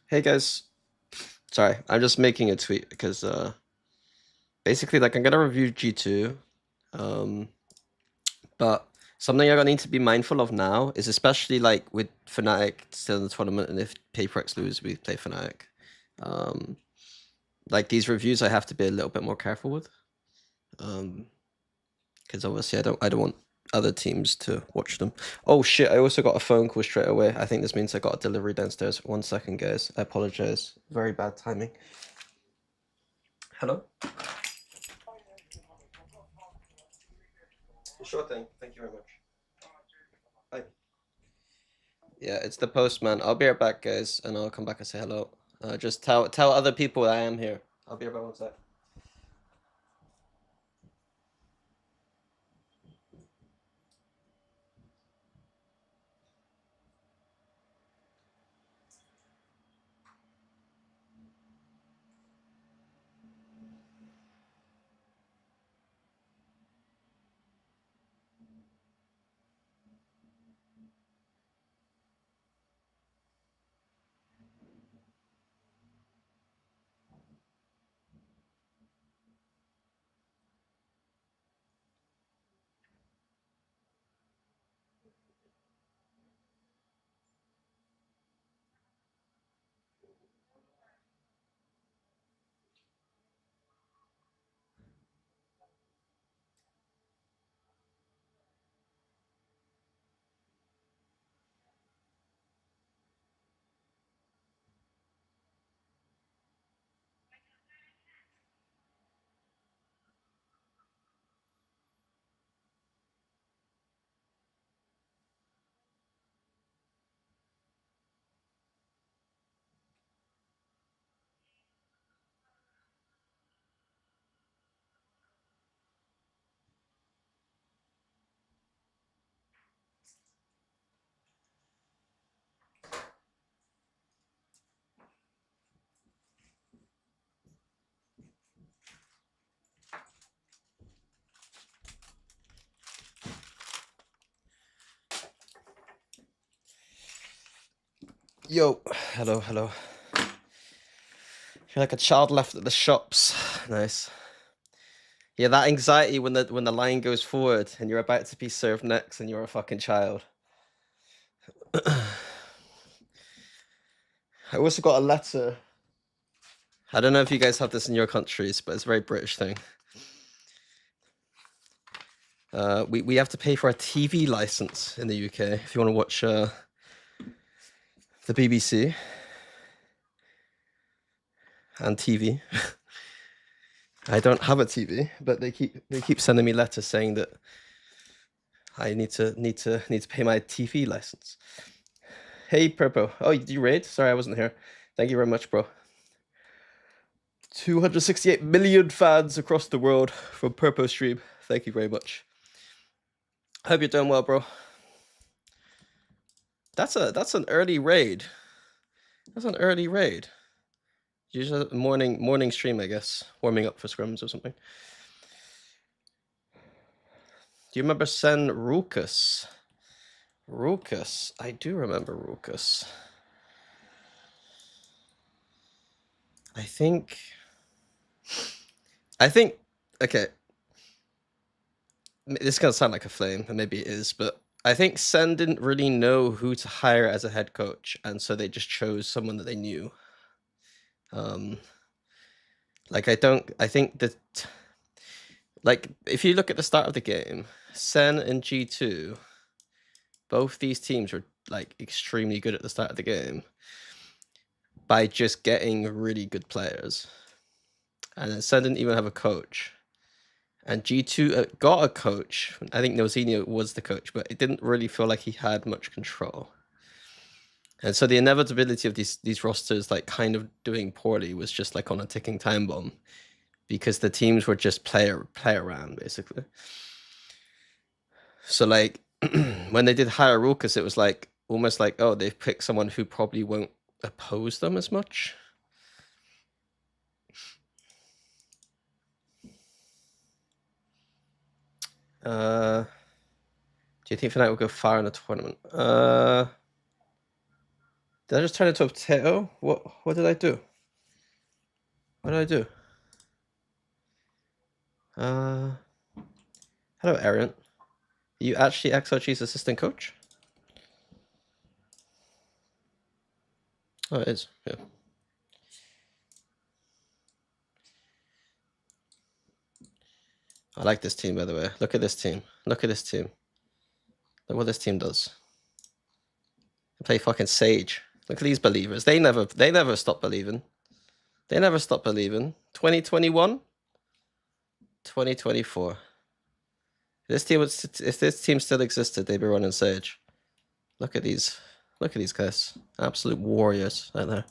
Hey guys, sorry, I'm just making a tweet because basically like I'm gonna review G2, but something you're gonna need to be mindful of now is especially like with Fnatic still in the tournament, and if Paperx lose, we play Fnatic. Like these reviews, I have to be a little bit more careful with, because obviously I don't want other teams to watch them. Oh shit! I also got a phone call straight away. I think this means I got a delivery downstairs. 1 second, guys. I apologize. Very bad timing. Hello. Sure thing. Thank you very much. Bye. Yeah, it's the postman. I'll be right back, guys, and I'll come back and say hello. Just tell other people I am here. I'll be right back 1 sec. Yo, hello, hello. You're like a child left at the shops. Nice. Yeah, that anxiety when the line goes forward and you're about to be served next and you're a fucking child. I also got a letter. I don't know if you guys have this in your countries, but it's a very British thing. We have to pay for a TV license in the UK if you want to watch the BBC and TV. I don't have a TV, but they keep sending me letters saying that I need to pay my TV license. Hey Purpo. Oh, did you raid? Sorry, I wasn't here. Thank you very much, bro. 268 million fans across the world from Purpo stream. Thank you very much. Hope you're doing well, bro. That's an early raid. That's an early raid. Usually morning stream, I guess. Warming up for scrims or something. Do you remember Sen Rukus? Rukus. I do remember Rukus. I think, okay, this is going to sound like a flame, and maybe it is, but I think Sen didn't really know who to hire as a head coach, and so they just chose someone that they knew. Like, I think that, like, if you look at the start of the game, Sen and G2, both these teams were, like, extremely good at the start of the game by just getting really good players. And then Sen didn't even have a coach. And G2 got a coach. I think Nozinho was the coach, but it didn't really feel like he had much control. And so the inevitability of these rosters like kind of doing poorly was just like on a ticking time bomb, because the teams were just play around basically. So like when they did Hierarchus, it was like almost like, oh, they've picked someone who probably won't oppose them as much. Do you think Fnatic will go far in the tournament? Did I just turn into a potato? What did I do? What did I do? Hello, Arian. Are you actually XLG's assistant coach? Oh, it is. Yeah. I like this team, by the way. Look at this team. Look at this team. Look what this team does. They play fucking Sage. Look at these believers. They never stop believing. They never stop believing. 2021, 2024. If this team still existed, they'd be running Sage. Look at these guys. Absolute warriors right there.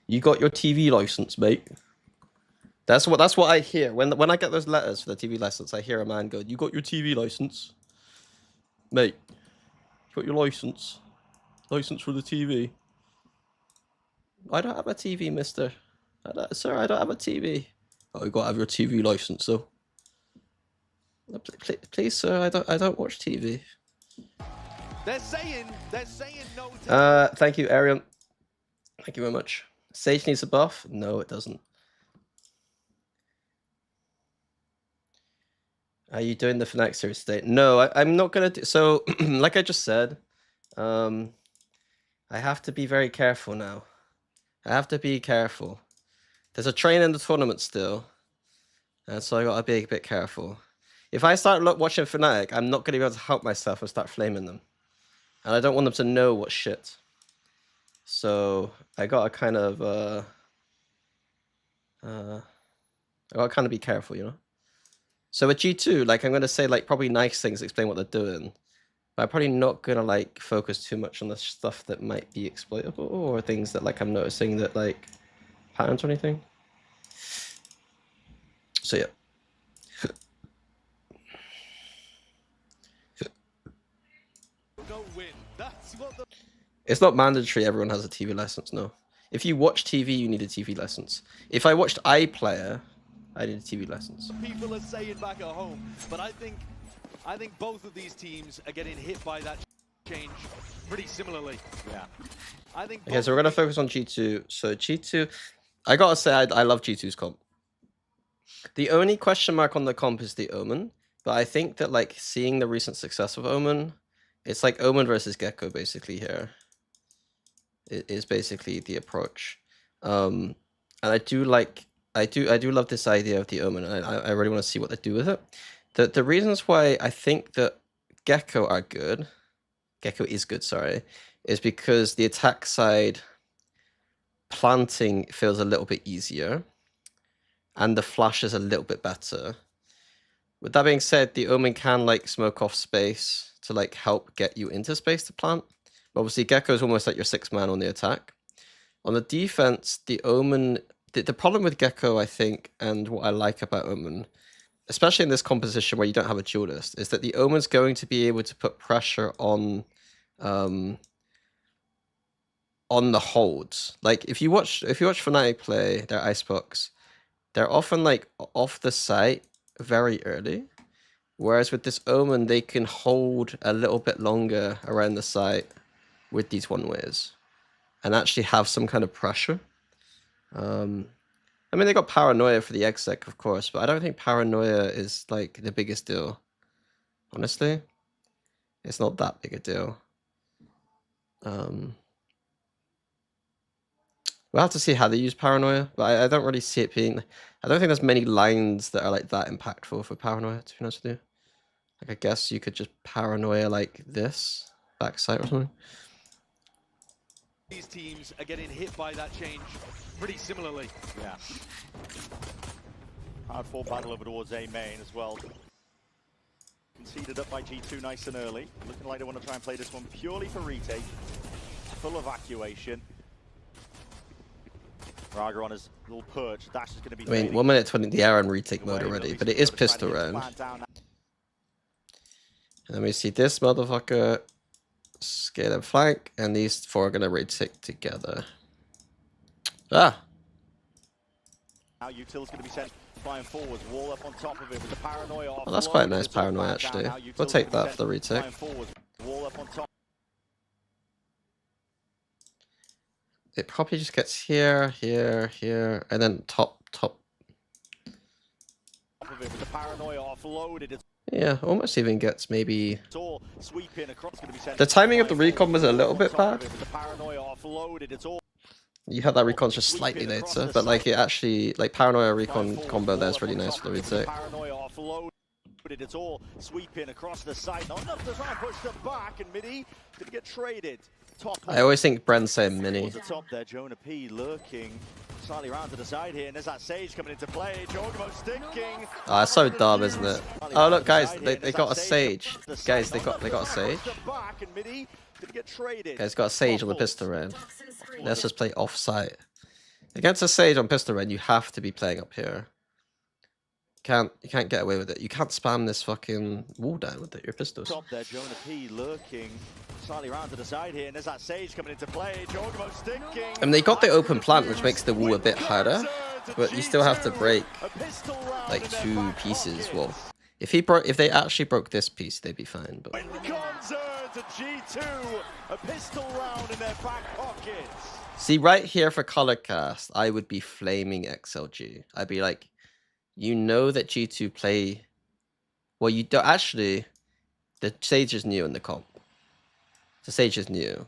You got your TV license, mate. That's what I hear when I get those letters for the TV license. I hear a man go, "You got your TV license, mate. You got your license for the TV." I don't have a TV, mister. Sir, I don't have a TV. Oh, you gotta have your TV license, though. Please, sir, I don't watch TV. They're saying no. Thank you, Arian. Thank you very much. Sage needs a buff? No, it doesn't. Are you doing the Fnatic series today? No, I'm not gonna do so. Like I just said, I have to be very careful now. I have to be careful. There's a train in the tournament still, and so I gotta be a bit careful. If I start watching Fnatic, I'm not gonna be able to help myself and start flaming them, and I don't want them to know what's shit. So I gotta kind of be careful, you know. So with G2, like I'm gonna say like probably nice things, explain what they're doing, but I'm probably not gonna like focus too much on the stuff that might be exploitable or things that like I'm noticing that like patterns or anything. So yeah. It's not mandatory everyone has a TV license, no. If you watch TV, you need a TV license. If I watched iPlayer, I need a TV license. People are saying back at home, but I think both of these teams are getting hit by that change pretty similarly. Yeah. I think. Okay, so we're gonna focus on G2. So G2, I gotta say I love G2's comp. The only question mark on the comp is the Omen, but I think that like seeing the recent success of Omen, it's like Omen versus Gecko basically here. It is basically the approach, and I do love this idea of the Omen, and I really want to see what they do with it. The reasons why I think that Gecko is good, sorry, is because the attack side planting feels a little bit easier, and the flash is a little bit better. With that being said, the Omen can like smoke off space to like help get you into space to plant. But obviously, Gecko is almost like your 6th man on the attack. On the defense, the Omen, the problem with Gecko, I think, and what I like about Omen, especially in this composition where you don't have a duelist, is that the Omen's going to be able to put pressure on the holds. Like if you watch Fnatic play their Icebox, they're often like off the site very early. Whereas with this Omen, they can hold a little bit longer around the site with these one-ways and actually have some kind of pressure. I mean, they got Paranoia for the exec, of course, but I don't think Paranoia is like the biggest deal. Honestly, it's not that big a deal. We'll have to see how they use Paranoia, but I don't really see it being... I don't think there's many lines that are like that impactful for Paranoia, to be honest with you. Like, I guess you could just Paranoia like this, backside or something. These teams are getting hit by that change pretty similarly. Yeah. Hard fought battle over towards A main as well. Seeded up by G2 nice and early. Looking like they want to try and play this one purely for retake. Full evacuation. Raga on his little perch. Dash is going to be. I mean, 1 minute 20 the hour in retake mode already, but it is pistol round. Let me see this motherfucker scale and flank, and these four are gonna retake together. Ah! Now Util's going to be sent flying forwards, wall up on top of it with the paranoia. Well, that's quite a nice paranoia actually. We'll take that for the retake. Wall up on top. It probably just gets here, here, here, and then top. With the paranoia offloaded. Yeah, almost even gets maybe. It's all sweeping across. Going to be sent The timing of the recon was a little bit bad. with the paranoia offloaded. It's all. You had that recon just slightly later, but like it actually, like paranoia recon combo there is really nice for the retake. Paranoia offloaded. It's all sweeping across the side. Not enough to try and push them back, and Midi going to get traded. Top. I always think Bren's saying mini. The top there, Jonah P lurking slightly around to the side here, and there's that Sage coming into play. Jorgamo stinking. Ah, it's so dumb, isn't it? Oh look, guys, they got a Sage. Guys, they got a Sage. Guys, got a Sage on the pistol round. Let's just play off-site. Against a Sage on pistol round, you have to be playing up here. You can't get away with it. You can't spam this fucking wall down with it. Your pistols. Top there, Jonah P lurking slightly around to the side here, and there's that Sage coming into play. Jorgamo stinking. I mean, they got the open plant, which makes the wall a bit harder, but you still have to break like 2 pieces. Well, if they actually broke this piece, they'd be fine. But G2, a pistol round in their back pockets. See, right here for color cast, I would be flaming XLG. I'd be like, you know that G2 play. Well, you don't actually. The Sage is new in the comp. The Sage is new.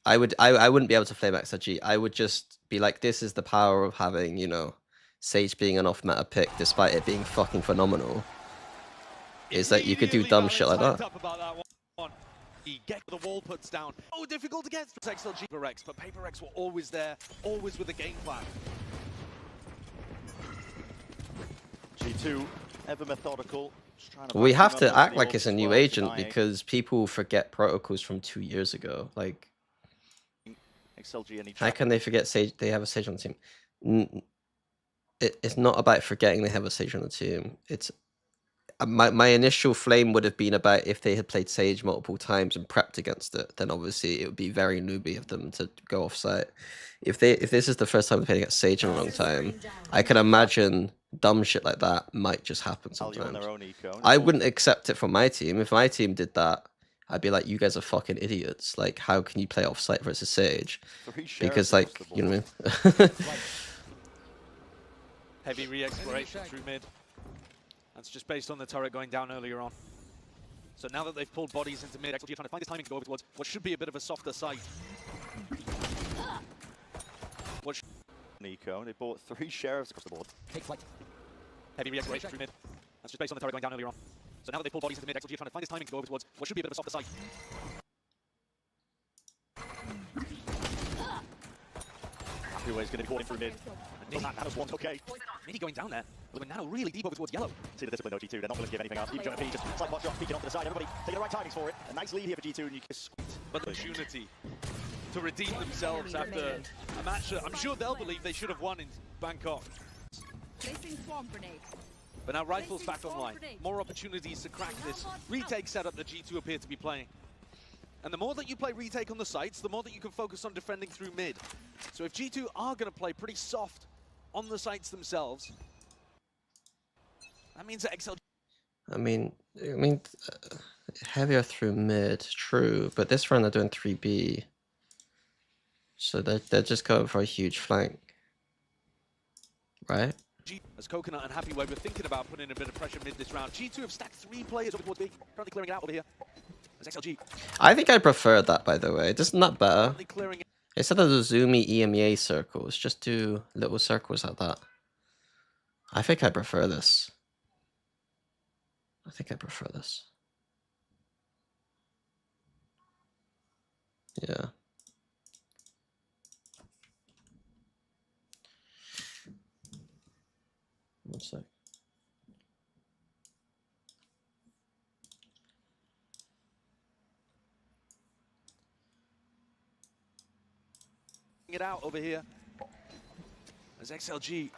I wouldn't be able to flame XLG. I would just be like, this is the power of having, you know, Sage being an off-meta pick, despite it being fucking phenomenal. Is that you could do dumb shit like that. He get the wall puts down. Oh, difficult against XLG Paperex, but Paperex were always there, always with a game plan. G2, ever methodical. We have to act like it's a new agent because people forget protocols from 2 years ago. Like, XLG, how can they forget Sage? They have a Sage on the team. It's not about forgetting they have a Sage on the team. It's my initial flame would have been about if they had played Sage multiple times and prepped against it. Then obviously it would be very newbie of them to go off site. If this is the first time they're playing against Sage in a long time, I can imagine dumb shit like that might just happen sometimes. I wouldn't accept it from my team. If my team did that, I'd be like, you guys are fucking idiots. Like, how can you play off site versus Sage? Because, like, you know what I mean? Heavy re-exploration through mid. That's just based on the turret going down earlier on. So now that they've pulled bodies into mid, XLG are trying to find this timing to go over towards what should be a bit of a softer site. Nico, they bought 3 sheriffs across the board. Take flight. Heavy re-exploration through mid. That's just based on the turret going down earlier on. So now that they've pulled bodies into mid, XLG are trying to find this timing to go over towards what should be a bit of a softer site. Happy Way's going to be bought in through mid. Nano's one, okay. Midi going down there. But Nano really deep over towards yellow. See the discipline, though, G2. They're not going to give anything up. Even Jonah P just slight bot shot, peeking onto the side. Everybody taking the right timings for it. A nice lead here for G2, and you can squeeze. But the opportunity to redeem themselves after a match that I'm sure they'll believe they should have won in Bangkok. But now Rifle's back online. More opportunities to crack this retake setup that G2 appear to be playing. And the more that you play retake on the sites, the more that you can focus on defending through mid. So if G2 are going to play pretty soft on the sites themselves, that means that XLG... I mean, heavier through mid, true, but this round they're doing 3B. So they're just going for a huge flank. Right? As Coconut and Happy Way were thinking about putting in a bit of pressure mid this round, G2 have stacked 3 players over towards B, currently clearing it out over here. As XLG. I think I prefer that, by the way. Isn't that better? Instead of the zoomy EMEA circles, just do little circles like that. I think I prefer this. Yeah. One sec. it out over here. As XLG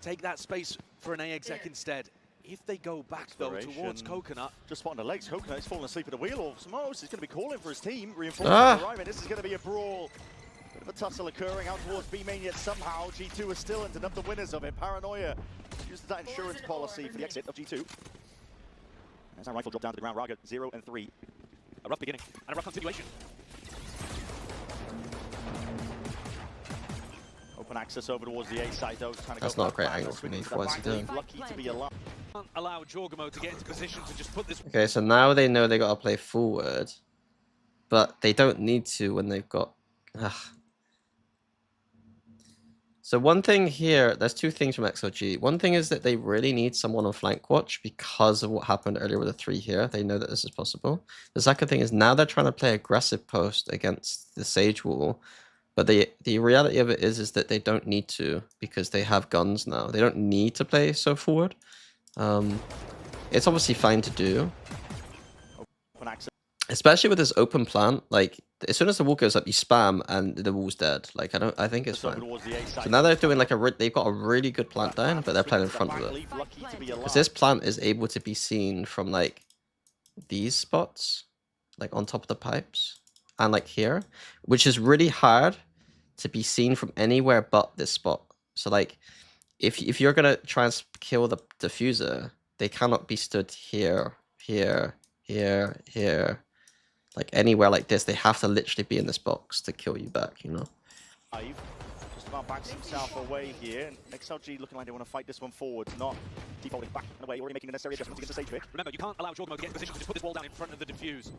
take that space for an A exec instead. If they go back though towards Coconut. Just spotting the legs. Coconut is falling asleep at the wheel. Or Smos is going to be calling for his team. Reinforcements arriving. This is going to be a brawl. Bit of a tussle occurring out towards B main, yet somehow G2 is still ended up the winners of it. Paranoia uses that insurance policy for the exit of G2. As that rifle dropped down to the ground, Raga 0 and 3. A rough beginning and a rough continuation. Open access over towards the A side though. That's not a great angle for me. What's he doing? Lucky to be alive. Can't allow Jorgamo to get into position to just put this. Okay, so now they know they gotta play forward, but they don't need to when they've got. Ugh. So one thing here, there's two things from XLG. One thing is that they really need someone on flank watch because of what happened earlier with the 3 here. They know that this is possible. The second thing is now they're trying to play aggressive post against the Sage wall. But the reality of it is that they don't need to because they have guns now. They don't need to play so forward. It's obviously fine to do. Especially with this open plant, like as soon as the wall goes up, you spam and the wall's dead. Like I think it's fine. So now they're doing like they've got a really good plant down, but they're playing in front of it. Because this plant is able to be seen from like these spots, like on top of the pipes, and like here, which is really hard to be seen from anywhere but this spot. So like, if you're gonna try and kill the diffuser, they cannot be stood here, here, here, here. Like anywhere like this, they have to literally be in this box to kill you back, you know? Just about backs himself away here. And XLG looking like they want to fight this one forward, not defaulting back and away, already making the necessary adjustments against the stage pick. Remember, you can't allow Jorgamo to get in position to just put this wall down in front of the diffuse.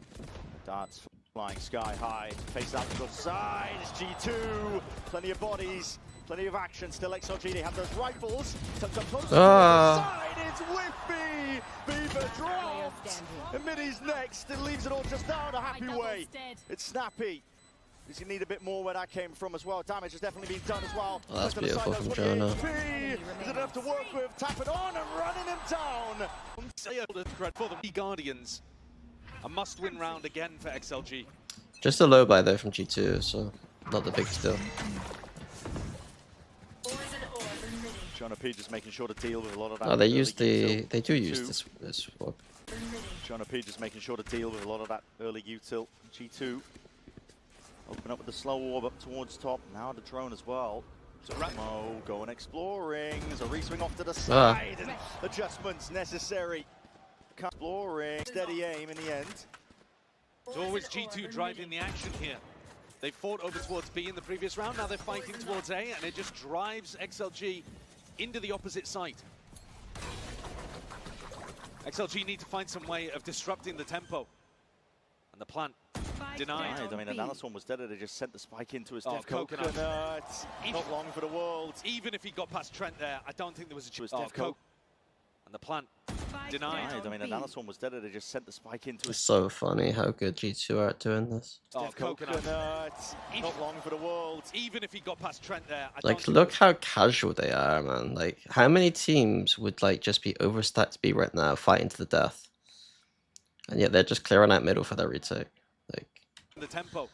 Darts flying sky high, face out to the side, it's G2, plenty of bodies, plenty of action, still XLG, they have those rifles, tucked up close to the side, it's Whiffy, Beaver dropped, and Middy's next, it leaves it all just down a happy way, it's Snappy. He's going to need a bit more where that came from as well. Damage has definitely been done as well. Oh, that's beautiful from Jonah. Is it enough to work with? Tap it on and running him down. For the Guardians. A must-win round again for XLG. Just a low buy though from G2, so not the big deal. Jonah P just making sure to deal with a lot of that. Oh, they do use this swap. Jonah P just making sure to deal with a lot of that early util. G2 open up with the slow orb up towards top. Now the drone as well. Mo going exploring. There's a reswing off to the side. And adjustments necessary. Exploring. Steady aim in the end. It's always G2 driving the action here. They fought over towards B in the previous round. Now they're fighting towards A, and it just drives XLG into the opposite site. XLG need to find some way of disrupting the tempo. And the plant denied. I mean, another one was dead, they just sent the spike into his death. Coconut. Not long for the world. Even if he got past Trent there, I don't think there was a chance. And the plant denied. I mean, another one was dead, they just sent the spike into his. It's so funny how good G2 are at doing this. Coconut. Not long for the world. Even if he got past Trent there, I like look how casual they are, man. Like how many teams would like just be overstacked B right now, fighting to the death, and yet they're just clearing out middle for their retake. Like the tempo.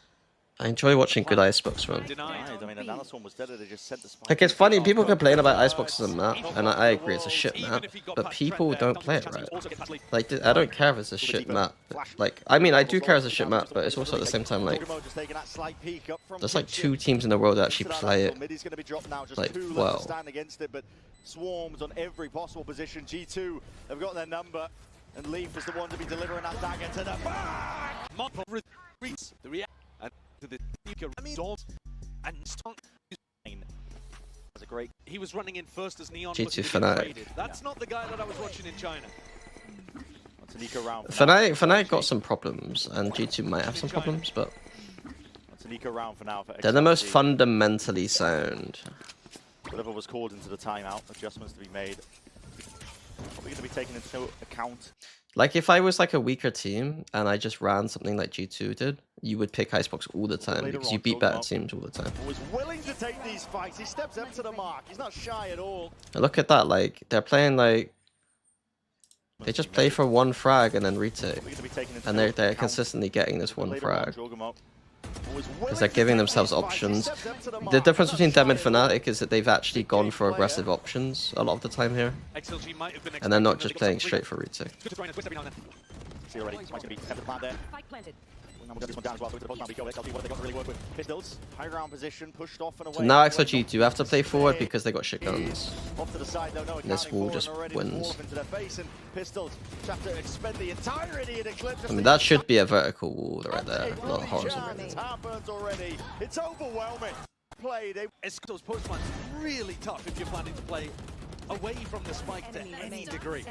I enjoy watching good Icebox, man. I mean, another one was dead, they just sent the spike. Like it's funny, people complain about Icebox as a map, and I agree it's a shit map, but people don't play it right. Like I don't care if it's a shit map. Like I mean, I do care if it's a shit map, but it's also at the same time like there's like 2 teams in the world that actually play it like well. Swarms on every possible position. G2 have got their number, and Leaf is the one to be delivering that dagger to the back. The reaction to the and that's a great. He was running in first as Neon. G2 Fnatic. That's not the guy that I was watching in China. That's an eco round. Fnatic got some problems, and G2 might have some problems, but that's an eco round for now. They're the most fundamentally sound. Whatever was called into the timeout, adjustments to be made. Probably going to be taken into account. Like if I was like a weaker team and I just ran something like G2 did, you would pick Icebox all the time because you beat better teams all the time. Was willing to take these fights. He steps up to the mark. He's not shy at all. And look at that, like they're playing like they just play for 1 frag and then retake, and they're consistently getting this 1 frag. because they're giving themselves options. The difference between them and Fnatic is that they've actually gone for aggressive options a lot of the time here, XLG might have been and they're not just playing straight for retake. See already, Spike's going to be kept at the plant there. We'll get this one down as well, so it's the post now, XLG, what they got to really work with. Pistols, high ground position, pushed off and away. So now XLG do have to play forward because they got shit guns. Off to the side, though, no, This wall just wins. Into their face, and Pistols have to expend the entirety of the clip. I mean, that should be a vertical wall right there, not horizontal. It's happened already. It's overwhelming. Play, Those post plants really tough if you're planning to play away from the spike to any degree.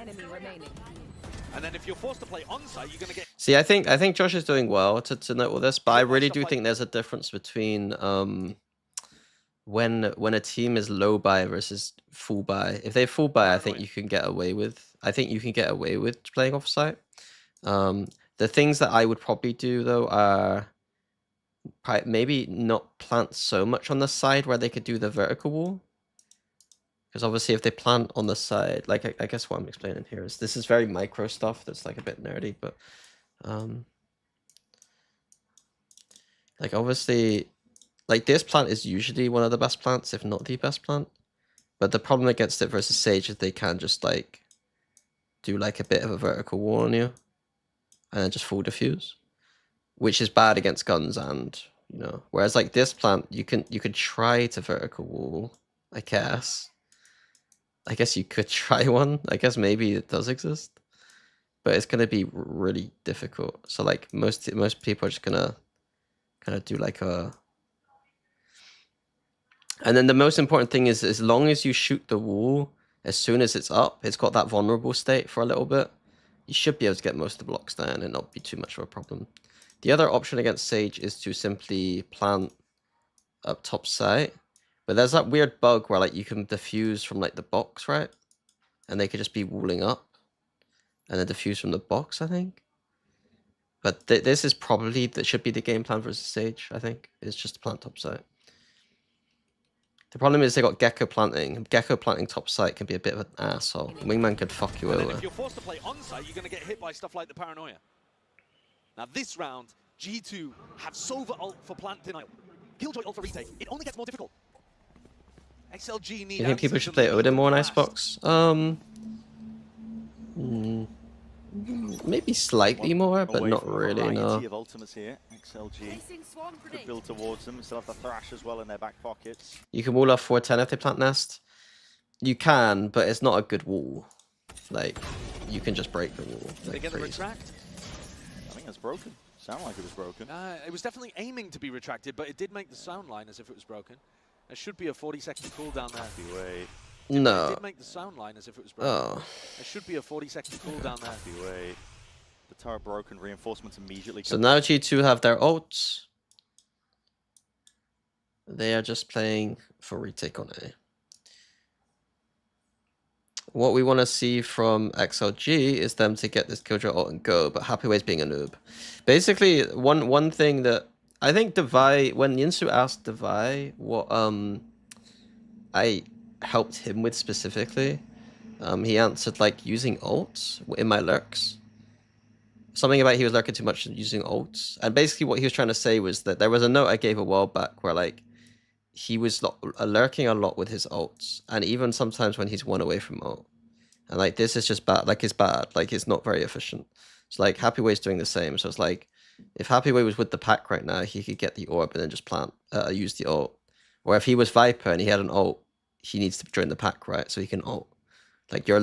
And then if you're forced to play on site, you're going to get. See, I think Josh is doing well to note all this, but I really do think there's a difference between when a team is low buy versus full buy. If they full buy, I think you can get away with. I think you can get away with playing off site. The things that I would probably do though are maybe not plant so much on the side where they could do the vertical wall. Because obviously if they plant on the side, like I guess what I'm explaining here is this is very micro stuff that's like a bit nerdy, but like obviously like this plant is usually one of the best plants, if not the best plant. But the problem against it versus Sage is they can just like do like a bit of a vertical wall on you and then just full diffuse, which is bad against guns and whereas like this plant you could try to vertical wall, I guess you could try one. I guess maybe it does exist, but it's gonna be really difficult. So like most people are just gonna kind of do like a. And then the most important thing is, as long as you shoot the wall, as soon as it's up, it's got that vulnerable state for a little bit. You should be able to get most of the blocks down and not be too much of a problem. The other option against Sage is to simply plant up top site. But there's that weird bug where like you can diffuse from like the box, right? And they could just be walling up and then diffuse from the box, I think. But this is probably, that should be the game plan versus Sage, I think. It's just plant top site. The problem is they got Gecko planting. Gecko planting top site can be a bit of an asshole. Wingman could fuck you over. If you're forced to play on site, you're going to get hit by stuff like the Paranoia. Now this round, G2 have Sova ult for plant denial. Killjoy ult for retake. It only gets more difficult. XLG need. You think people should play Odin more in Icebox? Maybe slightly more, but not really. No. Of ultimates here. XLG could build towards them. Still have the thrash as well in their back pockets. You can wall off 410 if they plant nest. You can, but it's not a good wall. Like you can just break the wall. They get the retract. I think it's broken. Sound like it was broken. It was definitely aiming to be retracted, but it did make the sound line as if it was broken. There should be a 40-second cooldown there. Wait. No. It did make the sound line as if it was broken. Oh. There should be a 40-second cooldown there. Wait. The tower broken. Reinforcements immediately. So now G2 have their ults. They are just playing for retake on A. What we want to see from XLG is them to get this Killjoy ult and go, but Happyway's being a noob. Basically, one thing that I think Devi, when Yinsu asked Devi what I helped him with specifically, he answered like using ults in my lurks. Something about he was lurking too much and using ults. And basically what he was trying to say was that there was a note I gave a while back where like he was lurking a lot with his ults, and even sometimes when he's one away from ult. And like this is just bad, like it's bad, like it's not very efficient. It's like Happyway's doing the same. So it's like if Happyway was with the pack right now, he could get the orb and then just use the ult. Or if he was Viper and he had an ult, he needs to join the pack, right? So he can ult. Like your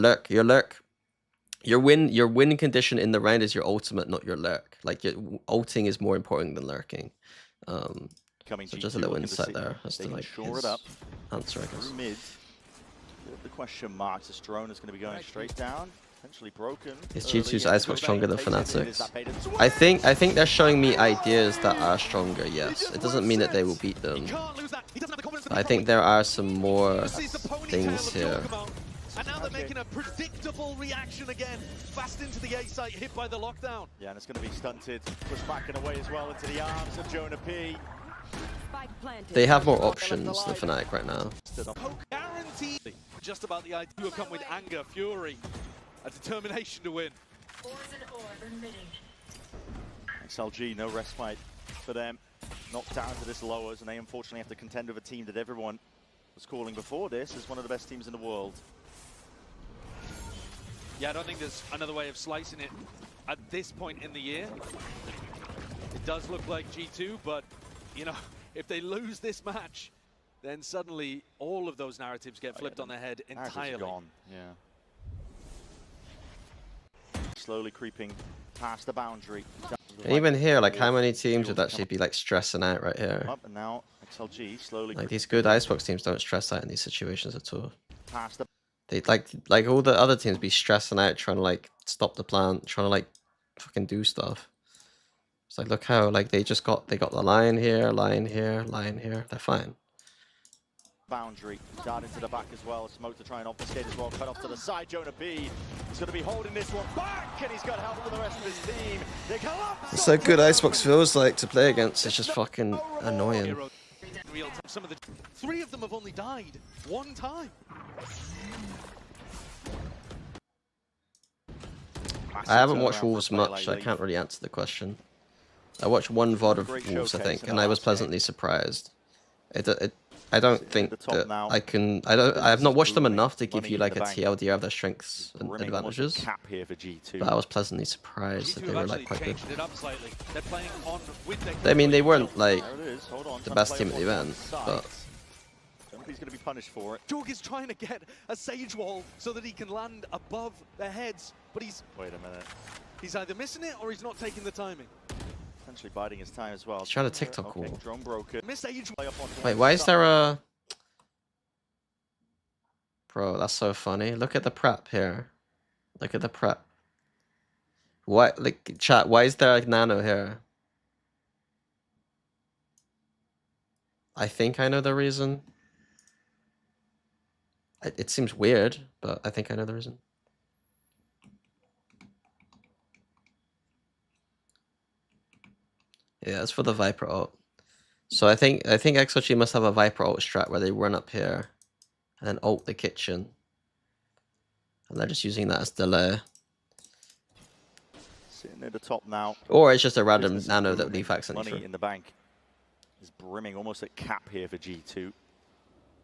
win condition in the round is your ultimate, not your lurk. Like your ulting is more important than lurking. So just a little insight there as to like his answer, I guess. Mid, the question marks. This drone is going to be going straight down, potentially broken. Is G2's Icebox stronger than Fnatic's? I think they're showing me ideas that are stronger. Yes, it doesn't mean that they will beat them. I think there are some more things here. And now they're making a predictable reaction again. Fast into the A site, hit by the lockdown. Yeah, and it's going to be stunted, pushed back and away as well into the arms of Jonah P. They have more options than Fnatic right now. Guaranteed. Just about the idea will come with anger, fury, a determination to win. XLG, no respite for them. knocked down to this lowers, and they unfortunately have to contend with a team that everyone was calling before this as one of the best teams in the world. Yeah, I don't think there's another way of slicing it at this point in the year. It does look like G2, but, you know, if they lose this match, then suddenly all of those narratives get flipped on their head entirely. Gone. Yeah. Slowly creeping past the boundary. And even here, like, how many teams would actually be like stressing out right here? Up and now XLG slowly. Like, these good Icebox teams don't stress out in these situations at all. Past the. They like all the other teams be stressing out, trying to like stop the plant, trying to like fucking do stuff. It's like, look how like they got the line here, line here, line here. They're fine. Boundary, dart into the back as well. Smoke to try and obfuscate as well. Cut off to the side. Jonah B is going to be holding this one back, and he's got help from the rest of his team. They come up. It's so good Icebox feels like to play against. It's just fucking annoying. Some of the 3 of them have only died 1 time. I haven't watched Wolves much, so I can't really answer the question. I watched one VOD of Wolves, I think, and I was pleasantly surprised. I don't think that I have not watched them enough to give you like a TLDR of their strengths and advantages. But I was pleasantly surprised that they were like quite good. I mean, they weren't like the best team at the event, but He's going to be punished for it. Jorg is trying to get a Sage Wall so that he can land above their heads, but he's... Wait a minute. He's either missing it or he's not taking the timing. Potentially biding his time as well. He's trying to TikTok wall. Drone broken. Miss Sage. Wait, why is there a... Bro, that's so funny. Look at the prep here. Look at the prep. Why, like, chat, why is there like nano here? I think I know the reason. It seems weird, but I think I know the reason. Yeah, it's for the Viper ult. So I think XLG must have a Viper ult strat where they run up here and then ult the kitchen. And they're just using that as delay. Sitting at the top now. Or it's just a random nano that Leaf accidentally Money in the bank is brimming almost at cap here for G2.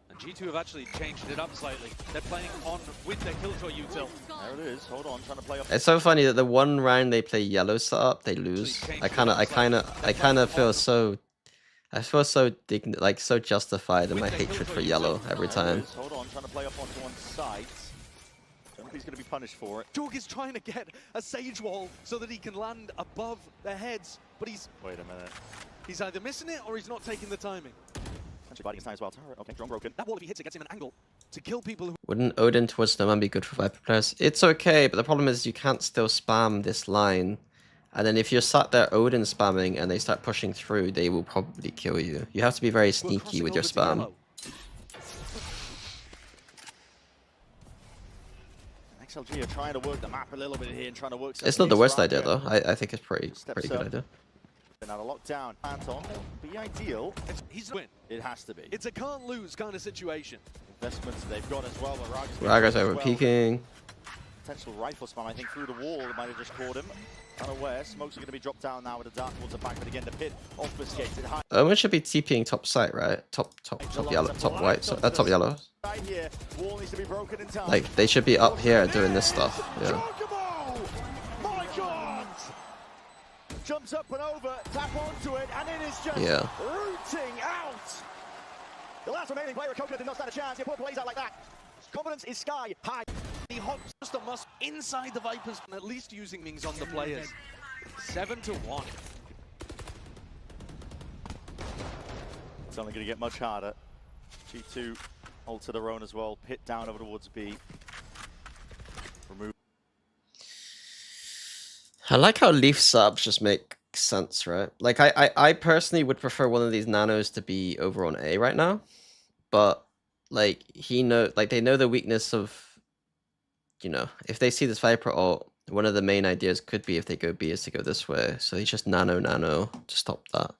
And G2 have actually changed it up slightly. They're playing on with their Killjoy util. There it is. Hold on, trying to play off. It's so funny that the one round they play yellow setup, they lose. I kind of feel so, so justified in my hatred for yellow every time. Hold on, trying to play up onto one side. He's going to be punished for it. Jorg is trying to get a Sage Wall so that he can land above their heads, but he's... Wait a minute. He's either missing it or he's not taking the timing. Actually biting his time as well. Okay, drone broken. That wall, if he hits it, gets him an angle to kill people who... Wouldn't Odin towards Snowman be good for Viper players? It's okay, but the problem is you can't still spam this line. And then if you're sat there Odin spamming and they start pushing through, they will probably kill you. You have to be very sneaky with your spam. XLG are trying to work the map a little bit here and trying to work... It's not the worst idea though. I think it's pretty good idea. Now the lockdown, Anton, be ideal. He's win. It has to be. It's a can't lose kind of situation. Investments they've got as well. Raga's over peeking. Potential rifle spam, I think, through the wall. It might have just caught him. Unaware. Smokes are going to be dropped down now with a dart towards the back, but again, the pit obfuscated. Omen should be TPing top side, right? Top yellow, top white, so top yellow. Right here, wall needs to be broken in time. Like they should be up here doing this stuff. Yeah. My God! Jumps up and over, tap onto it, and it is just rooting out. The last remaining player of Coconut did not stand a chance. He plays out like that. Confidence is sky high. He hops just a must inside the Vipers, and at least using things on the players. 7-1. It's only going to get much harder. G2 ult to their own as well. Pit down over towards B. Remove. I like how Leaf subs just make sense, right? Like I personally would prefer one of these nanos to be over on A right now, but like they know the weakness of, you know, if they see this Viper ult, one of the main ideas could be if they go B is to go this way. So he's just nano to stop that.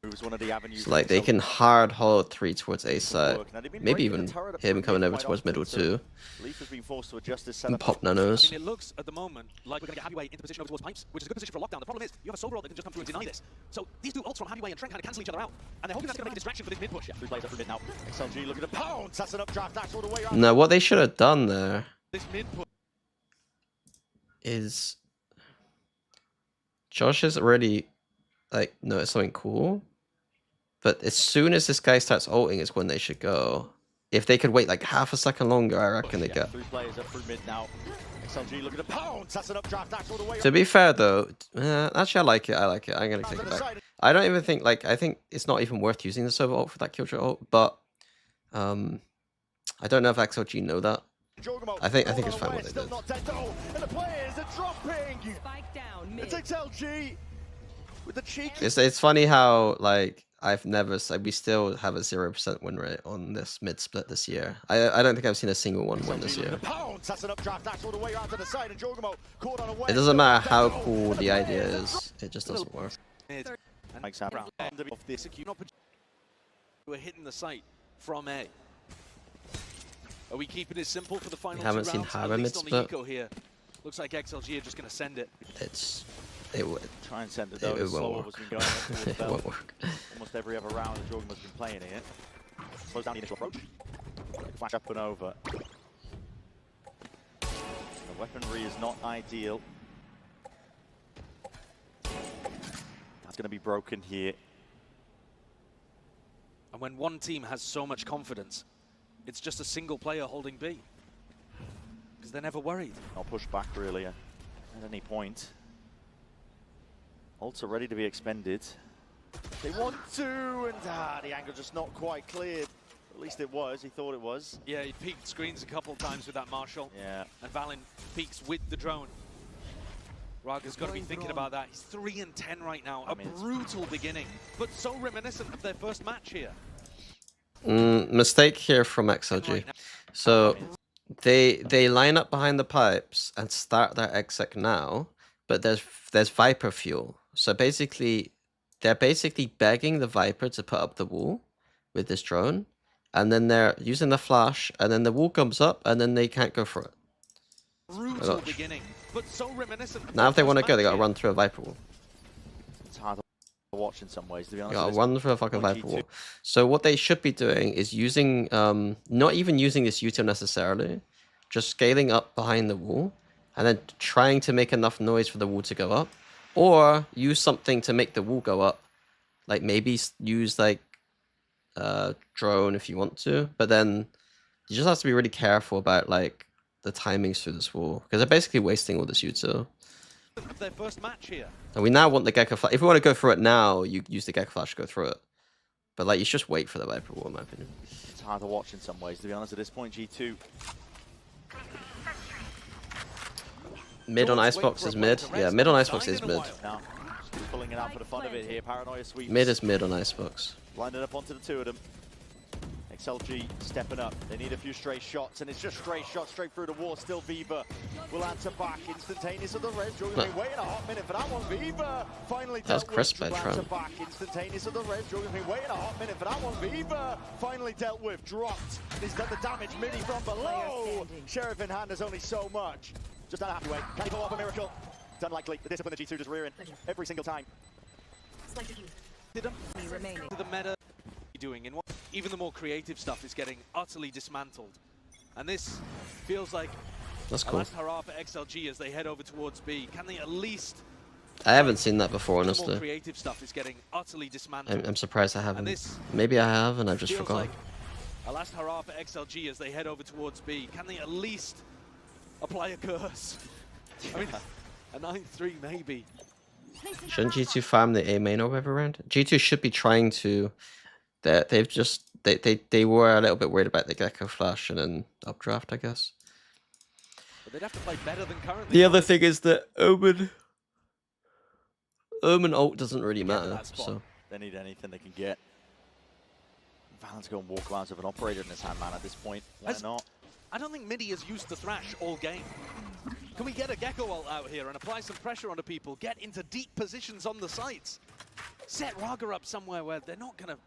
Moves one of the avenues. So like they can hard hold 3 towards A side. Maybe even him coming over towards middle too. Leaf has been forced to adjust his And setup. pop I nanos. mean, it looks at the moment like we're going to get Heavyweight into position over towards Pipes, which is a good position for a lockdown. The problem is, you have a Sova ult that can just come through and deny this. So these two ults from Heavyweight and Trent kind of cancel each other out. And they're hoping that's going to make a distraction for this mid push. Three players up from mid now. XLG looking to pounce. That's an updraft. That's all the way around. No, what they should have done there This mid push. is Josh has already like noticed something cool. But as soon as this guy starts ulting is when they should go. If they could wait like half a second longer, I reckon they get. 3 players up through mid now. XLG looking to pounce. That's an updraft. That's all the way To be fair though, actually I like it. I like it. I'm gonna take it back. I don't even think like I think it's not even worth using the Sova ult for that Killjoy ult, but I don't know if XLG know that. I think it's fine what they did. And the players are dropping. It's XLG with the cheek. It's funny how like I've never we still have a 0% win rate on this mid split this year. I don't think I've seen a single one win this year. It doesn't matter how cool the idea is, it just doesn't work. We're hitting the site from A. Are we keeping it simple for the final We haven't 2 seen rounds? Hara At mid least on the split. eco here. Looks like XLG are just going to send it. It would. Try and send it though. It Sova won't has work. been going up towards It Bell. won't work. Almost every other round the Jorgen has been playing it. Slows down the initial approach. Flash up and over. The weaponry is not ideal. That's going to be broken here. And when one team has so much confidence, it's just a single player holding B. Because they're never worried. Not push back really at any point. Ults are ready to be expended. They want to, and the angle just not quite cleared. At least it was, he thought it was. Yeah, he peeked screens a couple times with that Marshall. Yeah. And Valen peeks with the drone. Raga's got to be thinking about that. He's 3 and 10 right now. A brutal beginning, but so reminiscent of their first match here. Mistake here from XLG. So they line up behind the pipes and start their exec now, but there's Viper fuel. So basically, they're basically begging the Viper to put up the wall with this drone, and then they're using the flash, and then the wall comes up, and then they can't go for it. Brutal beginning, but so reminiscent. Now if they want to go, they gotta run through a Viper wall. It's hard to watch in some ways, to be They honest. gotta run through a fucking Viper wall. So what they should be doing is using, not even using this util necessarily, just scaling up behind the wall, and then trying to make enough noise for the wall to go up. Or use something to make the wall go up. Like maybe use like drone if you want to. But then you just have to be really careful about like the timings through this wall. Because they're basically wasting all this util. Their first match here. And we now want the Gecko Flash. If we want to go through it now, you use the Gecko Flash to go through it. But like you should just wait for the Viper wall in my opinion. It's hard to watch in some ways, to be honest, at this point, G2. Mid on Icebox is mid. Yeah, mid on Icebox is mid. Now, just pulling it out for the fun of it here. Paranoia sweeps. Mid is mid on Icebox. Blinded up onto the 2 of them. XLG stepping up. They need a few stray shots, and it's just stray shots straight through the wall. Still Viva will answer back. Instantaneous of the res. Jorgen's been waiting a hot minute for that one. Viva finally That's dealt crisp with. by Answer Trump. back. Instantaneous of the res. Jorgen's been waiting a hot minute for that one. Viva finally dealt with. Dropped. He's done the damage. Midi from below. Sheriff in hand has only so much. Just not a happy way. Can he pull off a miracle? It's unlikely. The discipline the G2 just rearing every single time. To the meta doing in what even the more creative stuff is getting utterly dismantled. And this feels like That's a cool. last hurrah for XLG as they head over towards B. Can they at least I haven't seen that before, the more honestly. creative stuff is getting utterly dismantled. I'm surprised I And haven't. this Maybe I have and I've just feels forgotten. like a last hurrah for XLG as they head over towards B. Can they at least apply a curse? I mean, a 9-3 maybe. Shouldn't G2 farm the A main orb every round? G2 should be trying to. They've just they were a little bit worried about the Gecko Flash and then updraft, I guess. But they'd have to play better than currently. The other thing is that Omen ult doesn't really Get to matter. that spot. So They need anything they can get. Valen's going walkabouts of an operator in his hand, man, at this point. Why not? I don't think Midi has used the Thrash all game. Can we get a Gecko ult out here and apply some pressure onto people, get into deep positions on the sites? set Raga up somewhere where they're not going to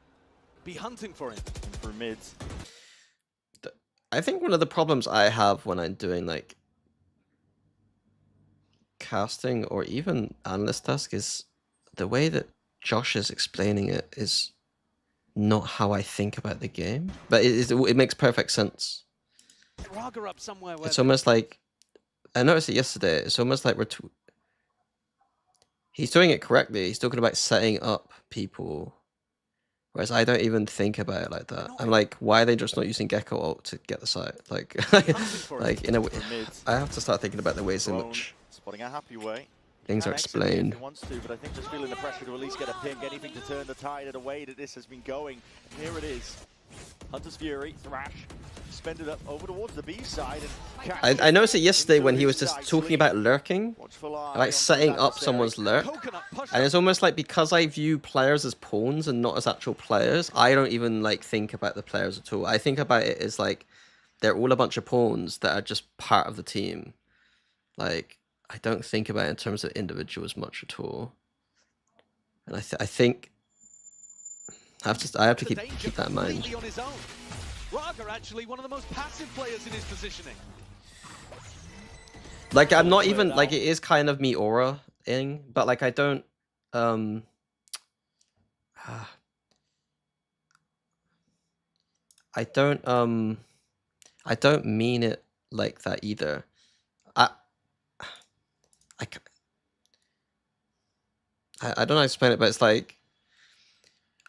be hunting for him. For mids. I think one of the problems I have when I'm doing like casting or even analyst task is the way that Josh is explaining it is not how I think about the game, but it makes perfect sense. Raga up somewhere where It's almost like, I noticed it yesterday, it's almost like he's doing it correctly. He's talking about setting up people, whereas I don't even think about it like that. I'm like, why are they just not using Gecko ult to get the site? Like, like in a way, I have to start thinking about the ways in which Spotting a happy way. things are explained. If he wants to, but I think just feeling the pressure to at least get a ping, anything to turn the tide of the way that this has been going. Here it is. Hunter's Fury, Thrash, spend it up over towards the B side. And I noticed it yesterday when he was just talking about lurking, like setting up someone's lurk. And it's almost like because I view players as pawns and not as actual players, I don't even like think about the players at all. I think about it as like they're all a bunch of pawns that are just part of the team. Like, I don't think about it in terms of individuals much at all. And I think I have to keep that in mind. Raga actually one of the most passive players in his positioning. Like, I'm not even like, it is kind of me aura-ing, but like I don't I don't mean it like that either. I don't know how to explain it, but it's like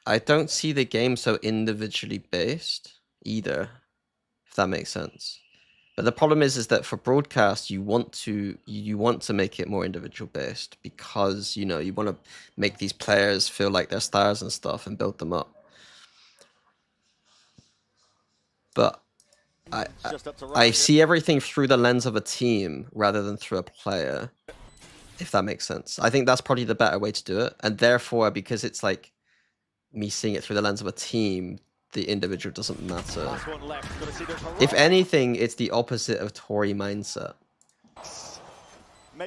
I don't see the game so individually based either, if that makes sense. But the problem is that for broadcast, you want to make it more individual based because you want to make these players feel like they're stars and stuff and build them up. But I see everything through the lens of a team rather than through a player, if that makes sense. I think that's probably the better way to do it. And therefore, because it's like me seeing it through the lens of a team, the individual doesn't matter. If anything, it's the opposite of Tory mindset.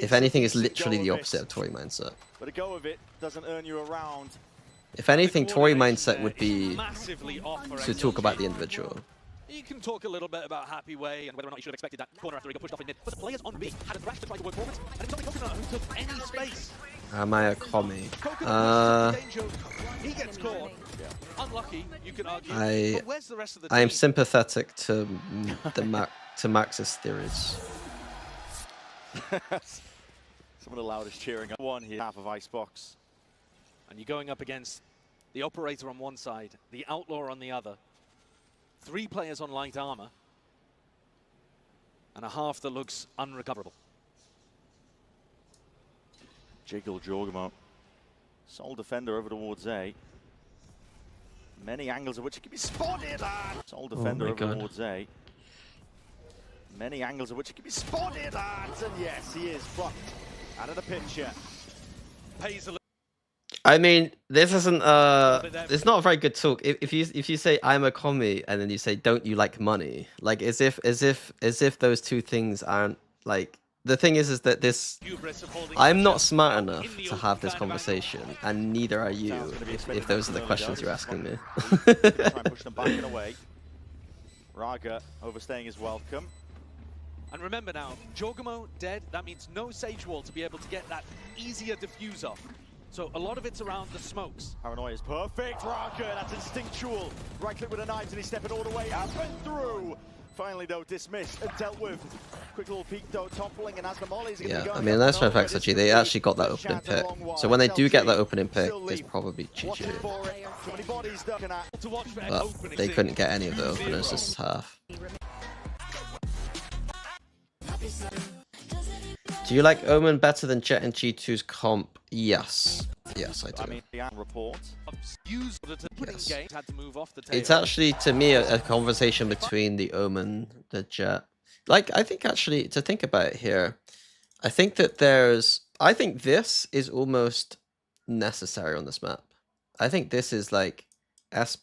If anything, it's literally the opposite of Tory mindset. But a go of it doesn't earn you a round. If anything, Tory mindset would be to talk about the individual. You can talk a little bit about Happy Way and whether or not you should have expected that corner after he got pushed off in mid. But the players on B had a Thrash to try to work forward, and it was only Coconut who took any space. Am I a commie? He gets caught. Unlucky, you could argue. But where's the rest of the team? I am sympathetic to to Max's theories. Some of the loudest cheering. One here, half of Icebox. And you're going up against the Operator on one side, the Outlaw on the other. 3 players on light armor, and a half that looks unrecoverable. Jiggle Jorgamo. Sole defender over towards A. Many angles of which it can be spotted at. Sole defender over towards A. Many angles of which it can be spotted at. And yes, he is plucked out of the picture. Pays a little. I mean, this isn't it's not a very good talk. If you say I'm a commie and then you say don't you like money, like as if those two things aren't like. The thing is that this, I'm not smart enough to have this conversation, and neither are you. If those are the questions you're asking me. Try and push them back and away. Raga overstaying his welcome. And remember now, Jorgamo dead. That means no Sage Wall to be able to get that easier diffuse off. So a lot of it's around the smokes. Paranoia is perfect. Raga, that's instinctual. Right click with the knives and he's stepping all the way up and through. Finally though, dismissed and dealt with. Quick little peek though, toppling, and as the mollies are going to go. I mean, that's for facts actually. They actually got that opening pick. So when they do get that opening pick, it's probably GG. But they couldn't get any of the openers this half. Do you like Omen better than Jet and G2's comp? Yes. Yes, I do. I mean, the report. Yes. It's actually, to me, a conversation between the Omen, the Jet. Like, I think actually, to think about it here, I think that I think this is almost necessary on this map. I think this is like S++.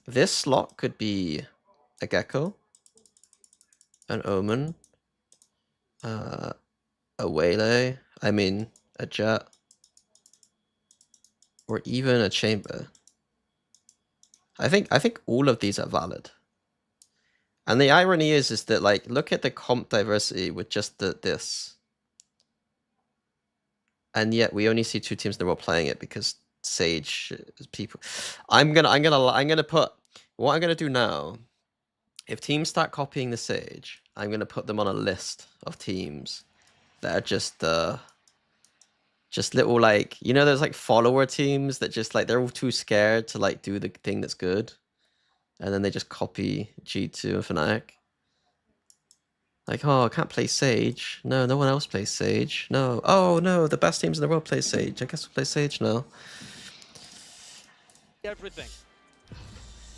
This slot could be a Gecko, an Omen, a Waylay, I mean, a Jet, or even a chamber. I think all of these are valid. And the irony is that like look at the comp diversity with just this. And yet we only see 2 teams in the world playing it because Sage people. I'm gonna put what I'm gonna do now. If teams start copying the Sage, I'm gonna put them on a list of teams that are just little like, you know, there's like follower teams that just like they're all too scared to like do the thing that's good, and then they just copy G2 and Fnatic. Like, oh, I can't play Sage. No, no one else plays Sage. No. Oh, no, the best teams in the world play Sage. I guess we'll play Sage now. Everything.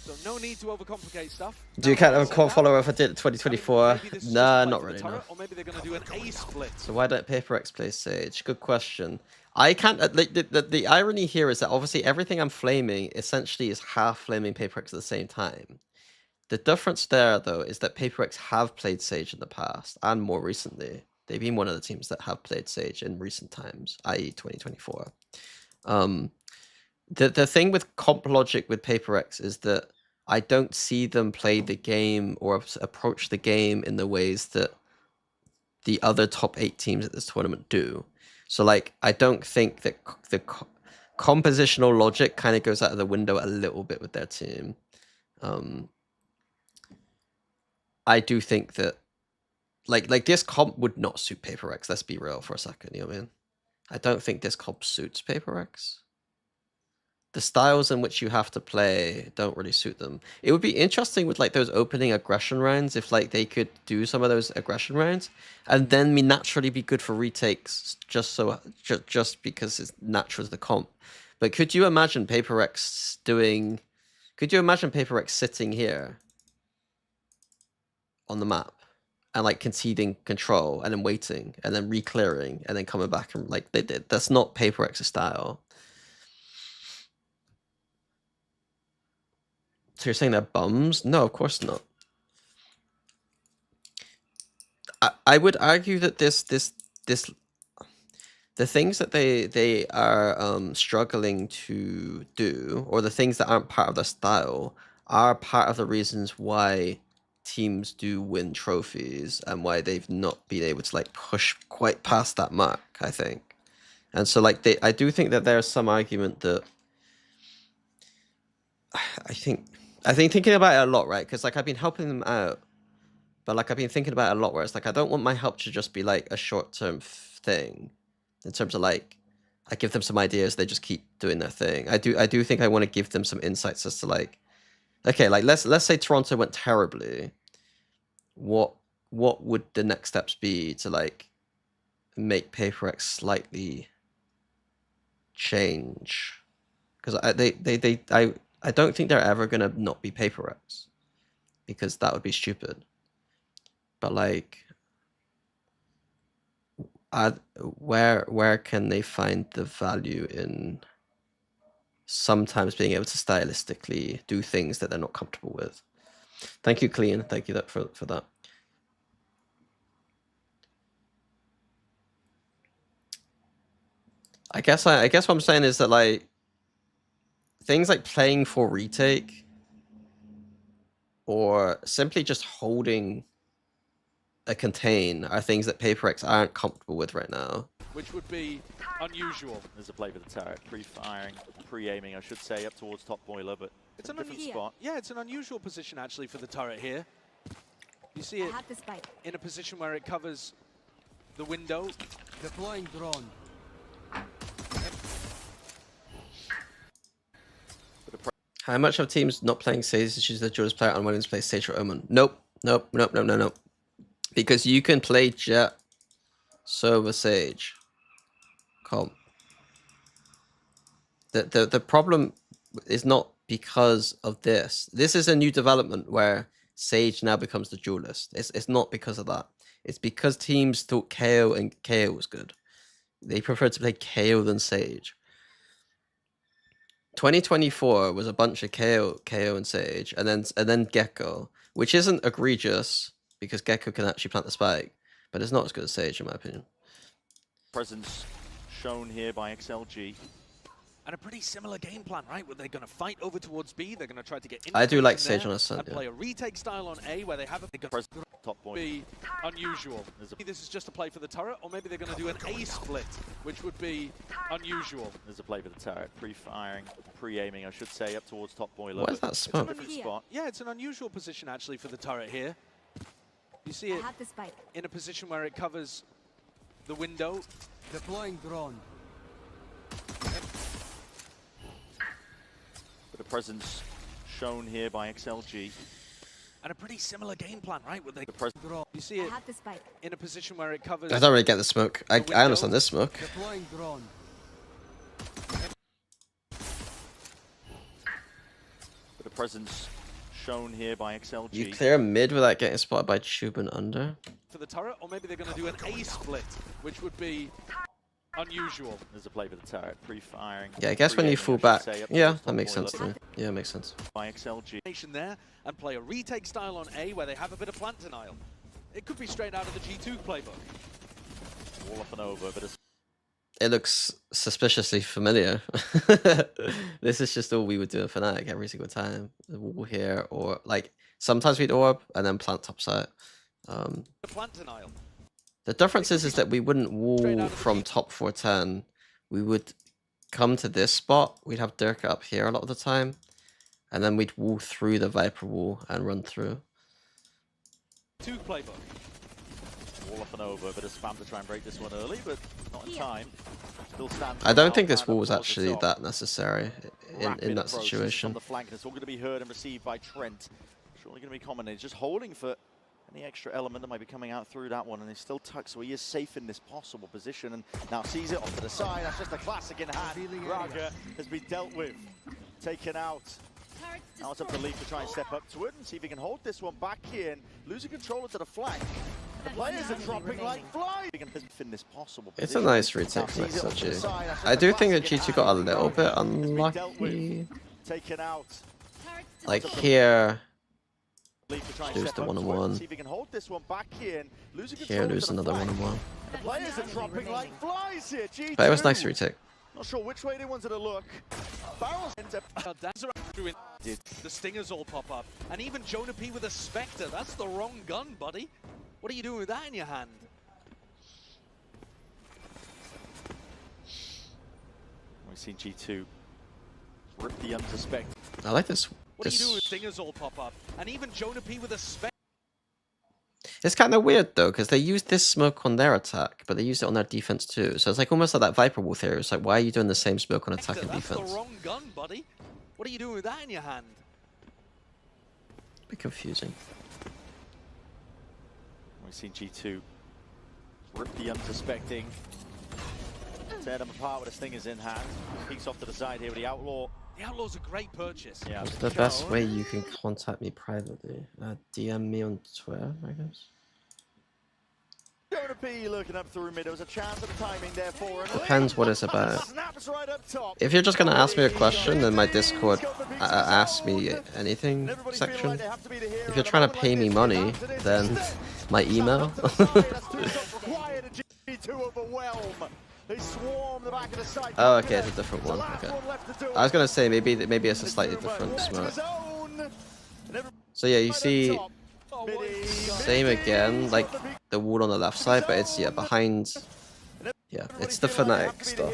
So no need to overcomplicate stuff. Do you count a core follower if I did it 2024? Nah, not really, no. Or maybe they're going to do an A split. So why don't PaperX play Sage? Good question. I can't... the irony here is that obviously everything I'm flaming essentially is half flaming PaperX at the same time. The difference there, though, is that PaperX have played Sage in the past, and more recently. They've been one of the teams that have played Sage in recent times, i.e. 2024. The thing with comp logic with PaperX is that I don't see them play the game or approach the game in the ways that the other top 8 teams at this tournament do. So, like, I don't think that the compositional logic kind of goes out of the window a little bit with their team. I do think that, like this comp would not suit PaperX. Let's be real for a second, you know what I mean? I don't think this comp suits PaperX. The styles in which you have to play don't really suit them. It would be interesting with like those opening aggression rounds if like they could do some of those aggression rounds, and then naturally be good for retakes just because it's natural as the comp. But could you imagine PaperX doing? Could you imagine PaperX sitting here on the map and like conceding control and then waiting and then re-clearing and then coming back and like that's not PaperX's style. So you're saying they're bums? No, of course not. I would argue that the things that they are struggling to do, or the things that aren't part of their style, are part of the reasons why teams do win trophies and why they've not been able to like push quite past that mark, I think. And so like I do think that there's some argument that I think thinking about it a lot, right? Because like I've been helping them out, but like I've been thinking about it a lot where it's like I don't want my help to just be like a short-term thing in terms of like I give them some ideas, they just keep doing their thing. I do think I want to give them some insights as to like, okay, like let's say Toronto went terribly. What would the next steps be to like make PaperX slightly change? Because I don't think they're ever gonna not be PaperX, because that would be stupid. But like, where can they find the value in sometimes being able to stylistically do things that they're not comfortable with? Thank you, Clean. Thank you for that. I guess what I'm saying is that like things like playing for retake or simply just holding a contain are things that PaperX aren't comfortable with right now. Which would be unusual. There's a play for the turret, pre-firing, pre-aiming, I should say, up towards top boiler, but it's a different spot. Yeah, it's an unusual position actually for the turret here. You see it in a position where it covers the window. Deploying drone. How much of teams not playing Sage choose the Judas player unwilling to play Sage or Omen? Nope. Because you can play Jet, Sova, Sage. Comp. The problem is not because of this. This is a new development where Sage now becomes the duelist. It's not because of that. It's because teams thought KO and KO was good. They preferred to play KO than Sage. 2024 was a bunch of KO and Sage, and then Gecko, which isn't egregious because Gecko can actually plant the spike, but it's not as good as Sage in my opinion. Presence shown here by XLG. And a pretty similar game plan, right? Where they're going to fight over towards B, they're going to try to get I do like infiltration Sage on Ascent, and play a retake style on A, where they have a Top point. be unusual. This is just a play for the turret, or maybe they're going to do an A split, which would be unusual. There's a play for the turret, pre-firing, pre-aiming, I should say, up towards top boiler. What is that smoke? It's a different spot. Yeah, it's an unusual position actually for the turret here. You see it in a position where it covers the window. Deploying drone. But the presence shown here by XLG. And a pretty similar game plan, right? Where they Drone. you see it in a position where it covers. I don't really get the smoke. I understand this smoke. Deploying drone. But the presence shown here by XLG. You clear mid without getting spotted by Tube and under. For the turret, or maybe they're going to do an A split, which would be unusual. There's a play for the turret, pre-firing. Yeah, I guess when you fall back, yeah, that makes sense to me. Yeah, makes sense. By XLG. There and play a retake style on A, where they have a bit of plant denial. It could be straight out of the G2 playbook. All up and over, but it's It looks suspiciously familiar. This is just all we would do in Fnatic every single time. The wall here, or like sometimes we'd orb and then plant topside. Plant denial. The difference is that we wouldn't wall from top 410. We would come to this spot. We'd have Dirk up here a lot of the time. And then we'd wall through the Viper wall and run through. Two playbook. all up and over. A bit of spam to try and break this one early, but not in time. Still stands. I don't think this wall was actually that necessary in that situation. On the flank, and it's all going to be heard and received by Trent. Surely going to be common. He's just holding for any extra element that might be coming out through that one, and he's still tucked, so he is safe in this possible position, and now sees it off to the side. That's just a classic in hand. Raga has been dealt with, taken out. Now it's up to Leaf to try and step up to it and see if he can hold this one back here, and losing control to the flank. The players are dropping like flies. In this possible position. It's a nice retake from XLG. I do think that G2 got a little bit unlucky. Taken out. Like here, lose the one-on-one. See if he can hold this one back here, and losing here lose another one-on-one. The players are dropping like flies here. G2. But it was nice to retake. Not sure which way they wanted to look. Barrels ends up. The stingers all pop up, and even Jonah P with a Spectre. That's the wrong gun, buddy. What are you doing with that in your hand? We've seen G2 rip the unsuspected. I like this. What are you doing with stingers all pop up, and even Jonah P with a Spectre? It's kind of weird though, because they used this smoke on their attack, but they used it on their defense too. So it's like almost like that Viper Wall theory. It's like, why are you doing the same smoke on attack and defense? That's the wrong gun, buddy. What are you doing with that in your hand? A bit confusing. We've seen G2 rip the unsuspecting. Tear them apart with the stingers in hand. Peeks off to the side here with the Outlaw. The Outlaw's a great purchase. Yeah. What's the best way you can contact me privately? DM me on Twitter, I guess. Jonah P looking up through mid. There was a chance of the timing there for him. Depends what it's about. Snaps right up top. If you're just going to ask me a question, then my Discord ask me anything section. If you're trying to pay me money, then my email. Oh, okay, it's a different one. Okay. I was going to say maybe it's a slightly different smoke. So yeah, you see, same again, like the wall on the left side, but it's behind. Yeah, it's the Fnatic stuff.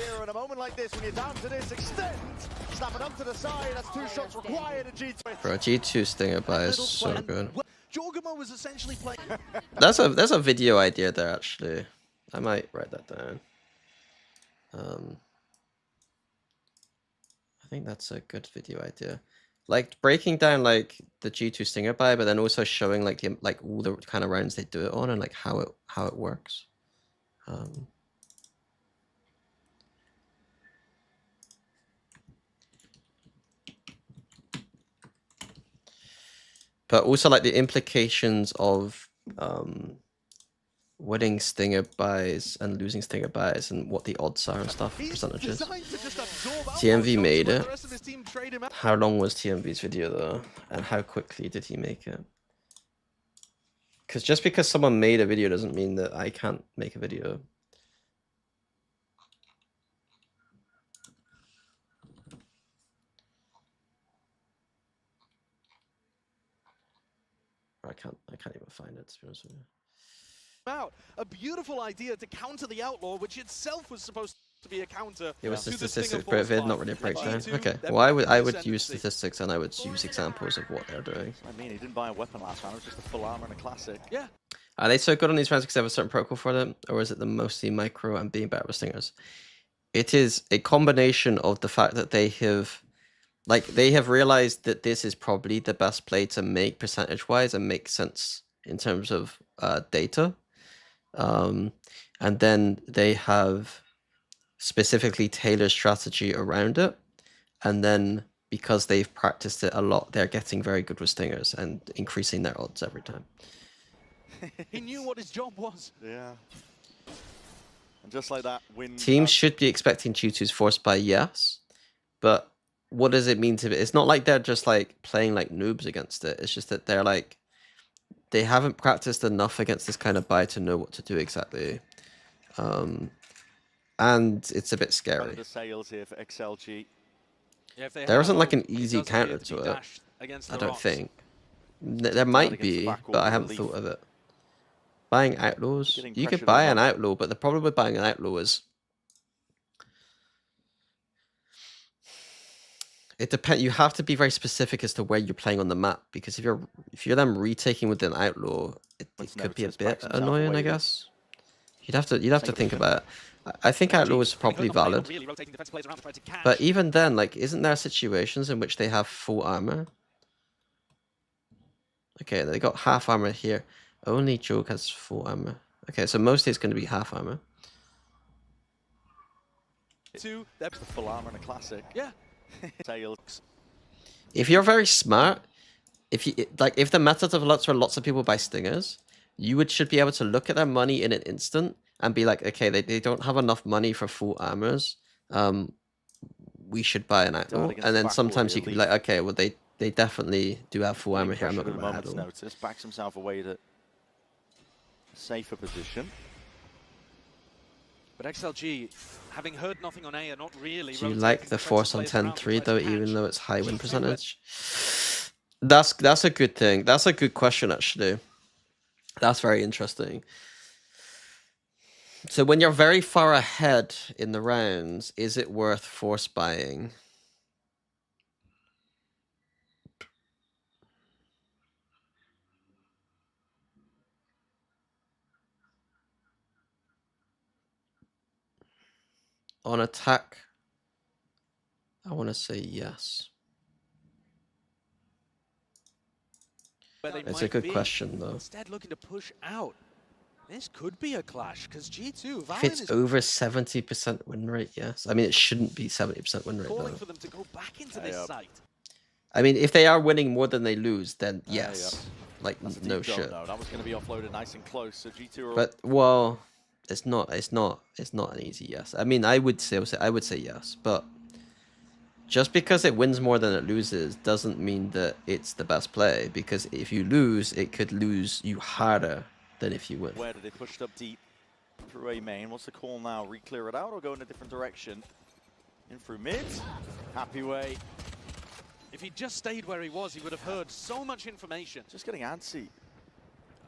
Bro, G2 Stinger buy is so good. was essentially playing. There's a video idea there actually. I might write that down. I think that's a good video idea. Like breaking down like the G2 Stinger buy, but then also showing like all the kind of rounds they do it on and like how it works. But also like the implications of winning Stinger buys and losing Stinger buys and what the odds are and stuff, percentages. TMV made it. How long was TMV's video though? And how quickly did he make it? Because just because someone made a video doesn't mean that I can't make a video. I can't even find it, to be honest with you. Out. A beautiful idea to counter the Outlaw, which itself was supposed to be a counter. It was to the Stinger statistics, Force but they're fight. not really a And breakdown. G2, Okay, they're well I back would in I the would use ascendancy. statistics and I would use examples of what they're doing. I mean, he didn't buy a weapon last round. It was just a full armor and a classic. Yeah. Are they so good on these rounds because they have a certain protocol for them, or is it the mostly micro and being better with stingers? It is a combination of the fact that they have realized that this is probably the best play to make percentage-wise and make sense in terms of data. And then they have specifically tailored strategy around it. And then because they've practiced it a lot, they're getting very good with stingers and increasing their odds every time. He knew what his job was. Yeah. And just like that, win. Teams should be expecting G2's force buy, yes. But what does it mean to be? It's not like they're just like playing like noobs against it. It's just that they're like, they haven't practiced enough against this kind of buy to know what to do exactly. And it's a bit scary. The sales here for XLG. Yeah, if they There have isn't a like an hope, it easy does counter appear to to be it. dashed against I the don't rocks. think. There might against the be, backwall but I with haven't relief. thought of it. Buying outlaws. Getting You could pressured buy as an well. outlaw, but the problem with buying an outlaw is it depends. You have to be very specific as to where you're playing on the map, because if you're them retaking with an outlaw, it could be a bit annoying, I guess. You'd have to think about it. I think outlaw is probably valid, Really rotating defensive players around to try to catch. but even then, like, isn't there situations in which they have full armor? Okay, they got half armor here. Only Joke has full armor. Okay, so mostly it's going to be half armor. Two, they're The full armor and a classic. yeah. Sales. If you're very smart, if the methods of lots where lots of people buy stingers, you should be able to look at their money in an instant and be like, okay, they don't have enough money for full armors. We should buy an outlaw. against And the then backwall sometimes here, you can be like, okay, well they definitely do have full armor here. I'm not Pressured going at to a buy moment's outlaw. notice. Backs himself away to a safer position. But XLG, having heard nothing on A, are not really. Do you rotating like the defensive force on players around to 10-3 try though, to catch. even though it's high win percentage? That's a good thing. That's a good question, actually. That's very interesting. So when you're very far ahead in the rounds, is it worth force buying? On attack, I want to say yes. Where they It's a might good be. question, though. Instead, looking to push out. This could be a clash because G2, If Valen it's is over 70% win rate, yes. I mean, it shouldn't be 70% win rate, calling though. for them to go back into this Yeah. site. I mean, if they are winning more than they lose, then yes. Like, That's a no deep zone, shit. though. That was going to be offloaded nice and close. So G2 are But, well, it's not an easy yes. I mean, I would say yes, but just because it wins more than it loses doesn't mean that it's the best play, because if you lose, it could lose you harder than if you win. where did they pushed up deep through A main? What's the call now? Re-clear it out or go in a different direction? In through mid. Happy way. If he just stayed where he was, he would have heard so much information. Just getting antsy.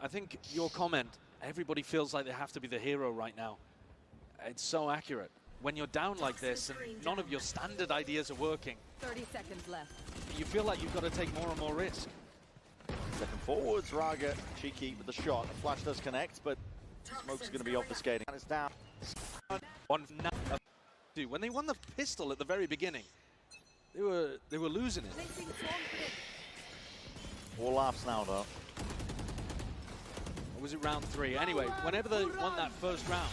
I think your comment, everybody feels like they have to be the hero right now. It's so accurate. When you're down like this and none of your standard ideas are working, 30 seconds left. you feel like you've got to take more and more risk. Stepping forwards, Raga cheeky with the shot. The flash does connect, but Smoke's going to be obfuscating. And it's down. When they won the pistol at the very beginning, they were losing it. Placing swarm grenade. All laughs now, though. Or was it round 3? Anyway, whenever they won that first round.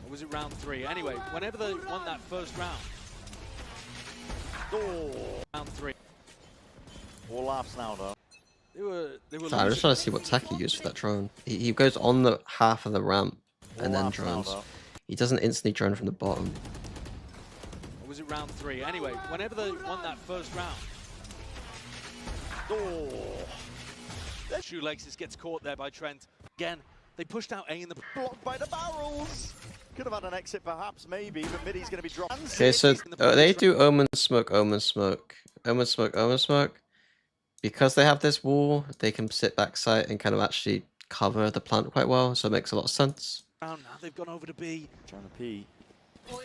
Or was it round 3? Anyway, whenever they won that first round. Oh. Round 3. All laughs now, though. They were So I'm just trying to see what tech he used for that drone. He goes on the half of the ramp and then laughs now, drones. though. He doesn't instantly drone from the bottom. Or was it round 3? Anyway, whenever they won that first round. Oh. Shoelaces gets caught there by Trent. Again, they pushed out A in the... Blocked by the barrels. Could have had an exit, perhaps, maybe, but Middy's going to be dropped. Okay, so they do Omen Smoke, Omen Smoke, Omen Smoke, Omen Smoke. because they have this wall, they can sit backside and kind of actually cover the plant quite well, so it makes a lot of sense. Now they've gone over to B. Trying to P. Oh,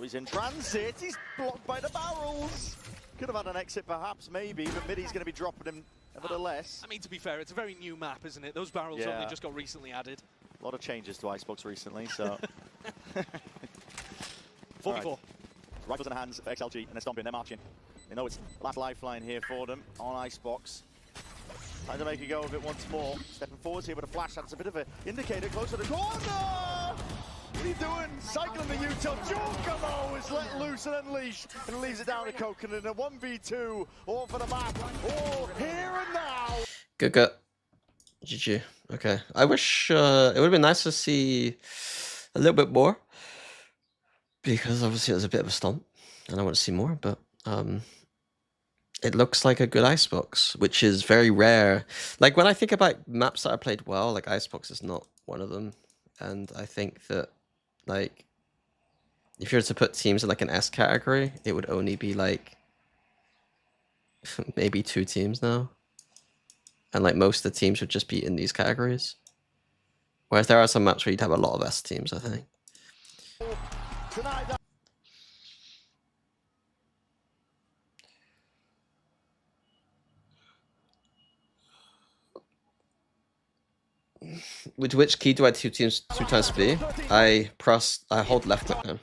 he's in transit. He's blocked by the barrels. Could have had an exit perhaps, maybe, but Middy's going to be dropping him nevertheless. I mean, to be fair, it's a very new map, isn't it? Those barrels Yeah. only just got recently added. A lot of changes to Icebox recently, so. 44. Rifles in the hands of XLG, and they're stomping, they're marching. They know it's the last lifeline here for them on Icebox. Time to make a go of it once more. Stepping forwards here with a flash, that's a bit of an indicator close to the corner! What are you doing? Cycling the U-turn. Giacomo is let loose and unleashed and leaves it down to Coconut in a 1v2. All for the map. All here and now. Good gut. GG. Okay. I wish it would have been nice to see a little bit more. Because obviously it was a bit of a stomp. And I want to see more, but it looks like a good Icebox, which is very rare. Like when I think about maps that are played well, like Icebox is not one of them. And I think that like if you were to put teams in like an S category, it would only be like maybe 2 teams now. And like most of the teams would just be in these categories. Whereas there are some maps where you'd have a lot of S teams, I think. With which key do I 2 times B? I hold left click now.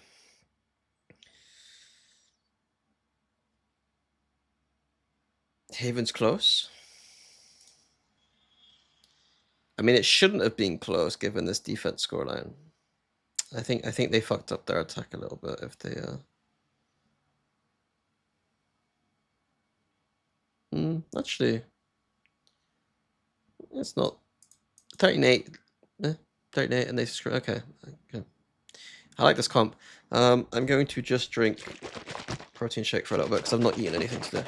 Haven's close. I mean, it shouldn't have been close given this defense scoreline. I think they fucked up their attack a little bit if they actually it's not 38 38 and they screw. Okay. I like this comp. I'm going to just drink protein shake for a little bit because I've not eaten anything today.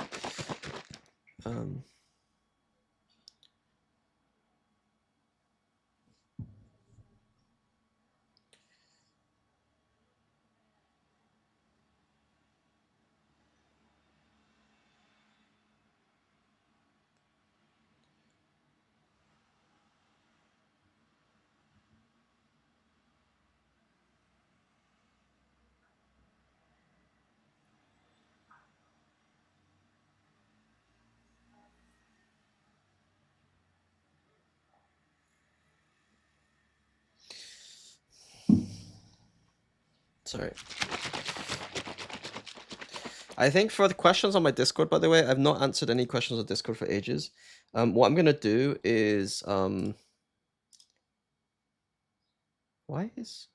Sorry. I think for the questions on my Discord, by the way, I've not answered any questions on Discord for ages. What I'm gonna do is why is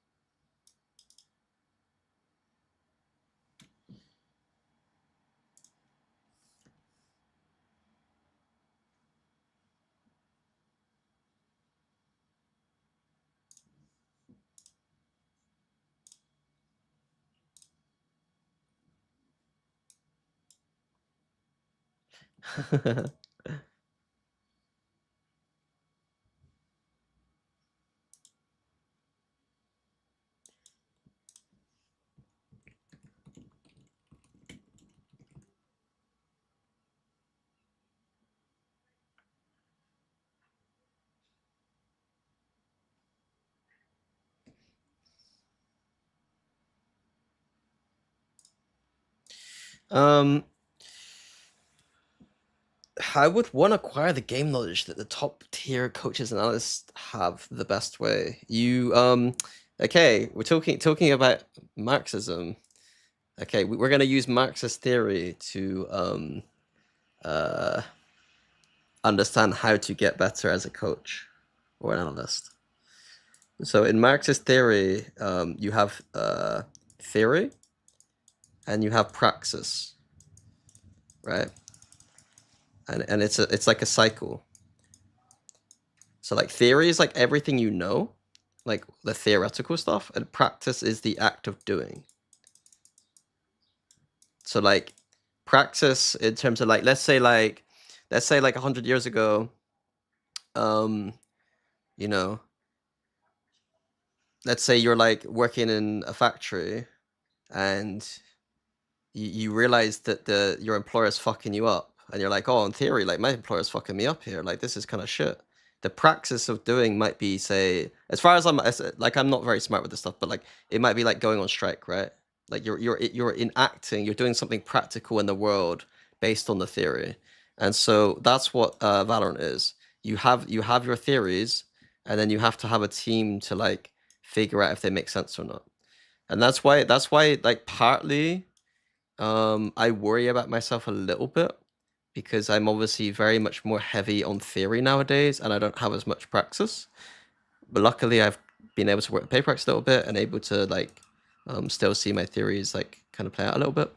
I would want to acquire the game knowledge that the top tier coaches and analysts have the best way. You okay, we're talking about Marxism. Okay, we're gonna use Marxist theory to understand how to get better as a coach or an analyst. So in Marxist theory, you have theory and you have praxis, right? And it's like a cycle. So like theory is like everything you know, like the theoretical stuff, and practice is the act of doing. So like practice in terms of like let's say like 100 years ago, you know, let's say you're like working in a factory and you realize that your employer is fucking you up. and you're like, oh, in theory, like my employer's fucking me up here. Like this is kind of shit. The praxis of doing might be, say, as far as I'm not very smart with this stuff, but like it might be like going on strike, right? Like you're enacting, you're doing something practical in the world based on the theory, and so that's what Valorant is. You have your theories, and then you have to have a team to like figure out if they make sense or not. And that's why like partly I worry about myself a little bit, because I'm obviously very much more heavy on theory nowadays and I don't have as much praxis. But luckily I've been able to work with PaperX a little bit and able to like still see my theories like kind of play out a little bit.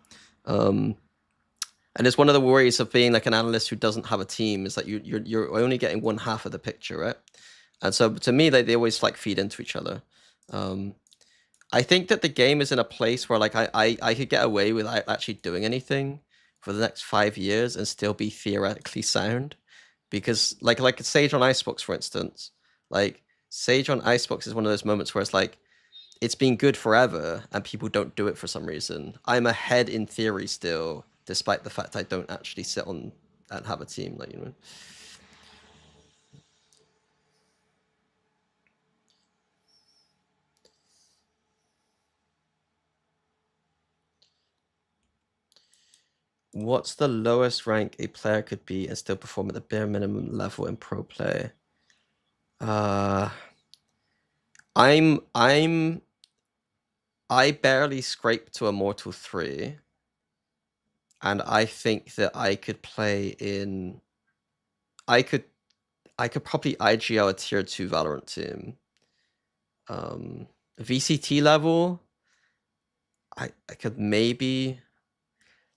And it's one of the worries of being like an analyst who doesn't have a team, is that you're only getting one half of the picture, right? And so to me, they always like feed into each other. I think that the game is in a place where like I could get away without actually doing anything for the next 5 years and still be theoretically sound, because like Sage on Icebox, for instance, like Sage on Icebox is one of those moments where it's like it's been good forever and people don't do it for some reason. I'm ahead in theory still, despite the fact I don't actually sit on and have a team, like, you know. What's the lowest rank a player could be and still perform at the bare minimum level in pro play? I barely scraped to Immortal 3, and I think that I could play in. I could probably IGL a tier 2 Valorant team. VCT level, I could maybe.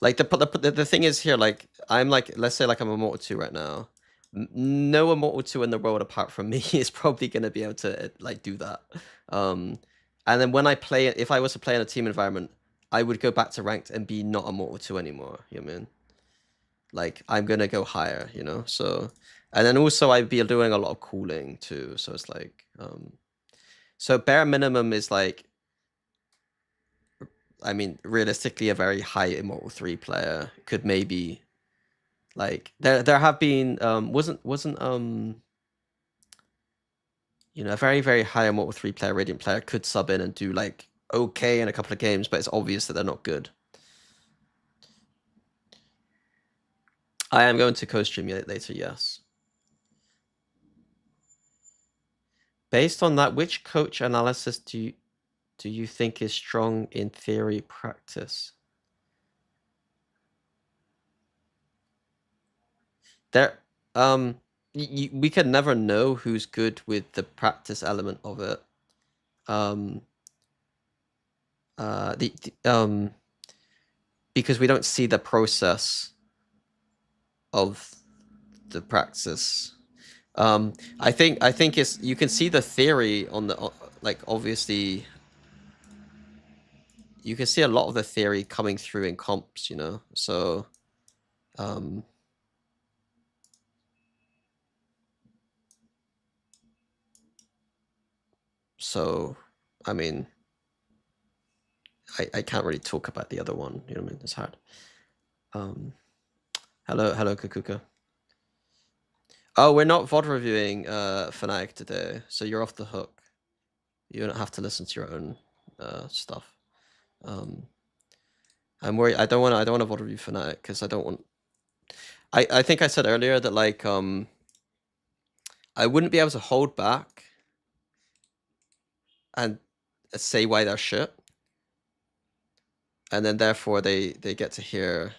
Like the thing is here, like I'm like, let's say like I'm Immortal 2 right now. No Immortal 2 in the world apart from me is probably going to be able to like do that. And then when I play it, if I was to play in a team environment, I would go back to ranked and be not Immortal 2 anymore. You know what I mean? Like I'm going to go higher, you know? So, and then also I'd be doing a lot of cooling too. So it's like, so bare minimum is like, I mean, realistically, a very high Immortal 3 player could maybe, like, there have been wasn't you know, a very, very high Immortal 3 player, Radiant player could sub in and do like okay in a couple of games, but it's obvious that they're not good. I am going to co-stream later, yes. Based on that, which coach analysis do you think is strong in theory practice? There, we can never know who's good with the practice element of it. Because we don't see the process of the practice. I think it's, you can see the theory on the like, obviously you can see a lot of the theory coming through in comps, you know. So I mean, I can't really talk about the other one, you know what I mean? It's hard. Hello Kukuka. Oh, we're not VOD reviewing Fnatic today, so you're off the hook. You don't have to listen to your own stuff. I'm worried. I don't want to VOD review Fnatic because I don't want. I think I said earlier that like I wouldn't be able to hold back and say why they're shit, and then therefore they get to hear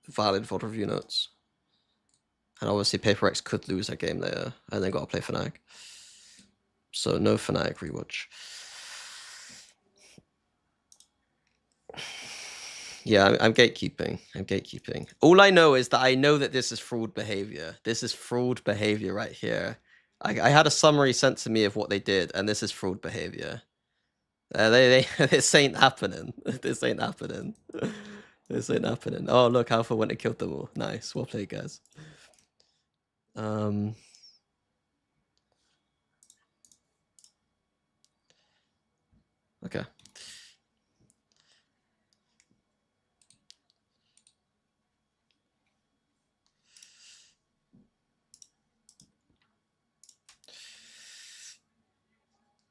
valid VOD review notes. And obviously PaperX could lose a game there and then gotta play Fnatic. So no Fnatic rewatch. Yeah, I'm gatekeeping. I'm gatekeeping. All I know is that I know that this is fraud behavior. This is fraud behavior right here. I had a summary sent to me of what they did, and this is fraud behavior. This ain't happening. This ain't happening. This ain't happening. Oh, look, Alpha went and killed them all. Nice. Well played, guys. Okay.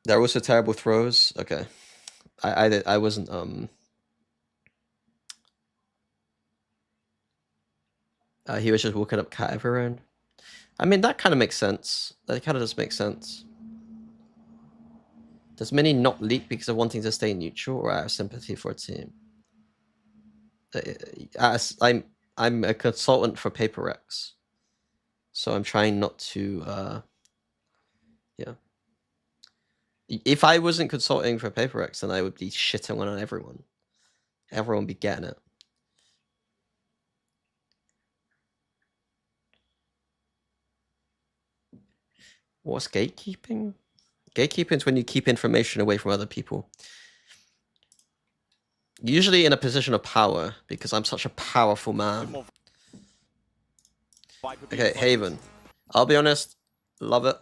They're also terrible throws. Okay. I wasn't he was just walking up cat everywhere. I mean, that kind of makes sense. That kind of does make sense. Does Mini not leak because of wanting to stay neutral or out of sympathy for a team? I'm a consultant for PaperX, so I'm trying not to. Yeah. If I wasn't consulting for PaperX, then I would be shitting on everyone. Everyone would be getting it. What's gatekeeping? Gatekeeping is when you keep information away from other people. Usually in a position of power, because I'm such a powerful man. Okay, Haven. I'll be honest, love it.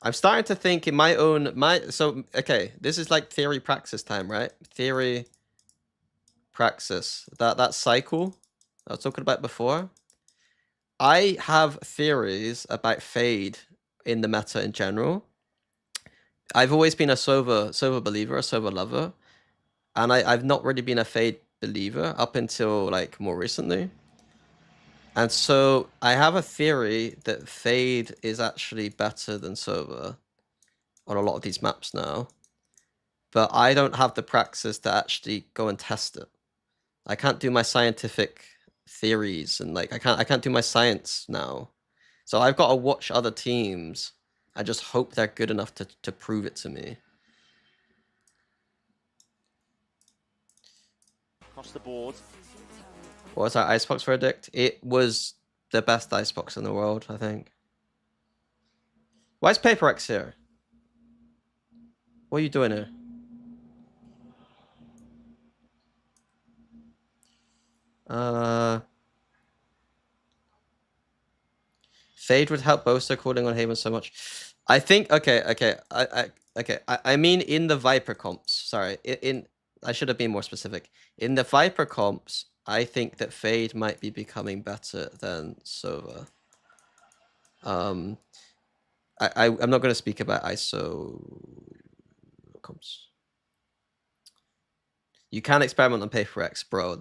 I'm starting to think in my own so okay, this is like theory praxis time, right? Theory praxis. That cycle I was talking about before. I have theories about Fade in the meta in general. I've always been a Sova believer, a Sova lover, and I've not really been a Fade believer up until like more recently. And so I have a theory that Fade is actually better than Sova on a lot of these maps now. But I don't have the praxis to actually go and test it. I can't do my scientific theories and like I can't do my science now. So I've got to watch other teams. I just hope they're good enough to prove it to me. Across the board. What was our Icebox verdict? It was the best Icebox in the world, I think. Why is PaperX here? What are you doing here? Fade would help Boaster calling on Haven so much. I think okay. I mean in the Viper comps. Sorry, I should have been more specific. In the Viper comps, I think that Fade might be becoming better than Sova. I'm not going to speak about ISO comps. You can experiment on PaperX, bro.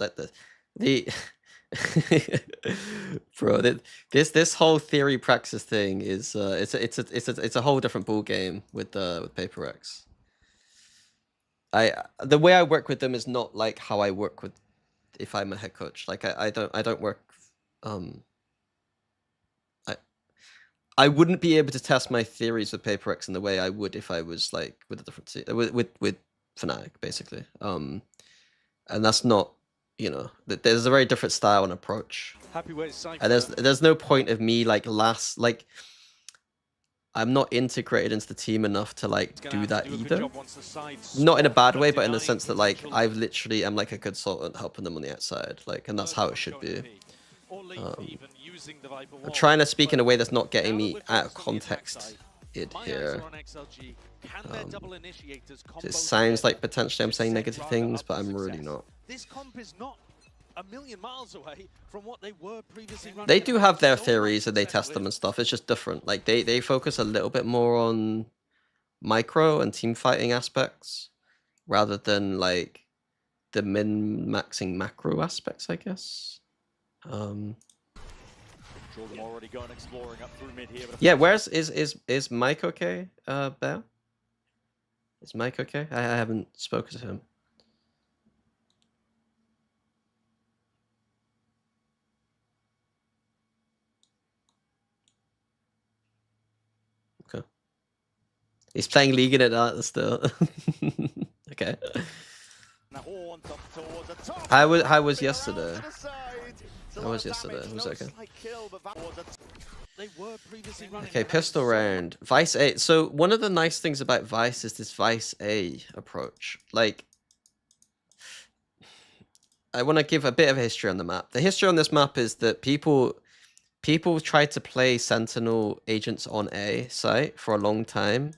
Bro, this whole theory praxis thing is it's a whole different ball game with PaperX. The way I work with them is not like how I work with if I'm a head coach. Like I don't work I wouldn't be able to test my theories with PaperX in the way I would if I was like with a different team, with Fnatic basically. And that's not, you know, there's a very different style and approach. And there's no point of me like I'm not integrated into the team enough to like do that either. Not in a bad way, but in the sense that like I literally am like a consultant helping them on the outside, like, and that's how it should be. I'm trying to speak in a way that's not getting me out of context here. It sounds like potentially I'm saying negative things, but I'm really not. This comp is not a million miles away from what they were previously running. They do have their theories and they test them and stuff. It's just different. Like they focus a little bit more on micro and team fighting aspects rather than like the min-maxing macro aspects, I guess. Already going exploring up through mid here. Yeah, is Mike okay, Bear? Is Mike okay? I haven't spoken to him. Okay. He's playing League in it still. Okay. How was yesterday? How was yesterday? It was okay. Okay, pistol round. Vice A. So one of the nice things about Vice is this Vice A approach. Like, I want to give a bit of a history on the map. The history on this map is that people tried to play Sentinel agents on A site for a long time,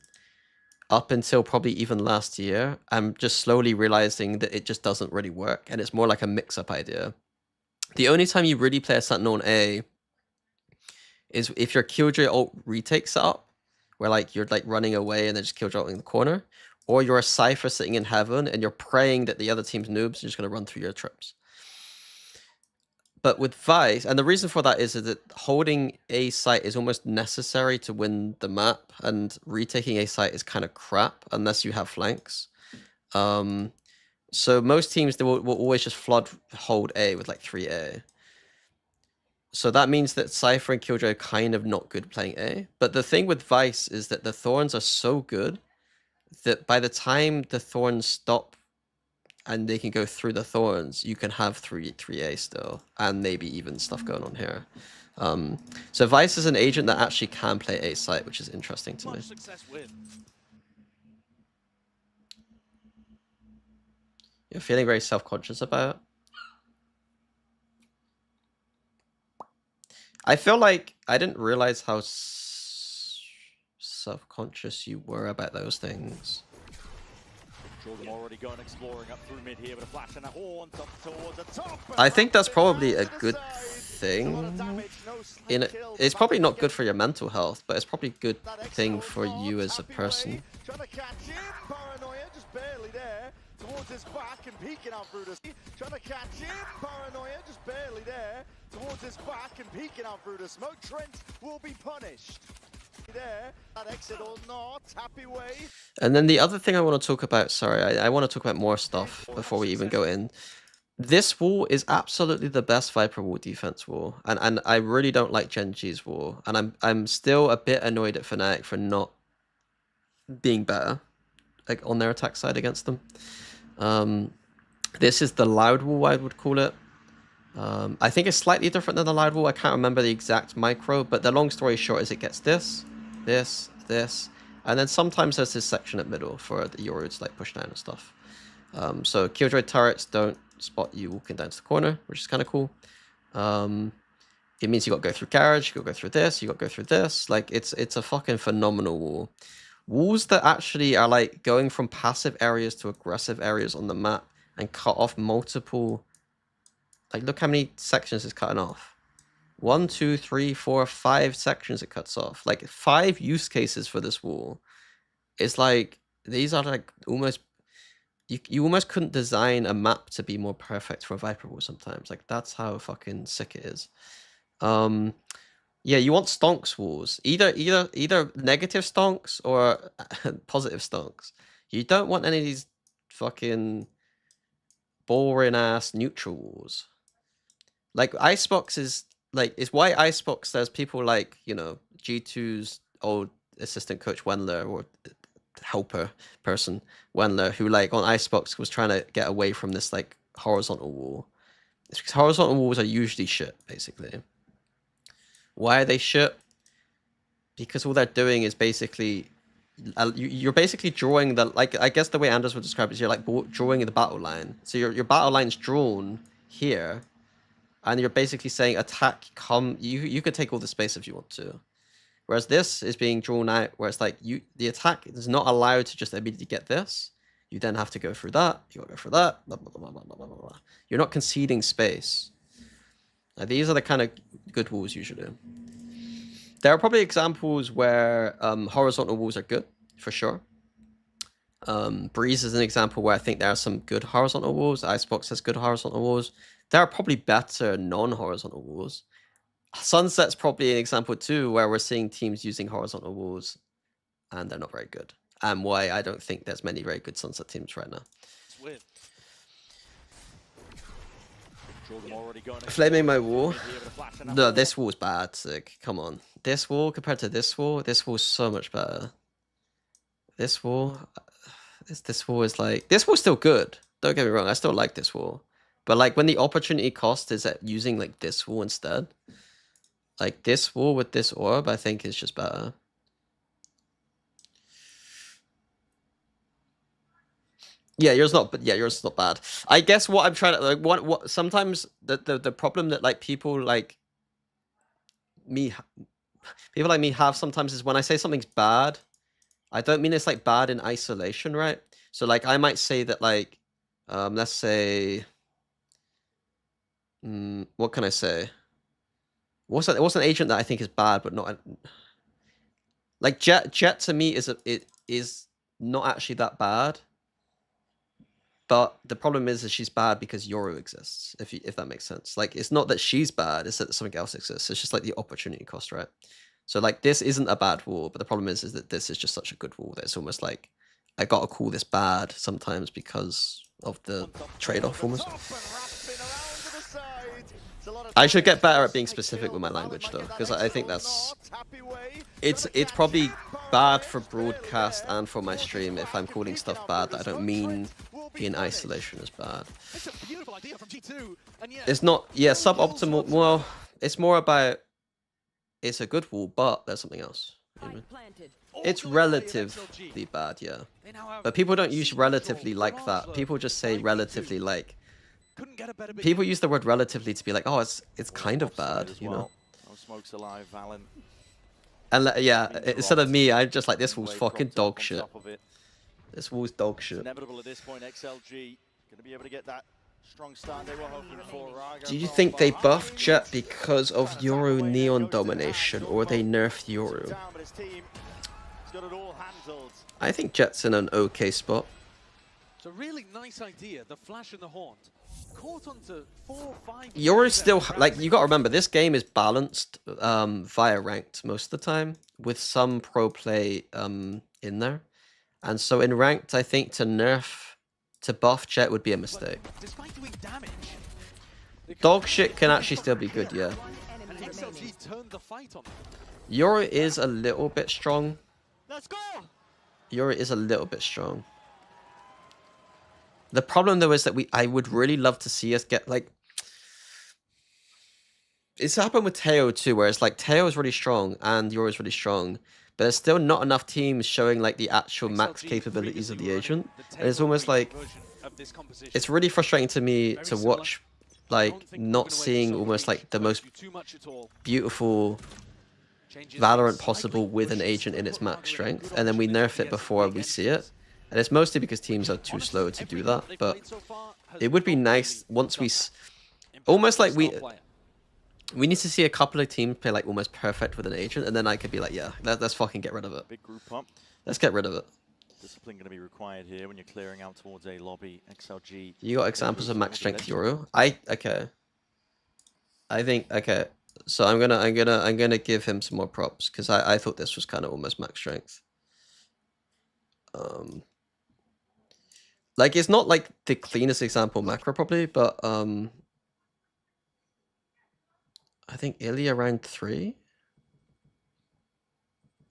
up until probably even last year. I'm just slowly realizing that it just doesn't really work, and it's more like a mix-up idea. The only time you really play a Sentinel on A is if your Killjoy ult retake setup, where like you're like running away and they're just killjoying the corner, or you're a Cypher sitting in heaven and you're praying that the other team's noobs are just going to run through your trips. But with Vice, and the reason for that is that holding a site is almost necessary to win the map, and retaking a site is kind of crap unless you have flanks. So most teams, they will always just flood hold A with like 3A. So that means that Cypher and Killjoy are kind of not good playing A. But the thing with Vice is that the Thorns are so good that by the time the Thorns stop and they can go through the Thorns, you can have 3A still, and maybe even stuff going on here. So Vice is an agent that actually can play A site, which is interesting to me. Much success with. You're feeling very self-conscious about it? I feel like I didn't realize how self-conscious you were about those things. Jordan already going exploring up through mid here with a flash and a horn towards the top. I think that's probably a good thing. It's probably not good for your mental health, but it's probably a good thing for you as a person. Trying to catch him, Paranoia just barely there. Towards his back and peeking out through the... Trying to catch him, Paranoia just barely there. Towards his back and peeking out through the smoke. Trent will be punished. There, that exit or not, happy way. And then the other thing I want to talk about, sorry, I want to talk about more stuff before we even go in. This wall is absolutely the best Viper wall defense wall, and I really don't like Genji's wall, and I'm still a bit annoyed at Fnatic for not being better, like on their attack side against them. This is the loud wall, I would call it. I think it's slightly different than the loud wall. I can't remember the exact micro, but the long story short is it gets this, and then sometimes there's this section at middle for the Yoru to like push down and stuff. So Killjoy turrets don't spot you walking down to the corner, which is kind of cool. It means you got to go through garage, you got to go through this, you got to go through this. Like it's a fucking phenomenal wall. Walls that actually are like going from passive areas to aggressive areas on the map and cut off multiple. Like look how many sections it's cutting off. 1, 2, 3, 4, 5 sections it cuts off. Like 5 use cases for this wall. It's like these are like almost you almost couldn't design a map to be more perfect for a Viper wall sometimes. Like that's how fucking sick it is. Yeah, you want stonks walls. Either negative stonks or positive stonks. You don't want any of these fucking boring ass neutral walls. Like Icebox is like it's why Icebox there's people like, you know, G2's old assistant coach Wendler or helper person Wendler who like on Icebox was trying to get away from this like horizontal wall. It's because horizontal walls are usually shit, basically. Why are they shit? Because all they're doing is basically you're basically drawing the, like, I guess the way Anders would describe it is you're like drawing the battle line. So your battle line's drawn here, and you're basically saying attack, come, you could take all the space if you want to. Whereas this is being drawn out where it's like the attack is not allowed to just immediately get this. You then have to go through that, you gotta go through that, blah, blah, blah, blah, blah, blah, blah. You're not conceding space. Now, these are the kind of good walls usually. There are probably examples where horizontal walls are good, for sure. Breeze is an example where I think there are some good horizontal walls. Icebox has good horizontal walls. There are probably better non-horizontal walls. Sunset's probably an example too, where we're seeing teams using horizontal walls, and they're not very good. And why I don't think there's many very good Sunset teams right now. Flaming my wall. No, this wall's bad. Sick. Come on. This wall compared to this wall's so much better. This wall is like, this wall's still good. Don't get me wrong. I still like this wall. But like when the opportunity cost is at using like this wall instead, like this wall with this orb, I think is just better. Yeah, yours not, but yeah, yours is not bad. I guess what I'm trying to like, what sometimes the problem that like people like me have sometimes is when I say something's bad, I don't mean it's like bad in isolation, right? So like I might say that like, let's say, what can I say? What's an agent that I think is bad but not? Like Jet to me it is not actually that bad. But the problem is she's bad because Yoru exists, if that makes sense. Like, it's not that she's bad, it's that something else exists. It's just like the opportunity cost, right? So like this isn't a bad wall, but the problem is that this is just such a good wall that it's almost like I gotta call this bad sometimes because of the trade-off almost. I should get better at being specific with my language though, because I think that's it's probably bad for broadcast and for my stream if I'm calling stuff bad that I don't mean in isolation as bad. It's a beautiful idea from G2, and yet It's not, yeah, suboptimal. Well, it's more about it's a good wall, but there's something else. You know? Spike planted. It's relatively bad, yeah. But people don't use relatively like that. People just say relatively like. Couldn't get a better bit. People use the word relatively to be like, oh, it's kind of bad, you know. No smokes alive, Valen. And yeah, instead of me, I'm just like, this wall's fucking dog shit. Top of it. This wall's dog It's shit. inevitable at this point. XLG gonna be able to get that strong start they were hoping for. Raga Do you from think they behind. buffed Jet because of Yoru Neon domination, or they nerfed Yoru? Down, but his team has got it all handled. I think Jet's in an okay spot. It's a really nice idea. The flash and the haunt. Caught onto 4, 5. Yoru's still, like, you gotta remember, this game is balanced via ranked most of the time, with some pro play in there. And so in ranked, I think to buff Jet would be a mistake. Despite doing damage, Dog shit can actually still be good, yeah. One and enemy remaining. XLG turned the fight on them. Yoru is a little bit strong. Let's go! Yoru is a little bit strong. The problem though is that I would really love to see us get like. It's happened with Teo too, where it's like Teo is really strong and Yoru is really strong, but there's still not enough teams showing like the actual max XLG capabilities of the previously agent. were And it's the almost like version of this composition. it's really frustrating to me Very to similar. watch Don't like think moving not away from seeing Sova almost reach like the hurts most you too much at all. beautiful Changes Valorant slightly possible with an pushes agent in its put max Raga in a strength, good and then we opportunity nerf it to before big we see it. enemies. And it's mostly because teams are too Honestly, slow to every do map that, they've but played so far has it would be nice probably once we done that. almost like Impressive style player. we need to see a couple of teams play like almost perfect with an agent, and then I could be like, yeah, let's fucking get rid of it. Big group up. Let's get rid of it. Discipline going to be required here when you're clearing out towards a lobby. XLG. You got examples of max strength Yoru? Okay. I think okay. So I'm gonna give him some more props because I thought this was kind of almost max strength. Like it's not like the cleanest example macro probably, but I think Ilya around 3.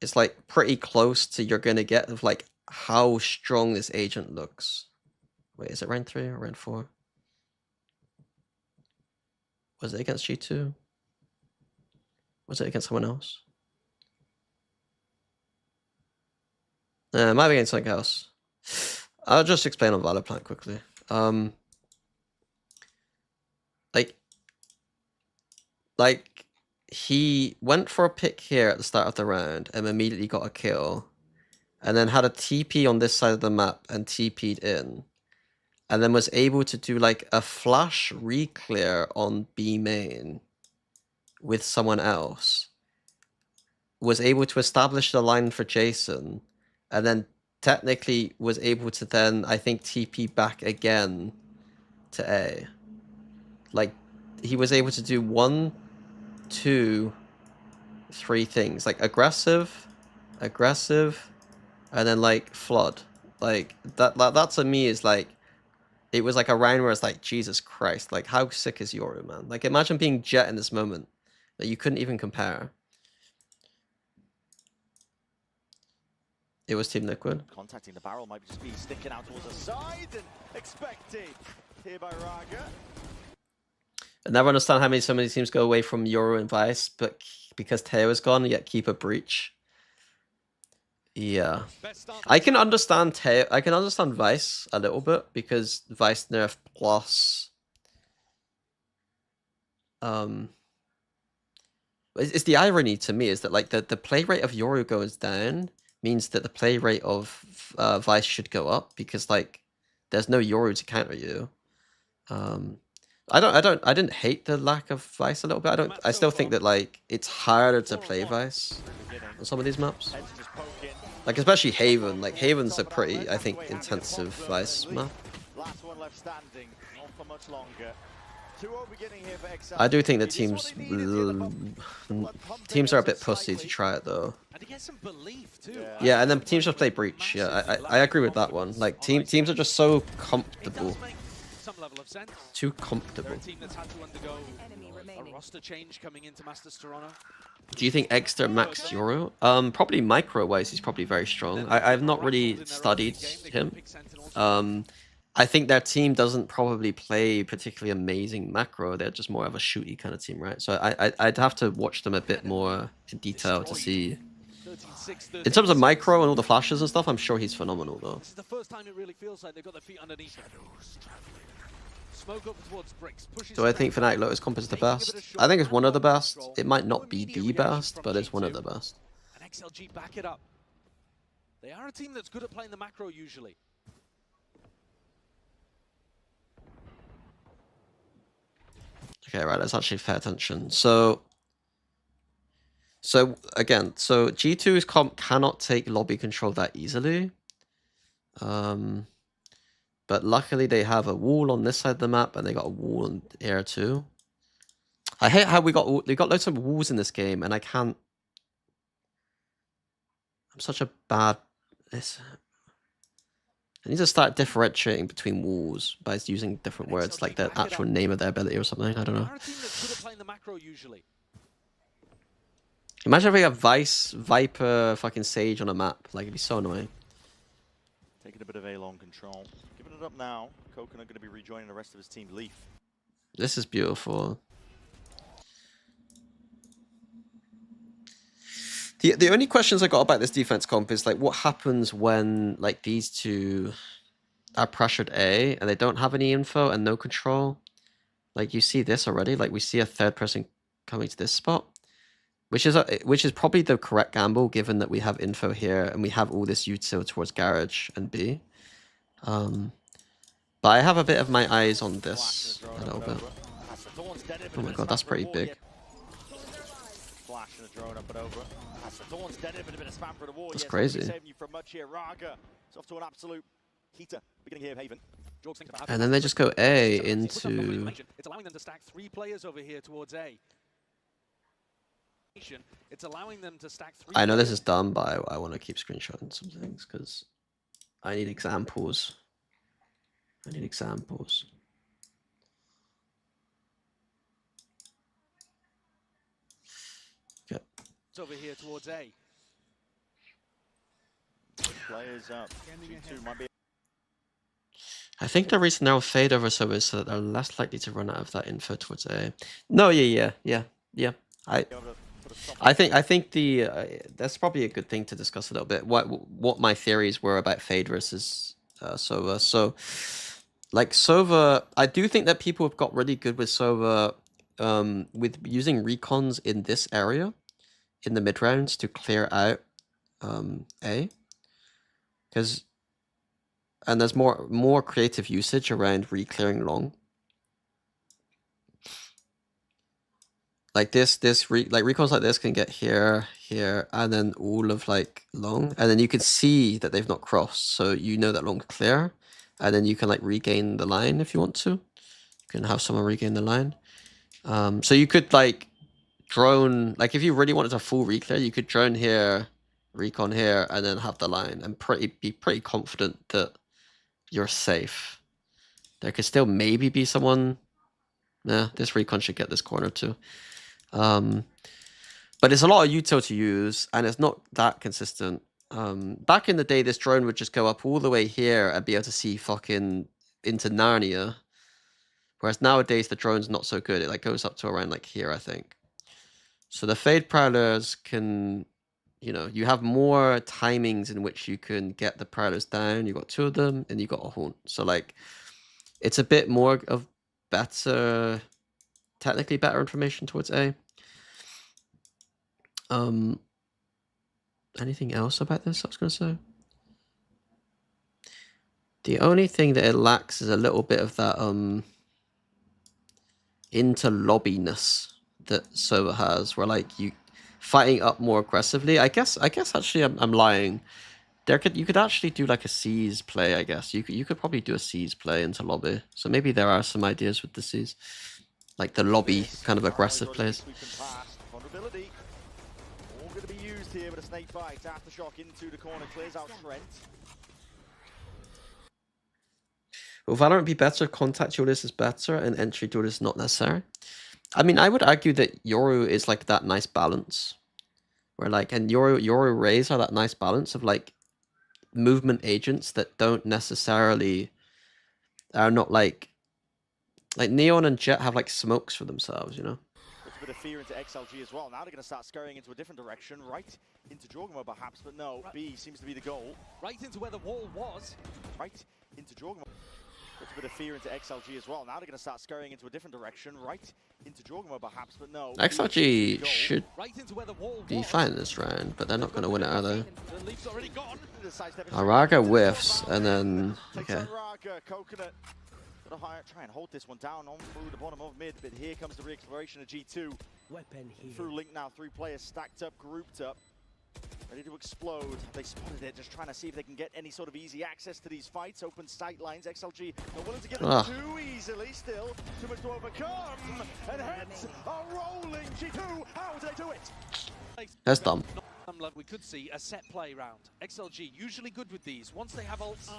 It's like pretty close to you're gonna get of like how strong this agent looks. Wait, is it round 3 or round 4? Was it against G2? Was it against someone else? It might be against something else. I'll just explain on Valorplant quickly. Like he went for a pick here at the start of the round and immediately got a kill, and then had a TP on this side of the map and TP'd in, and then was able to do like a flash reclear on B main with someone else, was able to establish the line for Jason, and then technically was able to then, I think, TP back again to A. Like, he was able to do 1, 2, 3 things. Like, aggressive, and then, like, flood. Like, that to me is, like, it was like a round where it's like, Jesus Christ, like, how sick is Yoru, man? Like, imagine being Jet in this moment. That you couldn't even compare. It was Team Liquid. Contacting the barrel might just be sticking out towards the side and expected here by Raga. I never understand how so many teams go away from Yoru and Vice, but because Teo is gone, yet keep a breach. Yeah. I can understand Teo. I can understand Vice a little bit because Vice nerf plus. It's the irony to me is that like the play rate of Yoru goes down means that the play rate of Vice should go up because like there's no Yoru to counter you. I didn't hate the lack of Vice a little bit. I still think that like it's harder to play Vice. on some of these maps. Heads just poking. Like especially Haven. Like Haven's a pretty, I think, intensive Vice map. Last one left standing. Not for much longer. 2-0 beginning here for XLG. I do think the This is what teams they needed to get them up. teams are a bit pussy to try it though. And he gets some belief too. Yeah, and then teams just play Breach. Yeah, I agree with that one. Like teams are just so It does comfortable, make some level of sense. too They're comfortable. a team that's had to undergo Enemy a remaining. roster change coming into Masters Toronto. Do you think Exeter maxed Euro? Probably micro-wise, he's probably very strong. I've not really studied him. I think their team doesn't probably play particularly amazing macro. They're just more of a shooty kind of team, right? So I'd have to watch them a bit more in detail to see. 13-6, In terms of micro and all the flashes and stuff, I'm sure he's phenomenal though. This is the first time it really feels like they've got their feet underneath them. Smoke up towards bricks. Pushes Do I think Fnatic Lotus Comp is the best? I think it's one of the best. It might not be the best, but it's one of the best. And XLG back it up. They are a team that's good at playing the macro usually. Okay, right, let's actually pay attention. So again, so G2's comp cannot take lobby control that easily. But luckily they have a wall on this side of the map and they got a wall on here too. I hate how we got loads of walls in this game and I can't. I'm such a bad. I need to start differentiating between walls by using different words, like the actual name of their ability or something. I don't know. They are a team that's good at playing the macro usually. Imagine if we have Vice, Viper, fucking Sage on a map. Like, it'd be so annoying. Taking a bit of A-long control. Giving it up now. Coconut going to be rejoining the rest of his team. Leaf. This is beautiful. The only questions I got about this defense comp is like what happens when like these two are pressured A and they don't have any info and no control. Like you see this already. Like we see a third person coming to this spot, which is probably the correct gamble given that we have info here and we have all this util towards garage and B. But I have a bit of my eyes on this a little bit. Oh my god, that's pretty big. Flash and a drone up and over. Dawn's dead, but a bit of spam for the wall. That's crazy. Saving you from much here. Raga. It's off to an absolute heater. Beginning here of Haven. And then they just go A into. It's allowing them to stack 3 players over here towards A. It's allowing them to stack 3. I know this is dumb, but I want to keep screenshotting some things because I need examples. I need examples. Okay. It's over here towards A. Players up. G2 might be. I think the reason they'll fade over Sova is so that they're less likely to run out of that info towards A. No, yeah. I think the that's probably a good thing to discuss a little bit. What my theories were about fade versus Sova. So, like Sova, I do think that people have got really good with Sova with using recons in this area in the mid rounds to clear out A, and there's more creative usage around re-clearing long. Like recons like this can get here, and then all of like long, and then you can see that they've not crossed, so you know that long's clear, and then you can like regain the line if you want to. You can have someone regain the line. So you could like drone, like if you really wanted a full re-clear, you could drone here, recon here, and then have the line, and be pretty confident that you're safe. There could still maybe be someone. Nah, this recon should get this corner too. But it's a lot of util to use, and it's not that consistent. Back in the day, this drone would just go up all the way here and be able to see fucking into Narnia. Whereas nowadays, the drone's not so good. It like goes up to around like here, I think. So the Fade Prowlers can, you know, you have more timings in which you can get the Prowlers down. You got 2 of them, and you got a Haunt. So like, it's a bit more of better, technically better information towards A. Anything else about this I was going to say? The only thing that it lacks is a little bit of that interlobbiness that Sova has, where like fighting up more aggressively. I guess actually I'm lying. You could actually do like a C's play, I guess. You could probably do a C's play into lobby. So maybe there are some ideas with the C's. Like the lobby kind of aggressive plays. Vulnerability. All going to be used here with a snake fight. Aftershock into the corner, clears out Trent. Will Valorant be better? Contact duelist is better, and entry duelist is not necessary. I mean, I would argue that Yoru is like that nice balance, where like, and Yoru Rays are that nice balance of like movement agents that don't necessarily are not like Neon and Jet have like smokes for themselves, you know. Puts a bit of fear into XLG as well. Now they're going to start scurrying into a different direction, right into Jorgamo perhaps, but no, B seems to be the goal. Right into where the wall was. Right into Jorgamo. Puts a bit of fear into XLG as well. Now they're going to start scurrying into a different direction, right into Jorgamo perhaps, but no. XLG should Right into where the wall be was. fine this round, but they're not going to win it, are they? The leaf's already gone. Araga whiffs, and then Takes okay. on Raga, Coconut. Gotta try and hold this one down on through the bottom of mid, but here comes the re-exploration of G2. Weapon here. Through Link now, 3 players stacked up, grouped up, ready to explode. They spotted it, just trying to see if they can get any sort of easy access to these fights. Open sight lines, XLG not willing to get them too easily still. Too much to overcome, and heads are rolling. G2, how do they do it? That's dumb. We could see a set play round. XLG usually good with these. Once they have ults,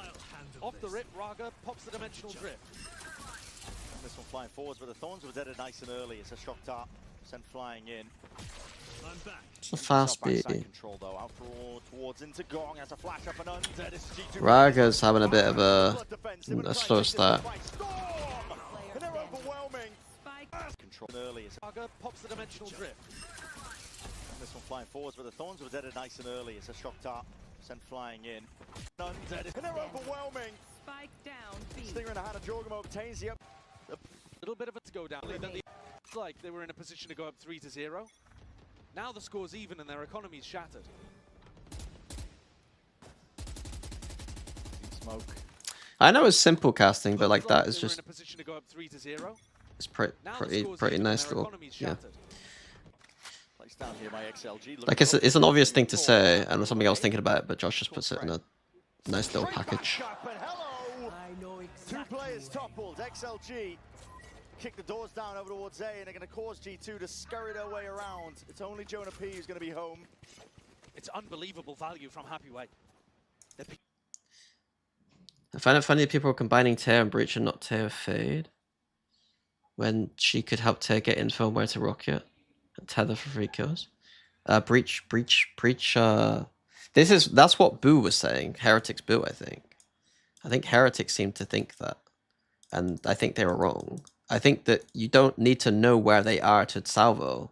off the rip, Raga pops the dimensional drift. And this one flying forwards, but the Thorns were dead nice and early. It's a shock dart sent flying in. It's a fast beat. Control though, out towards into Gong as a flash up and under. This is G2. Raga's having a bit of a slow start. And they're overwhelming. Control early. Raga pops the dimensional drift. And this one flying forwards, but the Thorns were dead nice and early. It's a shock dart sent flying in. And they're overwhelming. Spike down. B. Stinger in the hand of Jorgamo obtains the up. A little bit of a go down. It's like they were in a position to go up 3-0. Now the score's even and their economy's shattered. Smoke. I know it's simple casting, but like that is just in a position to go up 3-0. it's pretty nice little, yeah. Placed down here by XLG. Like it's an obvious thing to say, and something I was thinking about it, but Josh just puts it in a nice little package. I know exactly. 2 players toppled. XLG kick the doors down over towards A, and they're going to cause G2 to scurry their way around. It's only Jonah P who's going to be home. It's unbelievable value from Happyway. I find it funny that people are combining Tear and Breach and not Tear Fade, when she could help Tear get info on where to rocket and tether for free kills. Breach. That's what Boo was saying. Heretics Boo, I think. I think Heretics seemed to think that, and I think they were wrong. I think that you don't need to know where they are to salvo.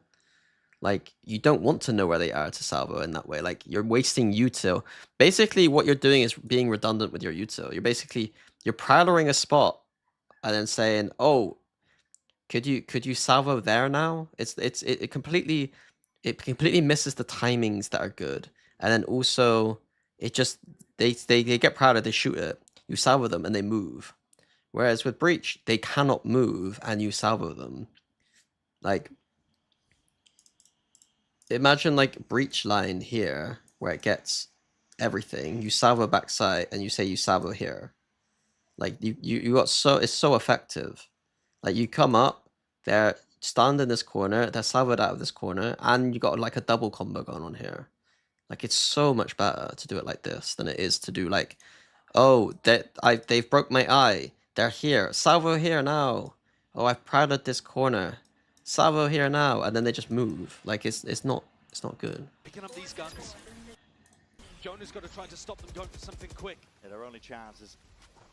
Like, you don't want to know where they are to salvo in that way. Like, you're wasting util. Basically, what you're doing is being redundant with your util. You're prowling a spot and then saying, "Oh, could you salvo there now?" It completely misses the timings that are good, and then also it just they get proud, they shoot it, you salvo them, and they move. Whereas with Breach, they cannot move, and you salvo them. Like, imagine like Breach line here, where it gets everything. You salvo backside, and you say you salvo here. Like you got it's so effective. Like you come up, they're stunned in this corner, they're salvoed out of this corner, and you got like a double combo going on here. Like it's so much better to do it like this than it is to do like, oh, they've broke my eye. They're here. Salvo here now. Oh, I've prowled this corner. Salvo here now, and then they just move. Like it's not good. Picking up these guns. Jonah's got to try to stop them going for something quick. Yeah, their only chance is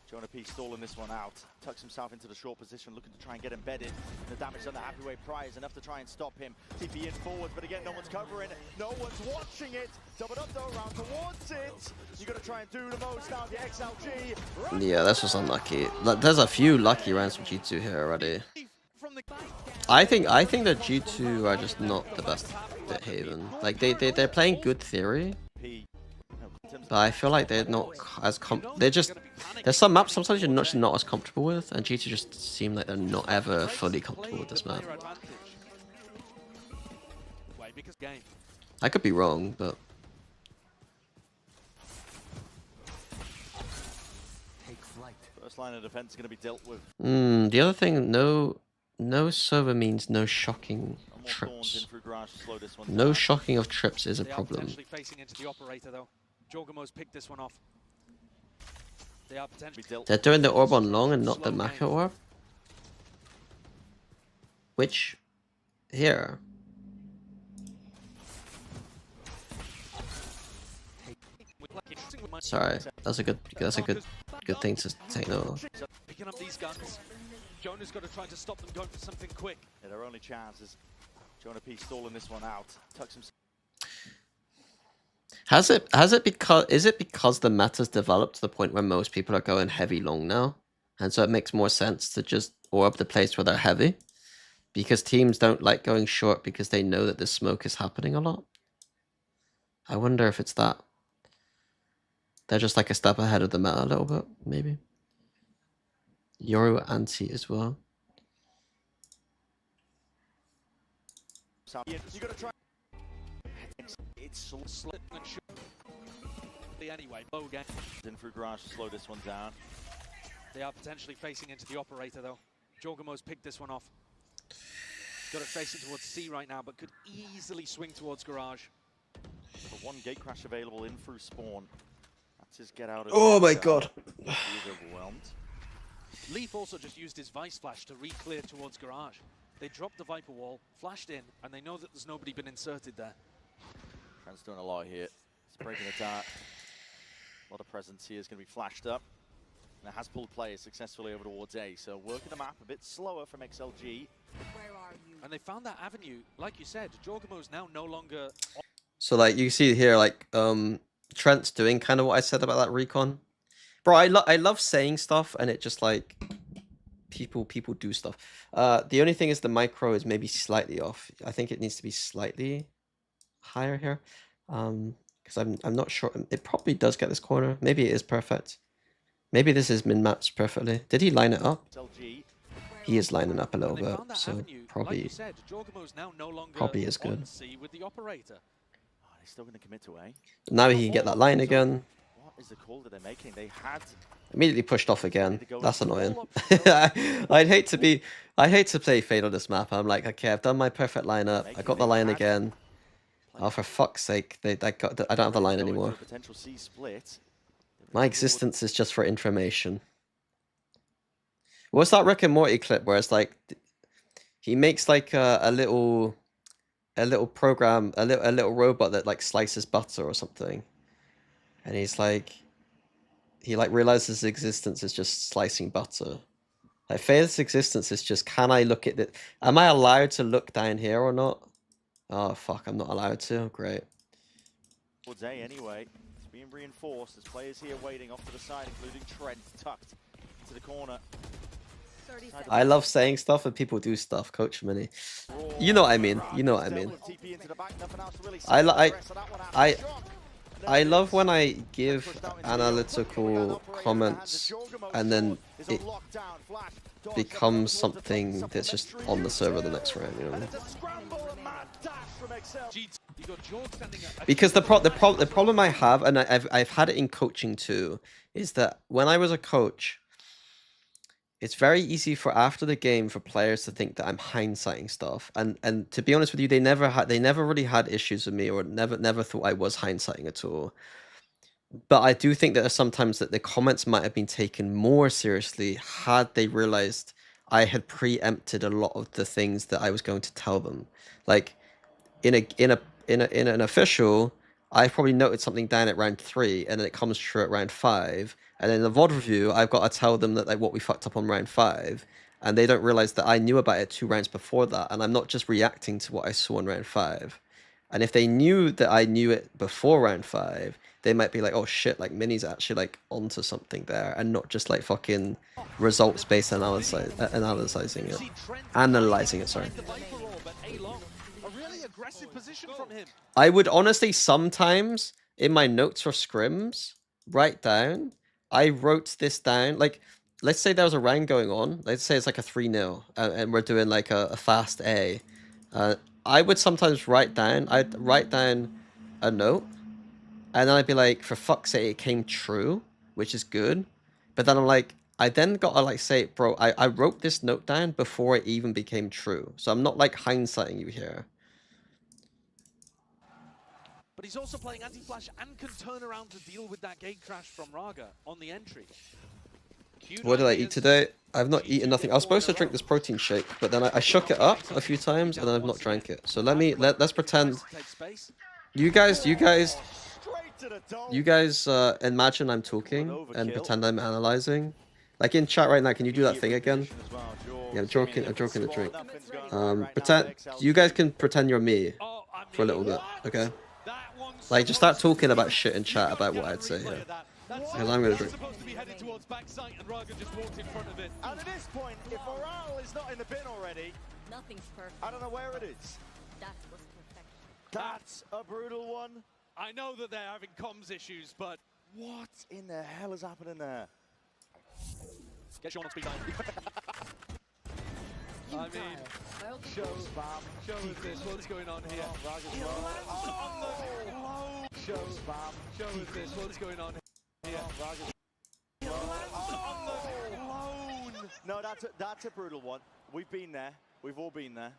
Jonah P stalling this one out. Tucks himself into the short position, looking to try and get embedded. The damage on the Happyway Pry is enough to try and stop him. TP in forward, but again, no one's covering. No one's watching it. Doubled up though, round towards it. You got to try and do the most now. The XLG. Yeah, this was unlucky. There's a few lucky rounds from G2 here already. I think that G2 are just not the best at Haven. Like they're playing good theory, but I feel like they're not as there's some maps sometimes you're not as comfortable with, and G2 just seem like they're not ever fully comfortable with this map. I could be wrong, but Take flight. First line of defense is going to be dealt with. the other thing, no Sova means no shocking No more thorns in trips. through garage to slow this one No down. shocking of trips is a They are problem. potentially facing into the operator though. Jorgamo's picked this one off. They are potentially Dealt They're doing the orb on long and not the Maka orb. Which, here, sorry, that's a good thing to take note of. picking up these guns. Jonah's got to try to stop them going for something quick. Yeah, their only chance is Jonah P stalling this one out. Tucks himself. Is it because the meta's developed to the point where most people are going heavy long now? And so it makes more sense to just orb the place where they're heavy? Because teams don't like going short because they know that the smoke is happening a lot. I wonder if it's that. They're just like a step ahead of the meta a little bit, maybe. Yoru anti as well. You got to try. It's slip and shoot. Anyway, low game. In through garage to slow this one down. They are potentially facing into the operator though. Jorgamo's picked this one off. Got it facing towards C right now, but could easily swing towards garage. But one gate crash available in through spawn. That's his get out of. Oh my god. He's overwhelmed. Leaf also just used his Vice Flash to re-clear towards garage. They dropped the Viper wall, flashed in, and they know that there's nobody been inserted there. Trent's doing a lot here. He's breaking it down. A lot of presence here is going to be flashed up. And it has pulled players successfully over towards A. So working the map a bit slower from XLG. Where are you? And they found that avenue. Like you said, Jorgamo's now no longer... So like you see here, like Trent's doing kind of what I said about that recon. Bro, I love saying stuff and it just like people do stuff. The only thing is the micro is maybe slightly off. I think it needs to be slightly higher here. Because I'm not sure. It probably does get this corner. Maybe it is perfect. Maybe this is min-maps perfectly. Did he line it up? XLG. He is lining up a little And they bit, found that so avenue. Like probably you said, Jorgamo's now no longer probably is good. on C with the operator. Oh, they're still going to commit to A. Now he can get that line again. What is the call that they're making? They had... Immediately pushed off again. That's annoying. I'd hate to play Fade on this map. I'm like, okay, I've done my perfect lineup. I got the line again. Oh, for fuck's sake! I don't have the line anymore. Potential C split. My existence is just for information. What's that Rick and Morty clip where it's like he makes like a little program, a little robot that like slices butter or something, and he realizes his existence is just slicing butter. Like Faye's existence is just, can I look at it? Am I allowed to look down here or not? Oh fuck, I'm not allowed to. Great. Towards A anyway. It's being reinforced. There's players here waiting off to the side, including Trent, tucked into the corner. 30 seconds. I love saying stuff and people do stuff, Coach Mini. You know what I mean. You know what I mean. I love when I give analytical comments and then it becomes something that's just on the server the next round, you know. Because the problem I have, and I've had it in coaching too, is that when I was a coach, it's very easy for after the game for players to think that I'm hindsighting stuff, and to be honest with you, they never really had issues with me, or never thought I was hindsighting at all. But I do think that there's sometimes that the comments might have been taken more seriously had they realized I had preempted a lot of the things that I was going to tell them. Like in an official, I probably noted something down at round 3, and then it comes true at round 5. And in the VOD review, I've got to tell them that like what we fucked up on round 5, and they don't realize that I knew about it 2 rounds before that, and I'm not just reacting to what I saw in round 5. And if they knew that I knew it before round 5, they might be like, oh shit, like Mini's actually like onto something there, and not just like fucking results-based analyzing it, sorry. I would honestly sometimes, in my notes for scrims, write down, I wrote this down, like, let's say there was a round going on, let's say it's like a 3-0, and we're doing like a fast A, I would sometimes I'd write down a note, and then I'd be like, for fuck's sake, it came true, which is good. But then I'm like, I then gotta like say, bro, I wrote this note down before it even became true. So I'm not like hindsighting you here. But he's also playing anti-flash and can turn around to deal with that gate crash from Raga on the entry. What did I eat today? I've not eaten nothing. I was supposed to drink this protein shake, but then I shook it up a few times and then I've not drank it. So let's pretend you guys imagine I'm talking and pretend I'm analyzing. Like in chat right now, can you do that thing again? Yeah, I'm joking a drink. Pretend you guys can pretend you're me for a little bit, okay? Like just start talking about shit in chat about what I'd say here. Because I'm gonna drink. Supposed to be heading towards backside, and Raga just walked in front of it. And at this point, if morale is not in the bin already, Nothing's perfect. I don't know where it is. That was perfection. That's a brutal one. I know that they're having comms issues, but What in the hell is happening there? get Sean on speed line. I mean, show us this. What's going on here? Show us this. What's going on here? No, that's a brutal one. We've been there. We've all been there.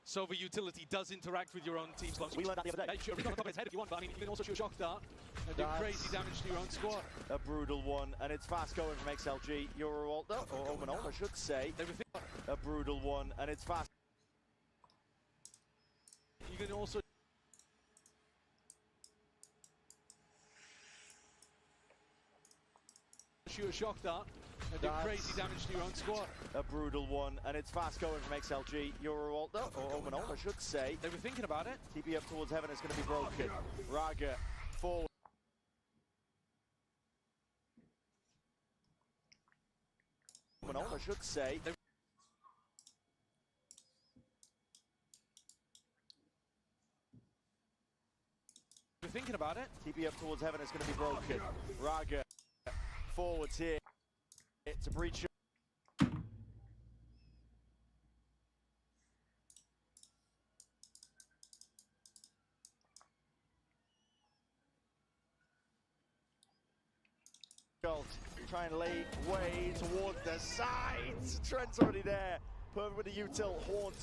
Sova utility does interact with your own team's launch. We learned that the other day. Shoot on top of his head if you want, but I mean, you can also shoot a shock dart and do crazy damage to your own squad. A brutal one, and it's fast going from XLG. Euro or Omen, I should say. A brutal one, and it's fast. You can also shoot a shock dart and do crazy damage to your own squad. A brutal one, and it's fast going from XLG. Euro or Omen, I should say. They were thinking about it. TP up towards heaven is going to be broken. Raga forward. Omen, I should say. They were thinking about it. TP up towards heaven is going to be broken. Raga forwards here. It's a breach. Try and lay way towards the sides. Trent's already there. Perfect with the util. Haunt.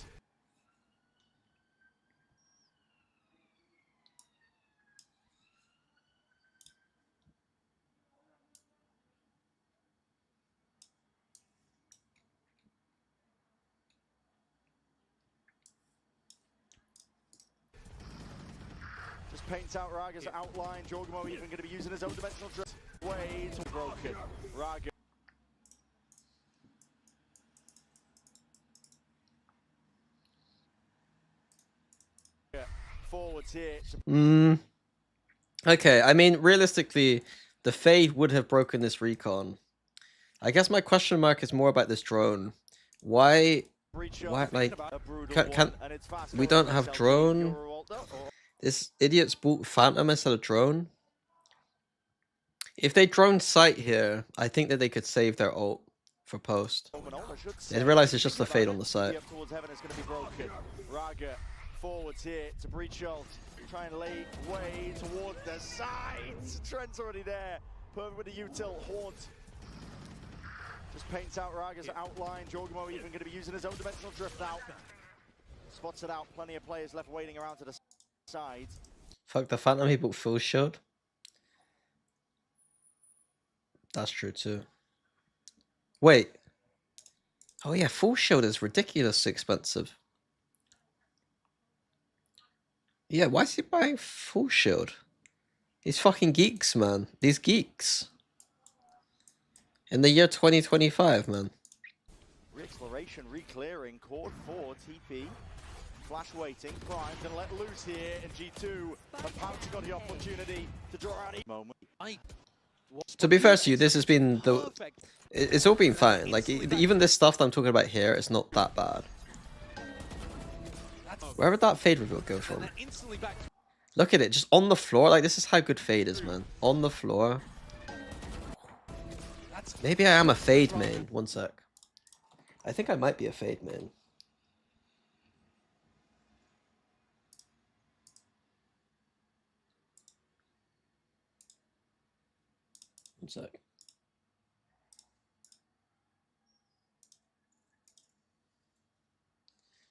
Just paints out Raga's outline. Jorgmo even going to be using his own dimensional drift. Way to broken. Raga. Forwards here. Okay, I mean, realistically, the Fade would have broken this recon. I guess my question mark is more about this drone. Why, like, we don't have drone? This idiot's bought Phantom instead of drone? If they drone sight here, I think that they could save their ult for post. They realize it's just a Fade on the site. Raga forwards here to breach ult. Try and lay way towards the sides. Trent's already there. Perfect with the util. Haunt. Just paints out Raga's outline. Jorgmo even going to be using his own dimensional drift out. Spots it out. Plenty of players left waiting around to the side. Fuck the Phantom, he bought full shield. That's true too. Wait. Oh yeah, full shield is ridiculously expensive. Yeah, why is he buying full shield? These fucking geeks, man. These geeks. In the year 2025, man. Re-exploration, re-clearing, cord 4, TP. Flash waiting, primed and let loose here in G2. But Pouch got the opportunity to draw out a moment. To be fair to you, this has been the... It's all been fine. Like, even this stuff that I'm talking about here is not that bad. Where would that Fade reveal go from? Look at it, just on the floor. Like, this is how good Fade is, man. On the floor. Maybe I am a Fade main. One sec. I think I might be a Fade main. One sec.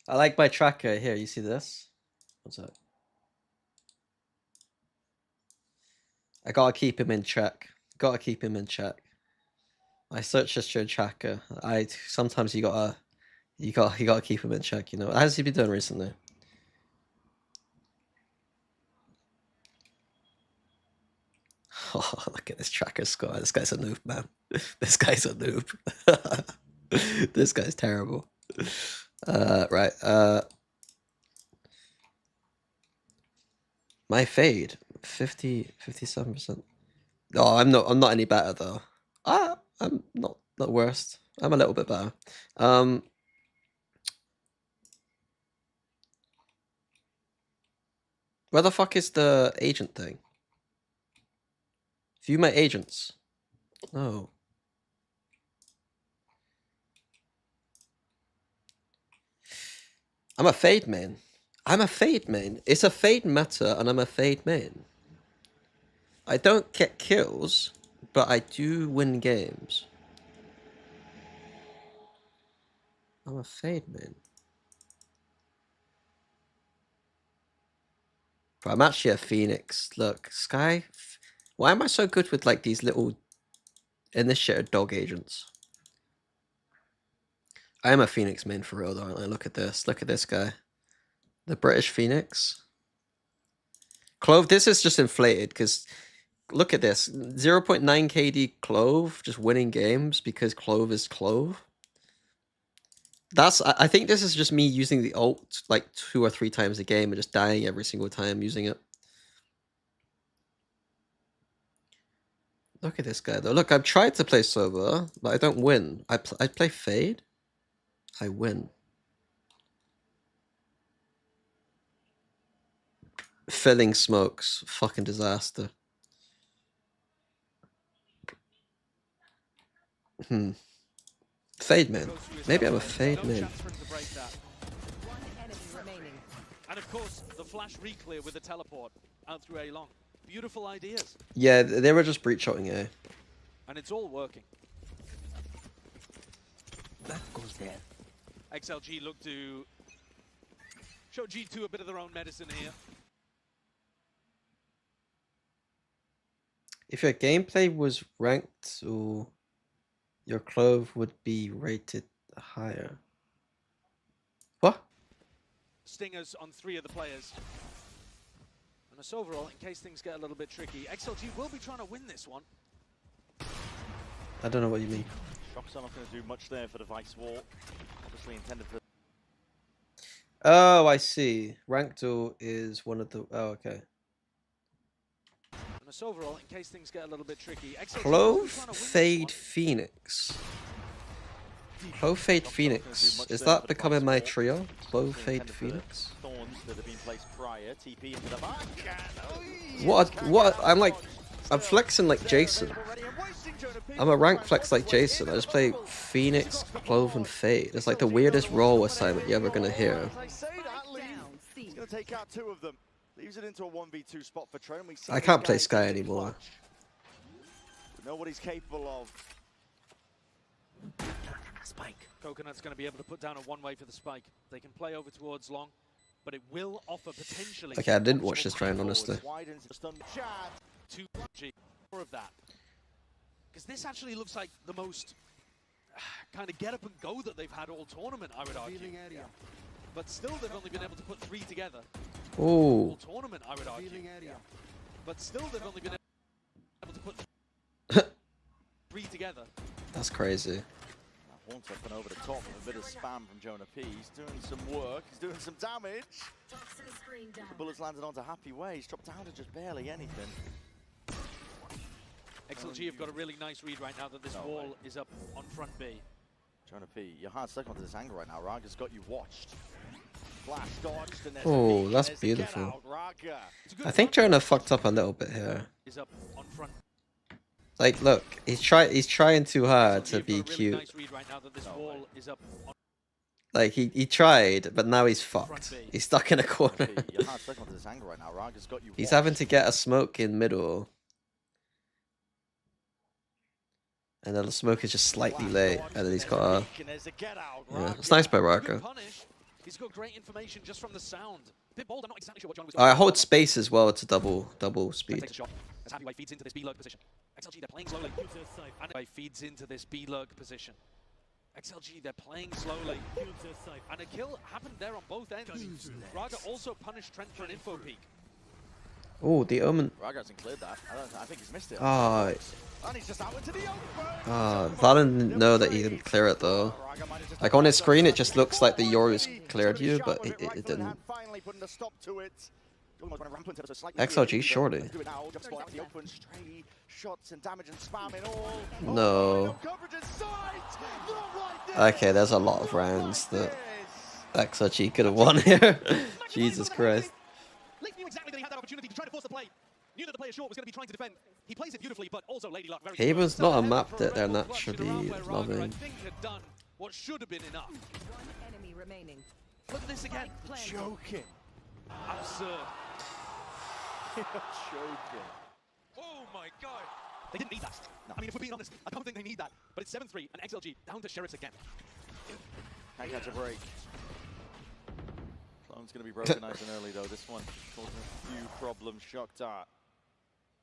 I like my tracker here. You see this? What's that? I gotta keep him in check. Gotta keep him in check. I search history tracker. Sometimes you gotta keep him in check. You know. How's he been doing recently? Oh, look at this tracker score. This guy's a noob, man. This guy's a noob. This guy's terrible. Right. My fade 57%. Oh, I'm not any better though. I'm not the worst. I'm a little bit better. Where the fuck is the agent thing? View my agents. Oh. I'm a fade main. I'm a fade main. It's a fade meta and I'm a fade main. I don't get kills, but I do win games. I'm a fade main. But I'm actually a Phoenix. Look, Sky. Why am I so good with like these little initiated dog agents? I am a Phoenix main for real though, aren't I? Look at this. Look at this guy. The British Phoenix. Clove, this is just inflated because look at this. 0.9 KD Clove just winning games because Clove is Clove. I think this is just me using the ult like 2 or 3 times a game and just dying every single time using it. Look at this guy though. Look, I've tried to play Sova, but I don't win. I play Fade. I win. Filling smokes. Fucking disaster. Fade man. Maybe I'm a fade man. And of course, the flash reclear with the teleport out through A long. Beautiful ideas. Yeah, they were just breach shotting A. And it's all working. That goes there. XLG look to show G2 a bit of their own medicine here. If your gameplay was ranked, or your Clove would be rated higher. What? Stingers on 3 of the players. And as overall, in case things get a little bit tricky, XLG will be trying to win this one. I don't know what you mean. Shocks are not going to do much there for the Vice Wall. Obviously intended for... Oh, I see. Ranked duel is one of the... Oh, okay. And as overall, in case things get a little bit tricky, XLG Clove, Fade, Phoenix. Clove, Fade, Phoenix. Is that becoming my trio? Clove, Fade, Phoenix? Thorns that have been placed prior. TP into the back. What? I'm flexing like Jason. I'm a rank flex like Jason. I just play Phoenix, Clove, and Fade. It's like the weirdest role assignment you're ever gonna hear. He's going to take out 2 of them. Leaves it into a 1v2 spot for Trent. I can't play Sky anymore. We know what he's capable of. Spike. Coconut's going to be able to put down a one-way for the spike. They can play over towards long, but it will offer potentially... Okay, I didn't watch this round, honestly. 2G, more of that. Because this actually looks like the most kind of get up and go that they've had all tournament, I would argue. But still, they've only been able to put 3 together. Ooh. All tournament, I would argue. But still, they've only been able to put 3 together. That's crazy. Haunts up and over the top with a bit of spam from Jonah P. He's doing some work, he's doing some damage. The bullets landed onto Happy Way. He's dropped down to just barely anything. XLG have got a really nice read right now that this wall is up on front B. Jonah P, you're hard stuck onto this angle right now. Raga's got you watched. Flash dodged and there's Oh, a that's there's a get beautiful. out. Raga. I think Jonah fucked up a little bit here. Is up on front. Like, look, he's trying too hard to be cute. Nice read right now that this wall is up on Like, he tried, but now he's fucked. He's stuck in a corner. You're hard stuck onto this angle right now. Raga's got you He's watched. having to get a smoke in middle. And then the smoke is just slightly late, and then he's got a... And there's a get out. Yeah, it's nice by Good Raka. punish. He's got great information just from the sound. Bit bold, I'm not exactly sure what John was I hold space as well to double speed. Takes a shot as Heavyweight feeds into this B-lurk position. XLG, they're playing slowly. And Heavyweight feeds into this B-lurk position. XLG, they're playing slowly. And a kill happened there on both ends. Raga also punished Trent for an info peek. Oh, the Omen. Raga hasn't cleared that. I think he's missed it. Ah, And he's just out into the open. Valen didn't know that he didn't clear it though. Like on his screen, it just looks like the Yoru's cleared you, but it didn't. XLG shorty. No. Okay, there's a lot of rounds that XLG could have won here. Jesus Christ. Leaf knew exactly that he had that opportunity to try to force the play. Knew that the player short was going to be trying to defend. He plays it beautifully, but also Lady Luck very Haven's good. not a map that they're naturally I loving. think had done what should have been enough. One enemy remaining. Look at this again. Joking. Absurd. Joking. Oh my god. They didn't need that. I mean, if we're being honest, I don't think they need that. But it's 7-3 and XLG down to Sheriffs again. Can't catch a break. Clone's going to be broken nice and early though. This one causing a few problems. Shocked at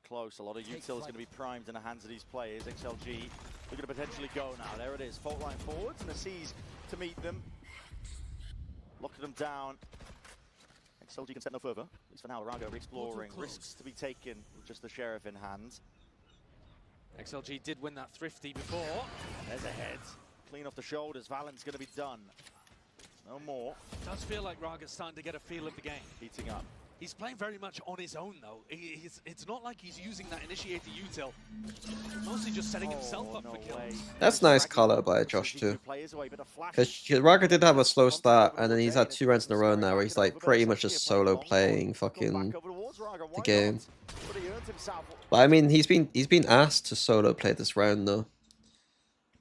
close. A lot of util is going to be primed in the hands of these players. XLG looking to potentially go now. There it is. Fault line forwards and the C's to meet them. Locking them down. XLG can step no further. At least for now, Raga exploring. Risks to be taken with just the Sheriff in hand. XLG did win that thrifty before. There's a head. Clean off the shoulders. Valen's going to be done. No more. It does feel like Raga's starting to get a feel of the game. Heating up. He's playing very much on his own though. It's not like he's using that initiator util. Mostly just setting himself up for kills. That's nice color by Josh too. Because Raga did have a slow start, and then he's had 2 rounds in a row now where he's like pretty much just solo playing fucking the game. But I mean, he's been asked to solo play this round though.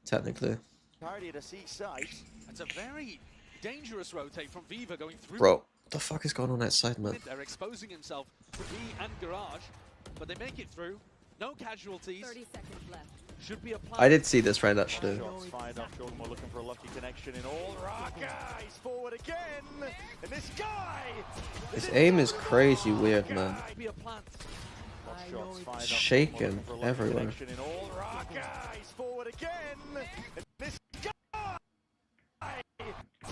Technically. It's a very dangerous rotate from Viva going through. Bro, what the fuck is going on outside, man? They're exposing himself to B and Garage, but they make it through. No casualties. 30 seconds left. Should be a plan. I did see this round actually. Shots fired up. Jordan we're looking for a lucky connection in all. Raga, he's forward again. And this guy. His aim is crazy weird, man. Should be a plan. Shots fired up. Shaking Looking for a lucky everywhere. connection in all. Raga, he's forward again. And this guy.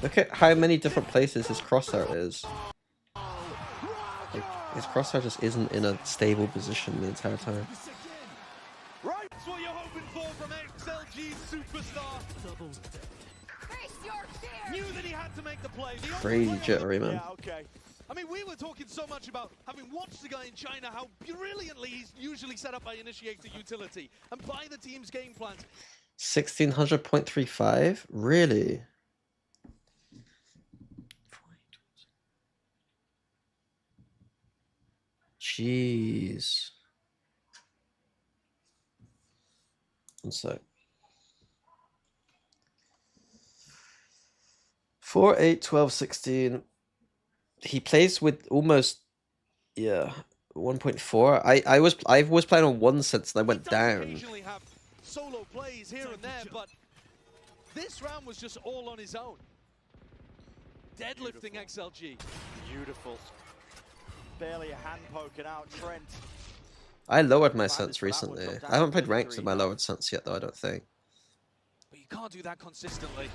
Look at how many different places his crosshair is. Like, his crosshair just isn't in a stable position the entire time. Right, that's what you're hoping for from XLG superstar. Face your fear! Knew that he had to make the play. The only Crazy way- jittery, man. Yeah, okay. I mean, we were talking so much about having watched the guy in China, how brilliantly he's usually set up by initiator utility and by the team's game plans. 1600.35? Really? Jeez. One sec. 4, 8, 12, 16. He plays with almost, yeah, 1.4. I was playing on 1 since I went He does down. occasionally have solo plays here and there, but this round was just all on his own. Deadlifting XLG. Beautiful. Barely a hand poking out. Trent. I lowered my sense recently. I haven't played ranked with my lowered sense yet, though, I don't think. But you can't do that consistently.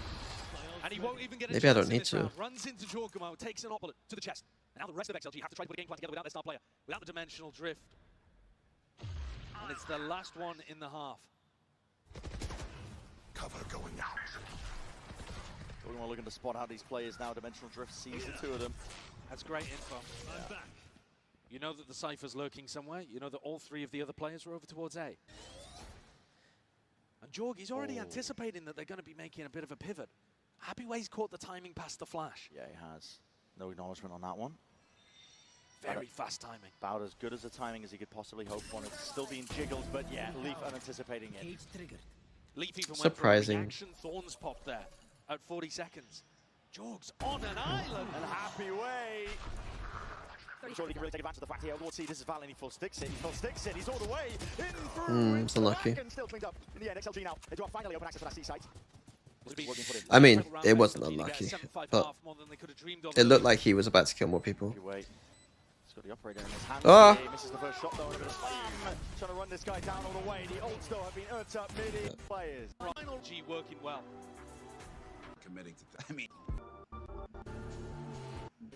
And he won't even get a Maybe I chance don't in need this to. round. Runs into Jorgamo, takes an opponent to the chest. And now the rest of XLG have to try to put a game plan together without their star player, without the dimensional drift. And it's the last one in the half. Cover going out. We're looking to spot out these players now. Dimensional Drift sees the 2 of them. That's great info. You know that the Cypher's lurking somewhere. You know that all 3 of the other players are over towards A. And Jorg, he's already anticipating that they're going to be making a bit of a pivot. Happyway's caught the timing past the flash. Yeah, he has. No acknowledgement on that one. Very fast timing. About as good as the timing as he could possibly hope for. It's still being jiggled, but yeah, Leaf unanticipating it. Cage triggered. Leaf even Surprising. went for a reaction Thorns pop there at 40 seconds. Jorg's on an island. And Happy Way. I'm sure he can really take advantage of the fact here. We'll see, this is Valen, he full sticks it, he's all the way in through. It's unlucky. And still cleaned up in the end. XLG now, they do have finally open access to that C site. I mean, it wasn't unlucky, but it looked like he was about to kill more people. He's got the operator in his hand. Ah! He misses the first shot though, and a bit of spam. Trying to run this guy down all the way. The ults though have been earned up mid players. Final G working well. Committing to that. I mean,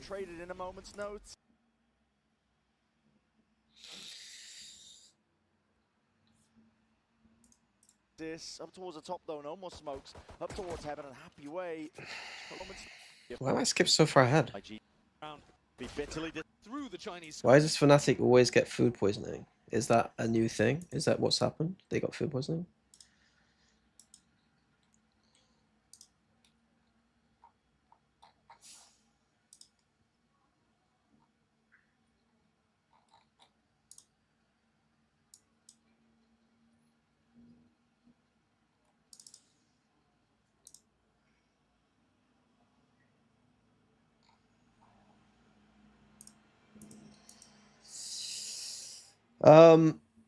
Traded in a moment's notice. This up towards the top though, no more smokes. Up towards heaven and happy way. Why am I skipped so far ahead? Be bitterly Through the Chinese. Why does Fnatic always get food poisoning? Is that a new thing? Is that what's happened? They got food poisoning?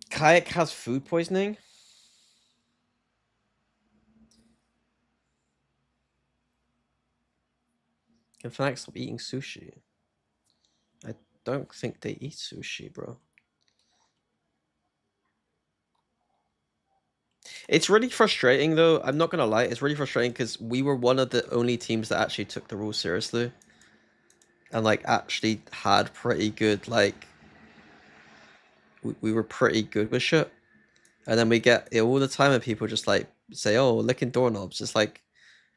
Kayak has food poisoning. Can Fnatic stop eating sushi? I don't think they eat sushi, bro. It's really frustrating, though. I'm not gonna lie. It's really frustrating because we were one of the only teams that actually took the rules seriously. And, like, actually had pretty good, like... We were pretty good with shit. And then we get it all the time and people just, like, say, oh, licking doorknobs. It's like,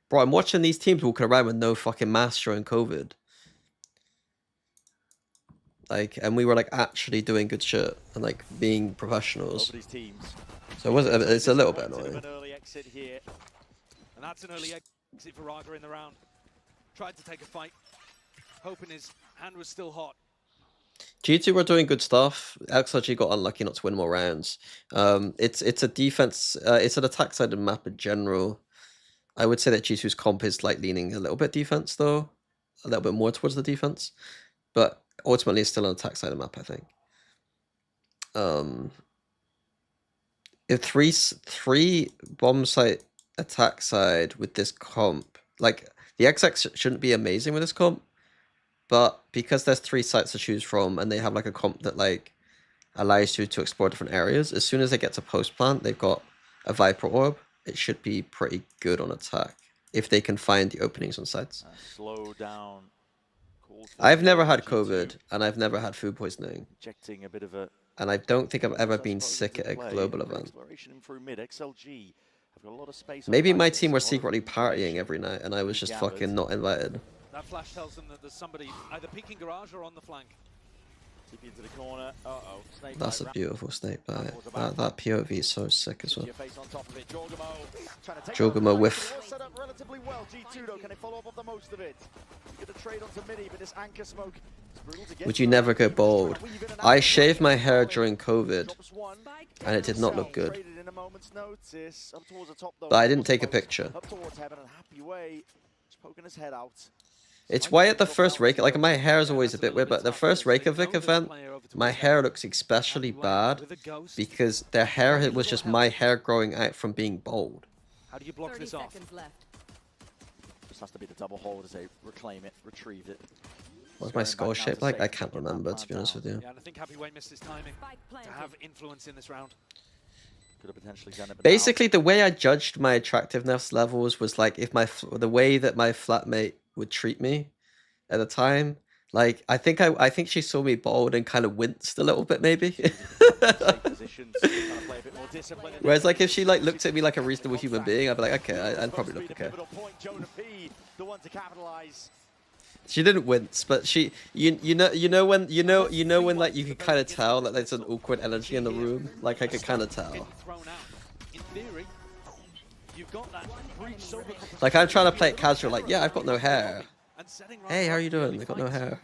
bro, I'm watching these teams walking around with no fucking mask during COVID. Like, and we were, like, actually doing good shit and, like, being professionals. So it was, it's a little bit annoying. And that's an early exit for Raga in the round. Tried to take a fight, hoping his hand was still hot. G2 were doing good stuff. XLG got unlucky not to win more rounds. It's a defense. It's an attack sided map in general. I would say that G2's comp is like leaning a little bit defense though, a little bit more towards the defense, but ultimately it's still an attack sided map. I think. If three bomb site attack side with this comp, like the XX shouldn't be amazing with this comp. But because there's 3 sites to choose from and they have like a comp that like allows you to explore different areas, as soon as they get to post plant, they've got a Viper Orb. It should be pretty good on attack if they can find the openings on sites. Slow down. I've never had COVID and I've never had food poisoning. Injecting a bit of a And I don't think I've ever been sick at a global event. Maybe my team were secretly partying every night and I was just fucking not invited. That flash tells them that there's somebody either peeking garage or on the flank. TP into the corner. Uh-oh. That's a beautiful snake bite. That POV is so sick as well. Jogamo whiff. Set up relatively well. G2 though, can they follow up of the most of it? Get a trade onto midi, but this anchor smoke is brutal to get. Would you never go bold? I shaved my hair during COVID and it did not look good. But I didn't take a picture. Up towards heaven and happy way. Just poking his head out. It's why at the first Reykjavik, like my hair is always a bit weird, but the first Reykjavik event, my hair looks especially bad because their hair was just my hair growing out from being bald. How do you block this off? Just has to be the double hold as they reclaim it, retrieve it. What's my skull shape like? I can't remember, to be honest with you. Yeah, and I think Happy Way missed his timing to have influence in this round. Could have potentially done it, but Basically, the way I judged my attractiveness levels was like if the way that my flatmate would treat me at the time. Like I think she saw me bald and kind of winced a little bit, maybe. Whereas like if she like looked at me like a reasonable human being, I'd be like, okay, I'd probably look okay. She didn't wince, but she, you know when like you can kind of tell that there's an awkward energy in the room. Like I could kind of tell. Like I'm trying to play it casual, like yeah, I've got no hair. Hey, how are you doing? I got no hair.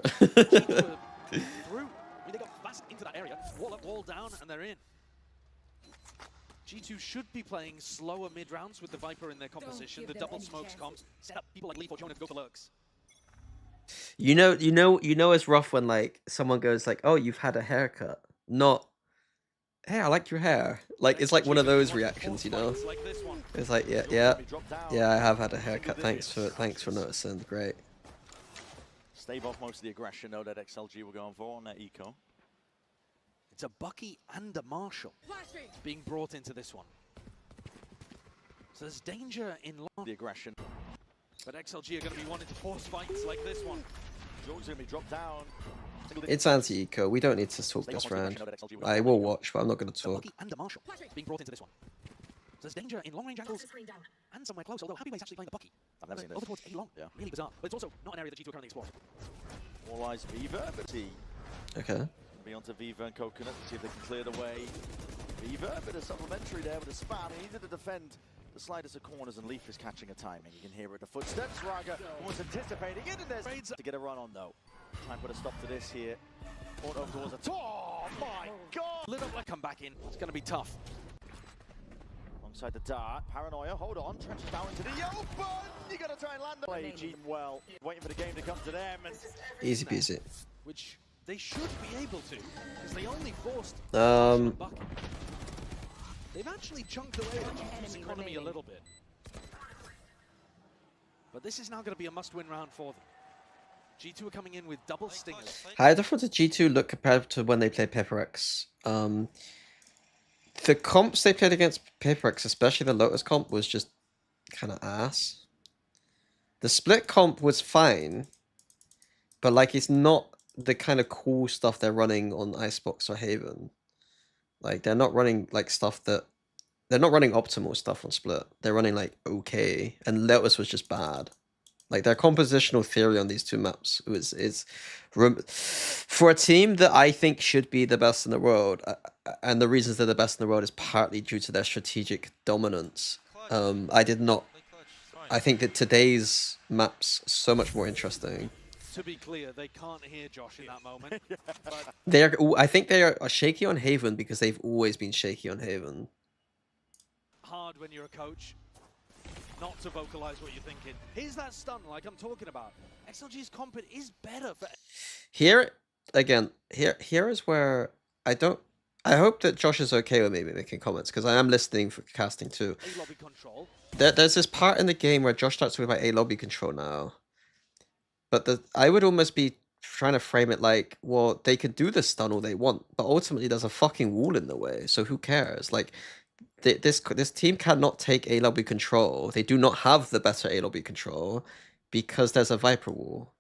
G2 should be playing slower mid rounds with the Viper in their composition. The double smokes comps set up people like Leaf or Jonah to go for lurks. You know, it's rough when like someone goes like, "Oh, you've had a haircut," not, "Hey, I like your hair." Like it's like one of those reactions, you know. Like this one. It's like, yeah, I have had a haircut. Thanks for noticing. Great. Stave off most of the aggression, though, that XLG were going for on that eco. It's a Bucky and a Marshall being brought into this one. So there's danger in The aggression. but XLG are going to be wanting to force fights like this one. Jones going to be dropped down. It's anti-eco. We don't need to talk this round. I will watch, but I'm not going to The talk. Bucky and a Marshall being brought into this one. So there's danger in long-range angles and somewhere close, although Happyway's actually playing the Bucky. I've never seen Over this. towards A-long. Yeah. Really bizarre. But it's also not an area that G2 are currently exploring. All eyes Viva, but he Okay. be onto Viva and Coconut to see if they can clear the way. Viva, a bit of supplementary there with a spam. He needed to defend the sliders of corners, and Leaf is catching a timing. You can hear it, the footsteps. Raga was anticipating it, and there's to get a run on though. Try and put a stop to this here. Auto towards a oh my god! Lit up like come back in. It's going to be tough. Alongside the dart, Paranoia, hold on, trenches down into the open! You gotta try and land the play, G well, waiting for the game to come to them, and Easy peasy. Which they should be able to, because they only forced Bucky. They've actually chunked away at G2's economy a little bit. But this is now going to be a must-win round for them. G2 are coming in with double stingers. How different did G2 look compared to when they played PaperX? The comps they played against PaperX, especially the Lotus comp, was just kind of ass. The split comp was fine, but like it's not the kind of cool stuff they're running on Icebox or Haven. Like they're not running like stuff that they're not running optimal stuff on split. They're running like okay, and Lotus was just bad. Like their compositional theory on these two maps is for a team that I think should be the best in the world, and the reasons they're the best in the world is partly due to their strategic dominance. I think that today's maps so much more interesting. To be clear, they can't hear Josh in that moment. But I think they are shaky on Haven because they've always been shaky on Haven. hard when you're a coach not to vocalize what you're thinking. Here's that stun like I'm talking about. XLG's comp is better for... Here is where I hope that Josh is okay with me making comments, because I am listening for casting too. A lobby control. There's this part in the game where Josh starts talking about A lobby control now. But I would almost be trying to frame it like, well, they could do this stun all they want, but ultimately there's a fucking wall in the way, so who cares? Like, this team cannot take A lobby control. They do not have the better A lobby control because there's a Viper wall.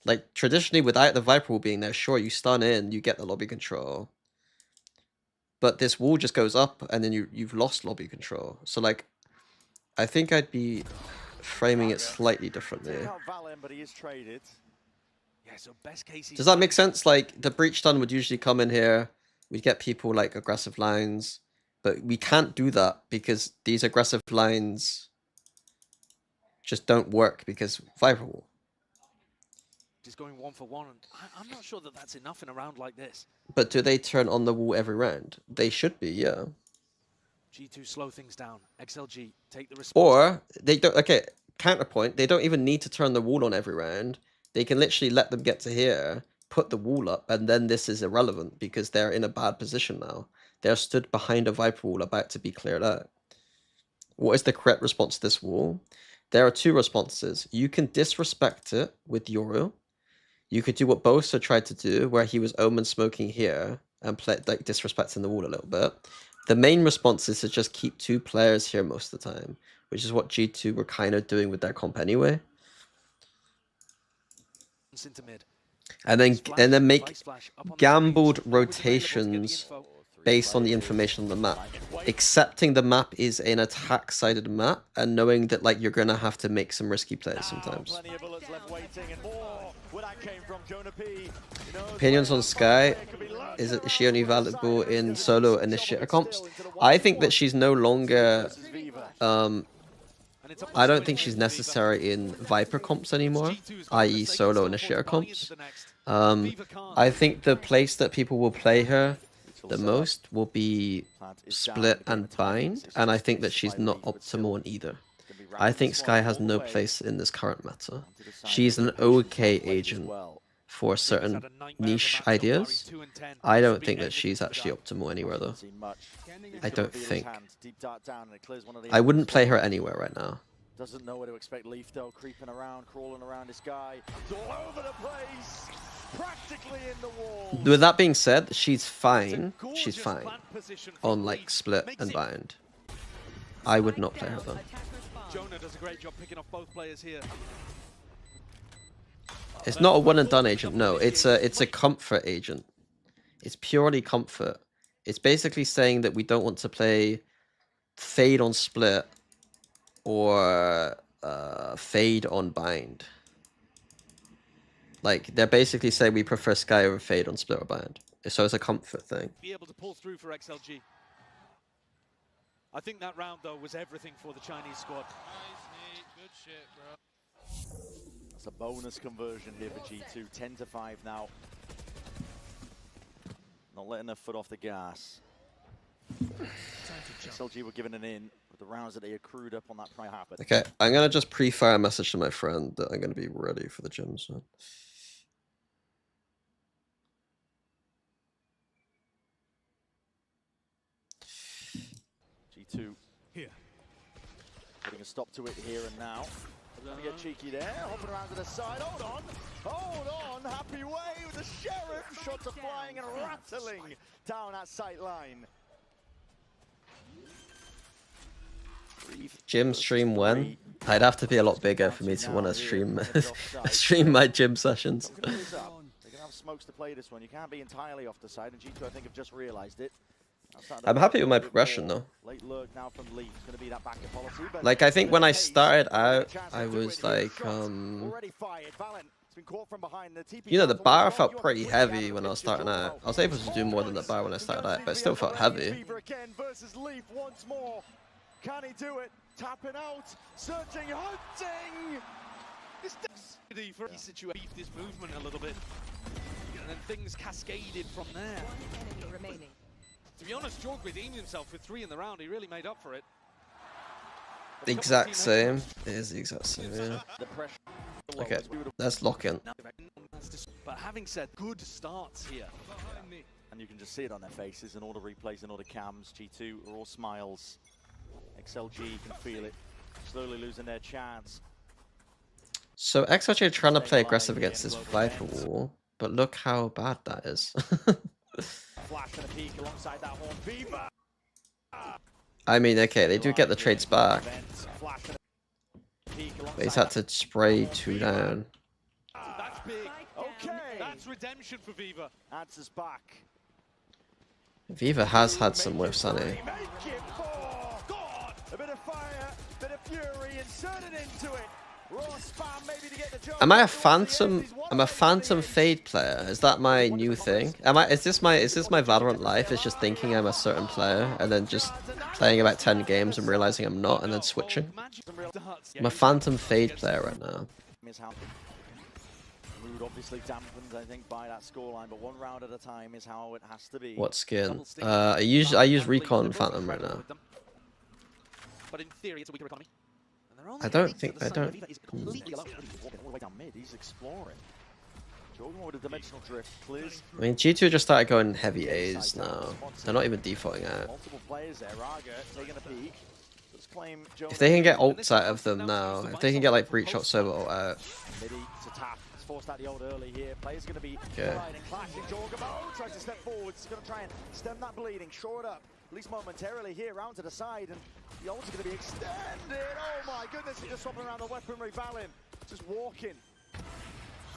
Like, traditionally, without the Viper wall being there, sure, you stun in, you get the lobby control. But this wall just goes up, and then you've lost lobby control. So, like, I think I'd be framing it slightly differently. But he is traded. Yeah, so best case Does that make sense? Like, the breach stun would usually come in here. We'd get people, like, aggressive lines. But we can't do that because these aggressive lines just don't work because Viper wall. Just going 1-for-1, and I'm not sure that that's enough in a round like this. But do they turn on the wall every round? They should be, yeah. G2 slow things down. XLG take the response. Or they don't. Okay, counterpoint. They don't even need to turn the wall on every round. They can literally let them get to here, put the wall up, and then this is irrelevant because they're in a bad position now. They're stood behind a Viper wall about to be cleared out. What is the correct response to this wall? There are two responses. You can disrespect it with Yoru. You could do what Bosa tried to do, where he was Omen smoking here and play, like, disrespecting the wall a little bit. The main response is to just keep two players here most of the time, which is what G2 were kind of doing with their comp anyway. Into mid. And then make gambled rotations based on the information on the map. Accepting the map is an attack-sided map, and knowing that, like, you're gonna have to make some risky plays sometimes. Opinions on Sky? Is she only valuable in solo initiator comps? I think that she's no longer... I don't think she's necessary in Viper comps anymore, i.e. solo initiator comps. I think the place that people will play her the most will be split and bind, and I think that she's not optimal in either. I think Skye has no place in this current meta. She's an okay agent for certain niche ideas. I don't think that she's actually optimal anywhere though. I don't think. I wouldn't play her anywhere right now. Doesn't know where to expect Leaf though, creeping around, crawling around this guy. It's all over the place, practically in the wall. With that being said, she's fine. She's fine on like split and bind. I would not play her though. Jonah does a great job picking off both players here. It's not a one and done agent. No, it's a comfort agent. It's purely comfort. It's basically saying that we don't want to play Fade on split or Fade on bind. Like they're basically saying we prefer Skye over Fade on split or bind. So it's a comfort thing. Be able to pull through for XLG. I think that round though was everything for the Chinese squad. Nice, Nate. Good shit, bro. That's a bonus conversion here for G2. 10-5 now. Not letting their foot off the gas. XLG were given an in with the rounds that they accrued up on that prior happen. Okay, I'm gonna just pre-fire a message to my friend that I'm gonna be ready for the gym soon. G2 here. Putting a stop to it here and now. Gonna get cheeky there, hopping around to the side. Hold on, happy way with the Sheriff. Shots are flying and rattling down that sight line. Gym stream when? I'd have to be a lot bigger for me to want to stream my gym sessions. They're gonna have smokes to play this one. You can't be entirely off the side, and G2 I think have just realized it. I'm happy with my progression though. Late lurk now from Leaf. It's gonna be that backup policy, but like I think when I started out, I was like, you know, the bar felt pretty heavy when I was starting out. I was able to do more than the bar when I started out, but it still felt heavy. Can he do it? Tapping out, searching, hunting. For situation, this movement a little bit, and then things cascaded from there. One enemy remaining. To be honest, Jorg redeemed himself with 3 in the round. He really made up for it. The exact same. It is the exact same, yeah. Okay, let's lock in. But having said, good starts here. And you can just see it on their faces and all the replays and all the cams. G2 are all smiles. XLG can feel it. Slowly losing their chance. So XLG are trying to play aggressive against this Viper wall, but look how bad that is. Flash and a peek alongside that horn. Viva! I mean, okay, they do get the trades back. But he's had to spray 2 down. That's big. Okay. That's redemption for Viva. Answers back. Viva has had some with Sunny. A bit of fire, bit of fury, inserted into it. Raw spam maybe to get the job. Am I a phantom? I'm a phantom Fade player. Is that my new thing? Is this my Valorant life? It's just thinking I'm a certain player and then just playing about 10 games and realizing I'm not and then switching? I'm a phantom Fade player right now. Mood obviously dampened, I think, by that scoreline, but 1 round at a time is how it has to be. What skin? I use Recon Phantom right now. But in theory, it's a weaker economy. I don't think All the way down mid, he's exploring. Jordan with a dimensional drift, clears. I mean, G2 just started going heavy A's now. They're not even defaulting out. Multiple players there. Raga taking a peek. Let's claim If they can get ults out of them now, if they can get like Breach Shot Sova ult out. Midi to tap. He's forced out the ult early here. Players going to be Okay. clashing. Jorgamo tries to step forward. He's going to try and stem that bleeding. Shore it up. At least momentarily here, round to the side, and the ult's going to be extended. Oh my goodness, he's just swapping around the weaponry. Valen just walking.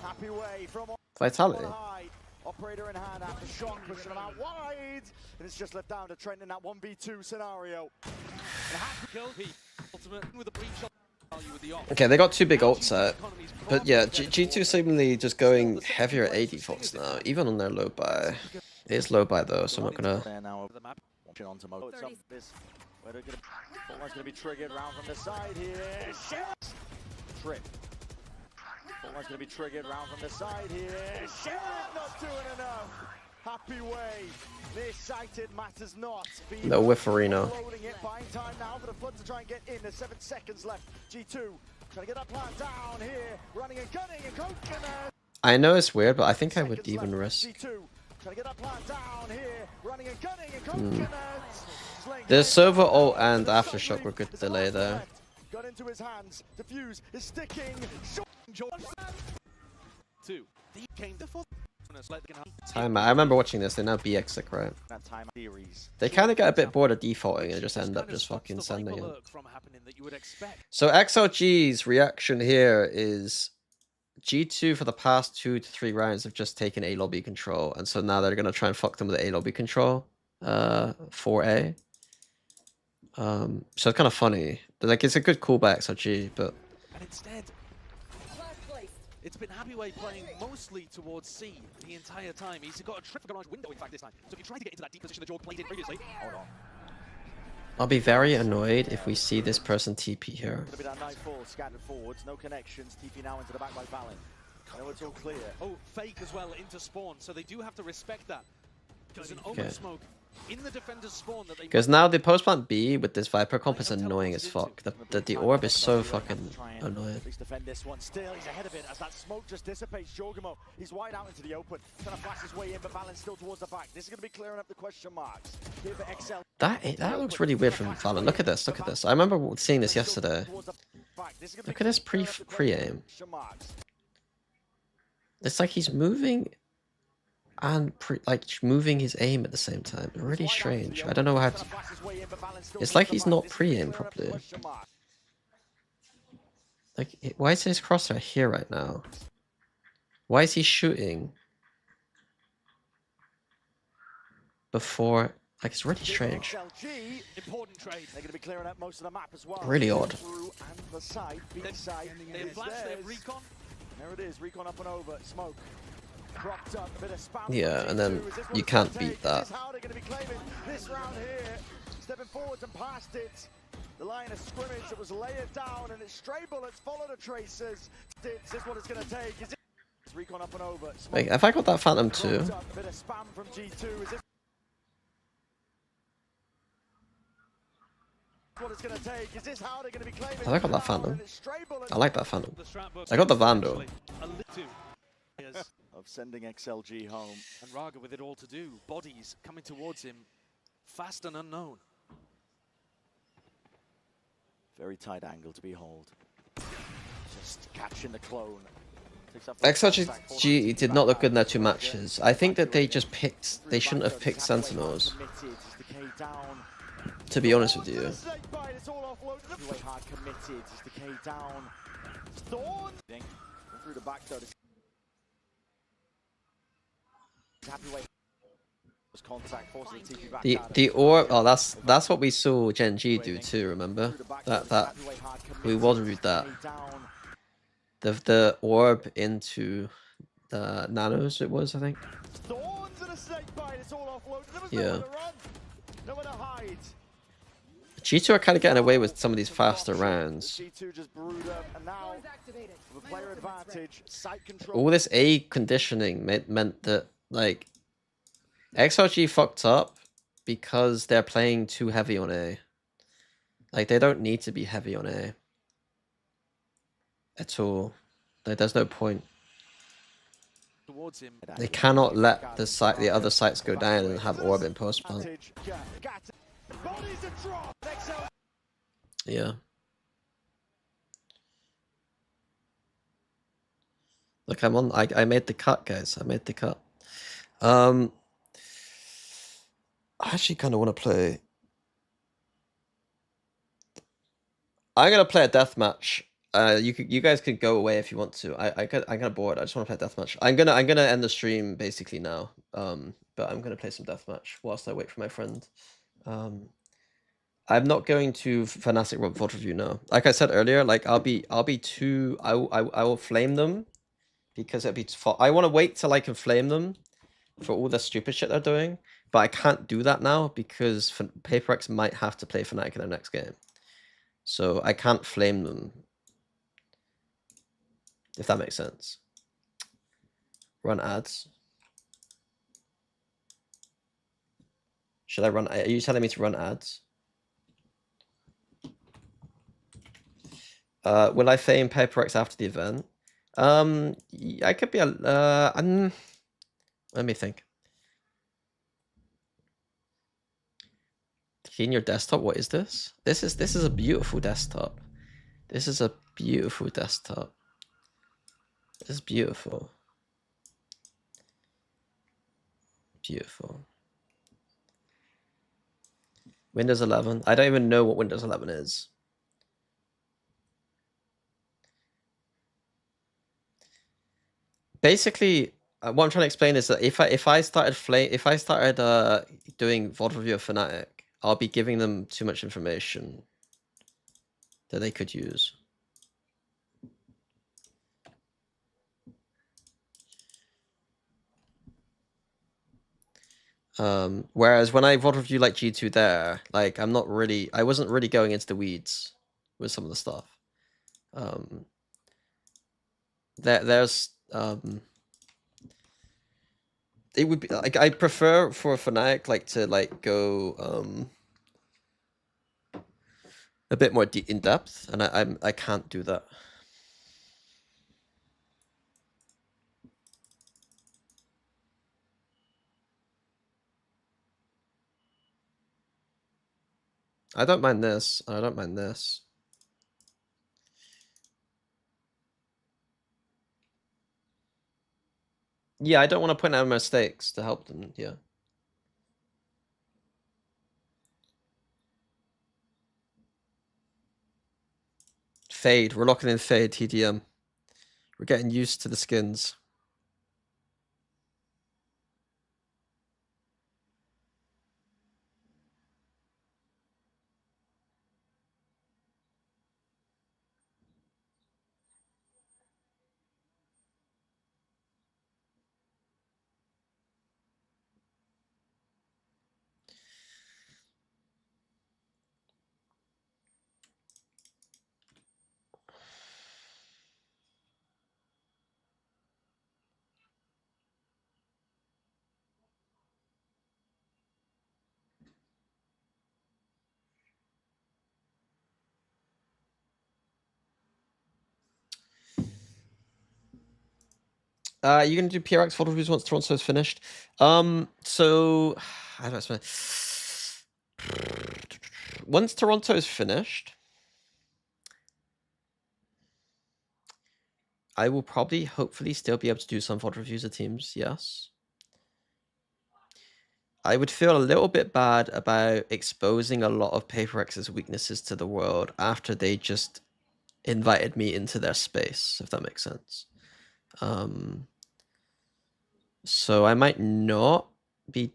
Happy way from Vitality. high. Operator in hand after shot, pushing him out wide. And it's just left down to Trent in that 1v2 scenario. Okay, they got 2 big ults out. But yeah, G2 seemingly just going heavier at A defaults now, even on their low buy. It is low buy though, so I'm not gonna... Onto Mo. It's this where they're gonna be triggered round from the side here. Trip. Ball's gonna be triggered round from the side here. Not doing enough. happy way. Nearsighted matters not. No whifferino. Loading it, buying time now for the Flood to try and get in. There's 7 seconds left. G2 trying to get that plant down here. Running and gunning and coconut. I know it's weird, but I think I would even risk. G2 trying to get that plant down here. Running and gunning and coconut. The Sova ult and Aftershock were good delay there. Got into his hands. Defuse is sticking. Two. He came to full. Time. I remember watching this. They now BX it, right? That time series. They kind of get a bit bored of defaulting and just end up just fucking sending it. From happening that you would expect. So XLG's reaction here is G2 for the past 2 to 3 rounds have just taken A lobby control, and so now they're gonna try and fuck them with A lobby control for A. So it's kind of funny. Like it's a good callback, XLG, but And instead, it's been Happyway playing mostly towards C the entire time. He's got a terrific large window, in fact, this time. So if you try to get into that deep position that Jorg played in previously, hold on. I'll be very annoyed if we see this person TP here. Gonna be that nightfall scattered forwards, no connections. TP now into the back by Valen. I know it's all clear. Oh, fake as well into spawn, so they do have to respect that. There's an open smoke in the defender's spawn that they. Because now the post plant B with this Viper comp is annoying as fuck. The orb is so fucking annoying. At least defend this one. Still, he's ahead of it as that smoke just dissipates. Jorgamo, he's wide out into the open. Trying to flash his way in, but Valen's still towards the back. This is going to be clearing up the question marks. Here for XL. That looks really weird from Valen. Look at this. Look at this. I remember seeing this yesterday. Look at this pre-aim. It's like he's moving and moving his aim at the same time. Really strange. I don't know how to... It's like he's not pre-aim properly. Like, why is his crosshair here right now? Why is he shooting before... Like, it's really strange. Really odd. There it is, recon up and over, smoke. Propped up, a bit of spam. Yeah, and then you can't beat that. This is how they're going to be claiming this round here. Stepping forwards and past it. The line of scrimmage that was layered down, and it's stray bullets follow the tracers. This is what it's going to take. Is it recon up and over? Like, if I got that Phantom too. A bit of spam from G2. Is this what it's going to take? Is this how they're going to be claiming? I got that Phantom. I like that Phantom. I got the Vandal. Of sending XLG home. And Raga with it all to do. Bodies coming towards him. Fast and unknown. Very tight angle to behold. Just catching the clone. XLG did not look good in their 2 matches. I think that they just picked... They shouldn't have picked Sentinels. To be honest with you. The orb, oh, that's what we saw Gen G do too. Remember that we waterviewed that. The orb into the nanos, it was, I think. Yeah. G2 are kind of getting away with some of these faster rounds. All this A conditioning meant that, like, XRG fucked up because they're playing too heavy on A. Like, they don't need to be heavy on A at all. Like, there's no point. They cannot let the other sites go down and have orb in post plant. Yeah. Look, I'm on. I made the cut, guys. I made the cut. I actually kind of want to play. I'm gonna play a deathmatch. You guys could go away if you want to. I'm kind of bored. I just want to play a deathmatch. I'm gonna end the stream basically now. But I'm gonna play some deathmatch whilst I wait for my friend. I'm not going to Fnatic VOD review now. Like I said earlier, like I will flame them because it'll be. I want to wait till I can flame them for all the stupid shit they're doing, but I can't do that now because PaperX might have to play Fnatic in their next game, so I can't flame them. If that makes sense. Run ads. Should I run? Are you telling me to run ads? Will I fame PaperX after the event? I could be a. Let me think. Clean your desktop. What is this? This is a beautiful desktop. This is a beautiful desktop. This is beautiful. Beautiful. Windows 11. I don't even know what Windows 11 is. Basically, what I'm trying to explain is that if I started doing VOD review of Fnatic, I'll be giving them too much information that they could use. Whereas when I VOD review like G2 there, like I wasn't really going into the weeds with some of the stuff. It would be like I prefer for a Fnatic like to like go a bit more in depth, and I can't do that. I don't mind this. I don't mind this. Yeah, I don't want to point out mistakes to help them. Yeah. Fade. We're locking in Fade TDM. We're getting used to the skins. You're gonna do PRX photo reviews once Toronto is finished. So how do I explain? Once Toronto is finished, I will probably, hopefully, still be able to do some photo reviews of teams. Yes. I would feel a little bit bad about exposing a lot of PaperX's weaknesses to the world after they just invited me into their space, if that makes sense. So I might not be.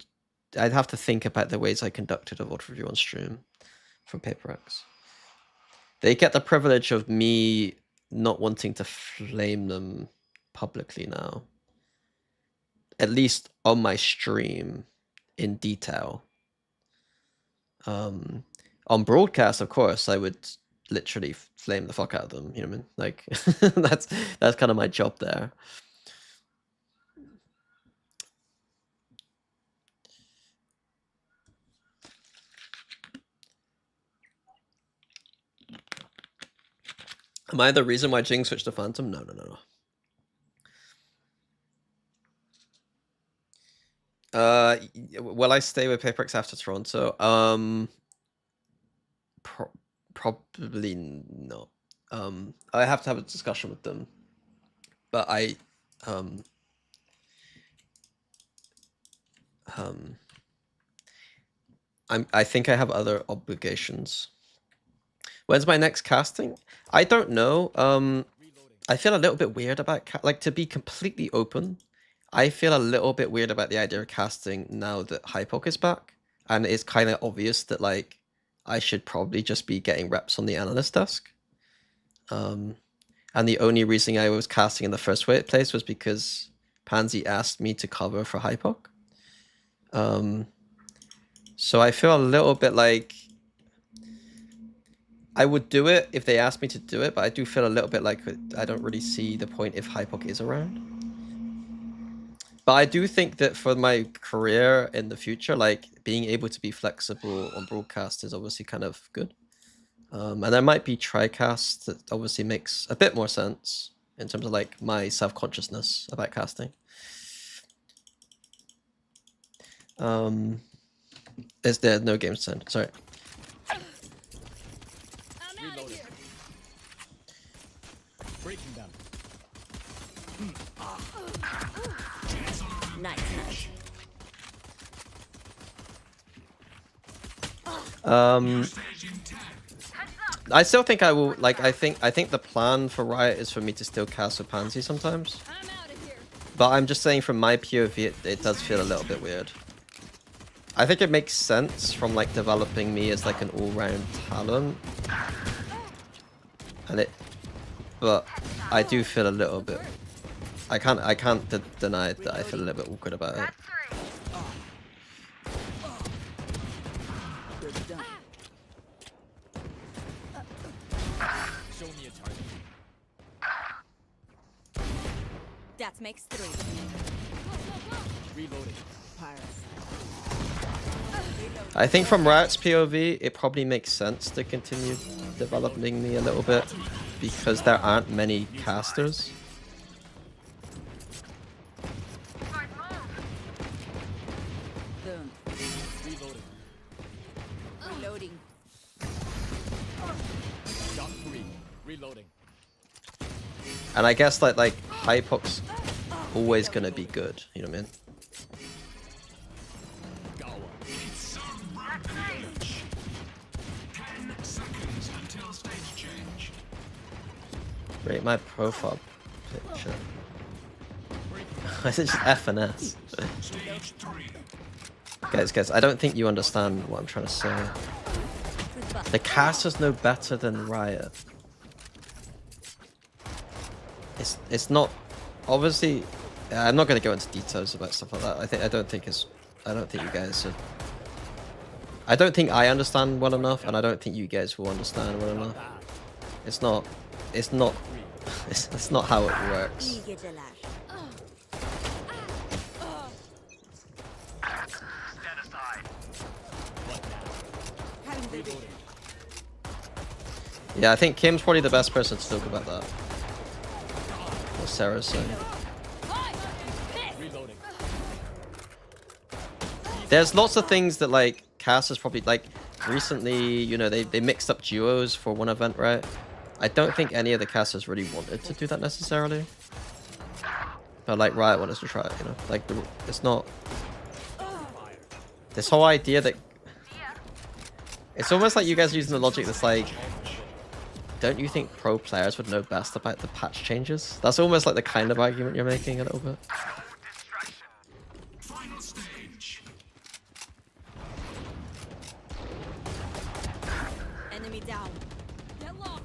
I'd have to think about the ways I conducted a VOD review on stream from PaperX. They get the privilege of me not wanting to flame them publicly now. At least on my stream in detail. On broadcast, of course, I would literally flame the fuck out of them. You know what I mean? Like that's kind of my job there. Am I the reason why Jing switched to Phantom? No. Will I stay with PaperX after Toronto? Probably not. I have to have a discussion with them, but I think I have other obligations. When's my next casting? I don't know. I feel a little bit weird about like, to be completely open, I feel a little bit weird about the idea of casting now that Hypok is back, and it's kind of obvious that like I should probably just be getting reps on the analyst desk. And the only reason I was casting in the first place was because Pansy asked me to cover for Hypok. So I feel a little bit like I would do it if they asked me to do it, but I do feel a little bit like I don't really see the point if Hypok is around. But I do think that for my career in the future, like being able to be flexible on broadcast is obviously kind of good. And there might be TriCast that obviously makes a bit more sense in terms of like my self-consciousness about casting. Is there no game send? Sorry. Breaking them. Nice. I still think I will like. I think the plan for Riot is for me to still cast with Pansy sometimes. I'm out of here. But I'm just saying from my POV, it does feel a little bit weird. I think it makes sense from like developing me as like an all-round talent, but I do feel a little bit. I can't deny that I feel a little bit awkward about it. Show me a target. That makes 3. Reloading. I think from Riot's POV, it probably makes sense to continue developing me a little bit because there aren't many casters. Boom. Reloading. Reloading. Shot 3. Reloading. And I guess like Hypox always gonna be good, you know what I mean? Rate my profile picture. Why is it just F and S? Guys, I don't think you understand what I'm trying to say. The caster's no better than Riot. It's not. Obviously, I'm not going to go into details about stuff like that. I don't think you guys are. I don't think I understand well enough, and I don't think you guys will understand well enough. It's not how it works. Yeah, I think Kim's probably the best person to talk about that. What Sarah's saying. There's lots of things that like casters probably like recently, you know, they mixed up duos for one event, right? I don't think any of the casters really wanted to do that necessarily. But like Riot wanted to try it, you know? Like it's not this whole idea that it's almost like you guys are using the logic that's like, don't you think pro players would know best about the patch changes? That's almost like the kind of argument you're making a little bit. Final stage. Enemy down. Get lost.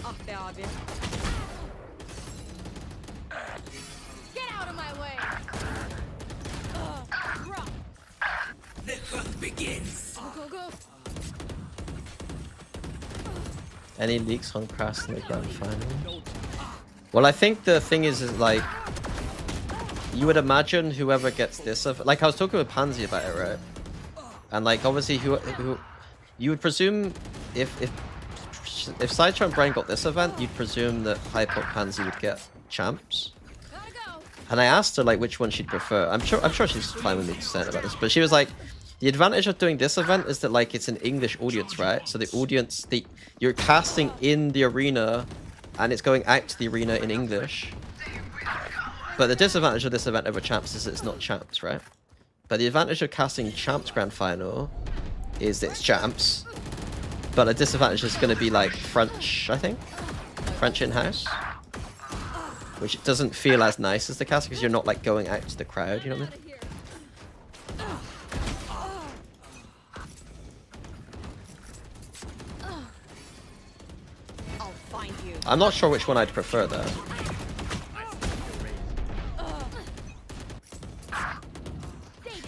Ah be abi. Get out of my way. Drop. The hunt begins. Go. Any leaks on Crash in the grand final? Well, I think the thing is like, you would imagine whoever gets this, like I was talking with Pansy about it, right? And like obviously who you would presume if Sideshow and Brain got this event, you'd presume that Hypop Pansy would get champs. Gotta go. And I asked her like which one she'd prefer. I'm sure she's fine with me saying about this, but she was like, the advantage of doing this event is that like it's an English audience, right? So the audience, you're casting in the arena, and it's going out to the arena in English. But the disadvantage of this event over champs is that it's not champs, right? But the advantage of casting champs grand final is that it's champs. But a disadvantage is going to be like French, I think, French in-house, which doesn't feel as nice as the cast because you're not like going out to the crowd, you know what I mean? I'll find you. I'm not sure which one I'd prefer though.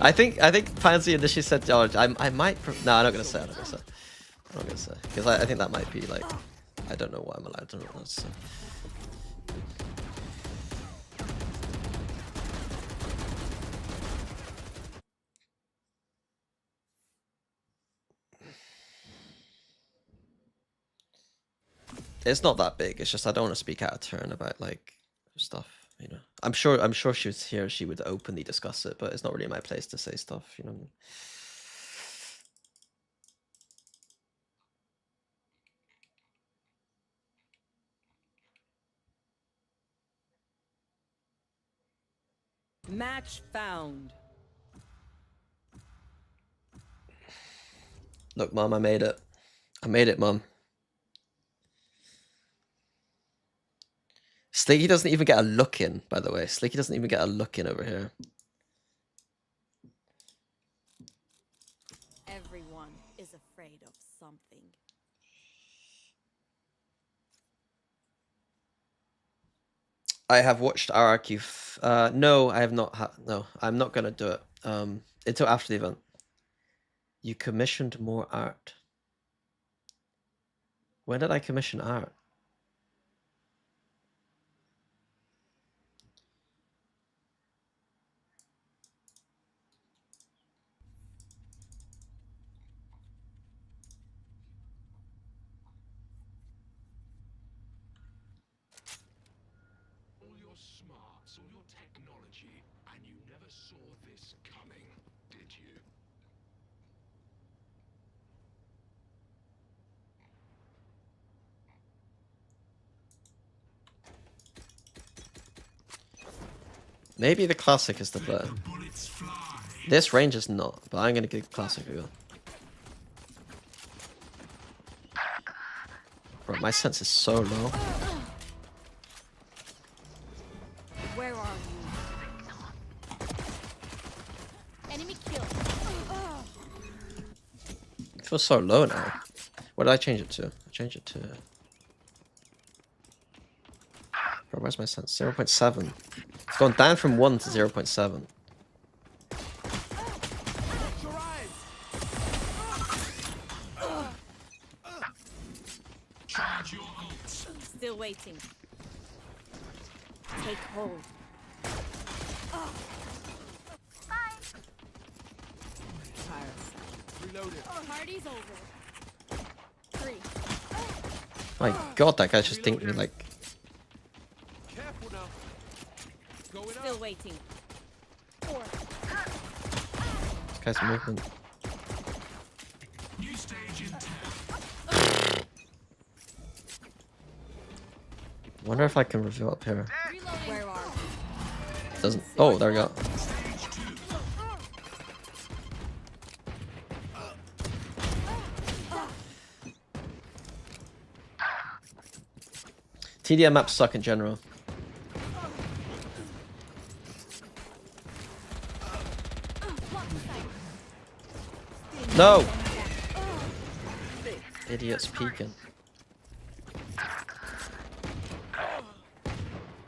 I think Pansy initially said, "Oh, I might." No, I'm not gonna say. I'm not gonna say. I'm not gonna say because I think that might be like, I don't know what I'm allowed to not say. It's not that big. It's just I don't want to speak out of turn about like stuff. You know, I'm sure she was here. She would openly discuss it, but it's not really my place to say stuff. You know what I mean? Match found. Look, Mom, I made it. I made it, Mom. Slinky doesn't even get a look in, by the way. Slinky doesn't even get a look in over here. Everyone is afraid of something. I have watched RRQ. No, I have not. No, I'm not gonna do it. Until after the event. You commissioned more art. When did I commission art? All your smarts, all your technology, and you never saw this coming, did you? Maybe the classic is the better. This range is not, but I'm gonna give classic a go. Bro, my sense is so low. Where are you? Enemy kill. It feels so low now. What did I change it to? I changed it to. Bro, where's my sense? 0.7. It's gone down from 1 to 0.7. Charge your ults. Still waiting. Take hold. Reloaded. Party's over. 3. My god, that guy just dinked me like. Careful now. Going Still up. waiting. 4. This guy's movement. New stage in 10. Wonder if I can reveal up here. Where are you? Doesn't. Oh, there we go. TDM maps suck in general. No! Idiots peeking.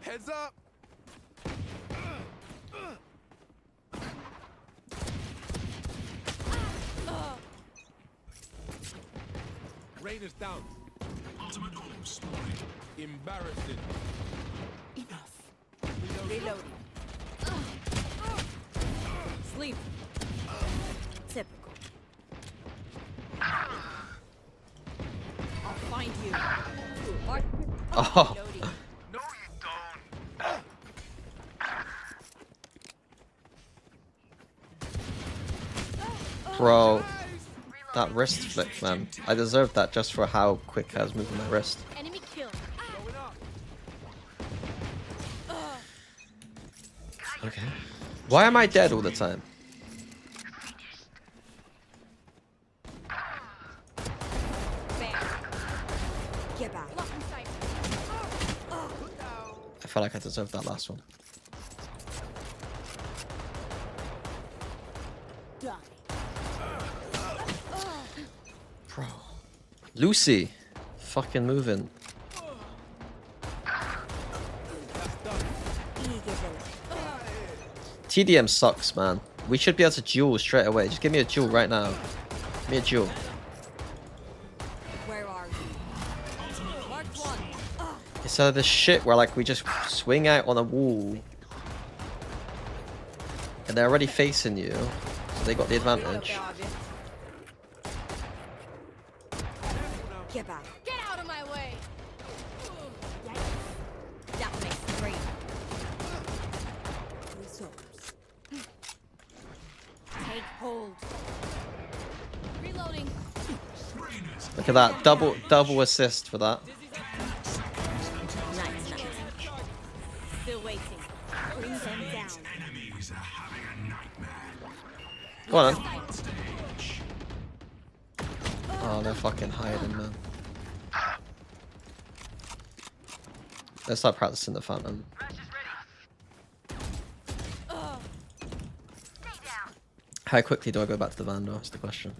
Heads up. Rain is down. Ultimate orb spawning. Embarrassing. Enough. Reloading. Sleep. Typical. I'll find you. Oh, Reloading. No, you don't. bro. That wrist flick, man. I deserved that just for how quick I was moving my wrist. Enemy kill. Going up. Okay. Why am I dead all the time? Bam. Get back. Lock in sight. I felt like I deserved that last one. Die. Bro. Lucy. Fucking moving. Eagle. TDM sucks, man. We should be able to duel straight away. Just give me a duel right now. Give me a duel. Where are you? Marked one. Instead of this shit where like we just swing out on a wall and they're already facing you, so they got the advantage. Get back. Get out of my way. That makes three. Resource. Take hold. Reloading. Look at that, double assist for that. Nice. Still waiting. Bring them down. Enemies are having a nightmare. Go on then. Oh, they're fucking hiding, man. Let's start practicing the Phantom. How quickly do I go back to the Vandal? That's the question.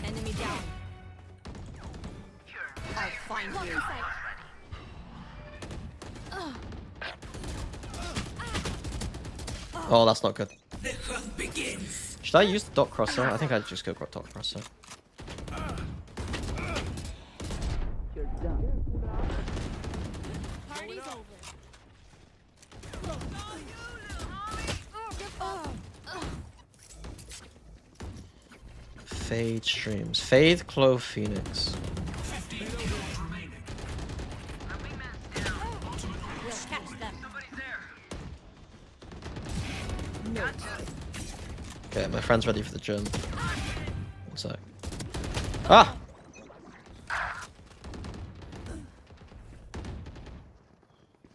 Enemy down. I'll find you. Oh, that's not good. The hunt begins. Should I use the dot crosser? I think I'd just go dot crosser. Party's over. Fade streams. Fade, Clove, Phoenix. 15 kills remaining. We'll catch them. No. Okay, my friend's ready for the gym. One sec. Ah!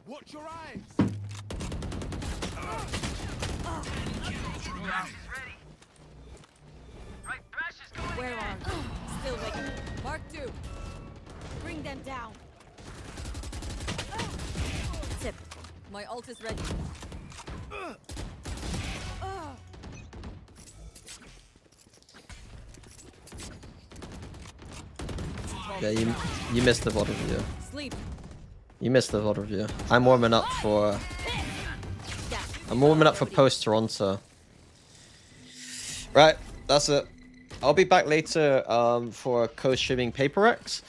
Watch your eyes. Where are you? Still waiting. Mark 2. Bring them down. Tip. My ult is ready. Yeah, you missed the VOD review. Sleep. You missed the VOD review. I'm warming up for post Toronto. Right, that's it. I'll be back later for co-streaming PaperX.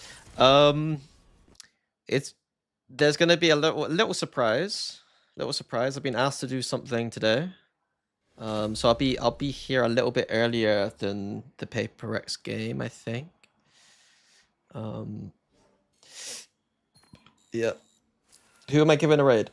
There's gonna be a little surprise. I've been asked to do something today. So I'll be here a little bit earlier than the PaperX game, I think. Yeah. Who am I giving a raid?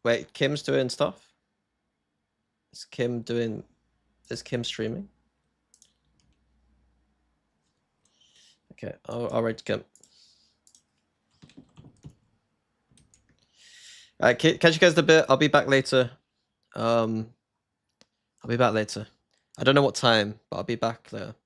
Wait, Kim's doing stuff? Is Kim streaming? Okay, I'll write to Kim. Alright, catch you guys in a bit. I'll be back later. I don't know what time, but I'll be back later.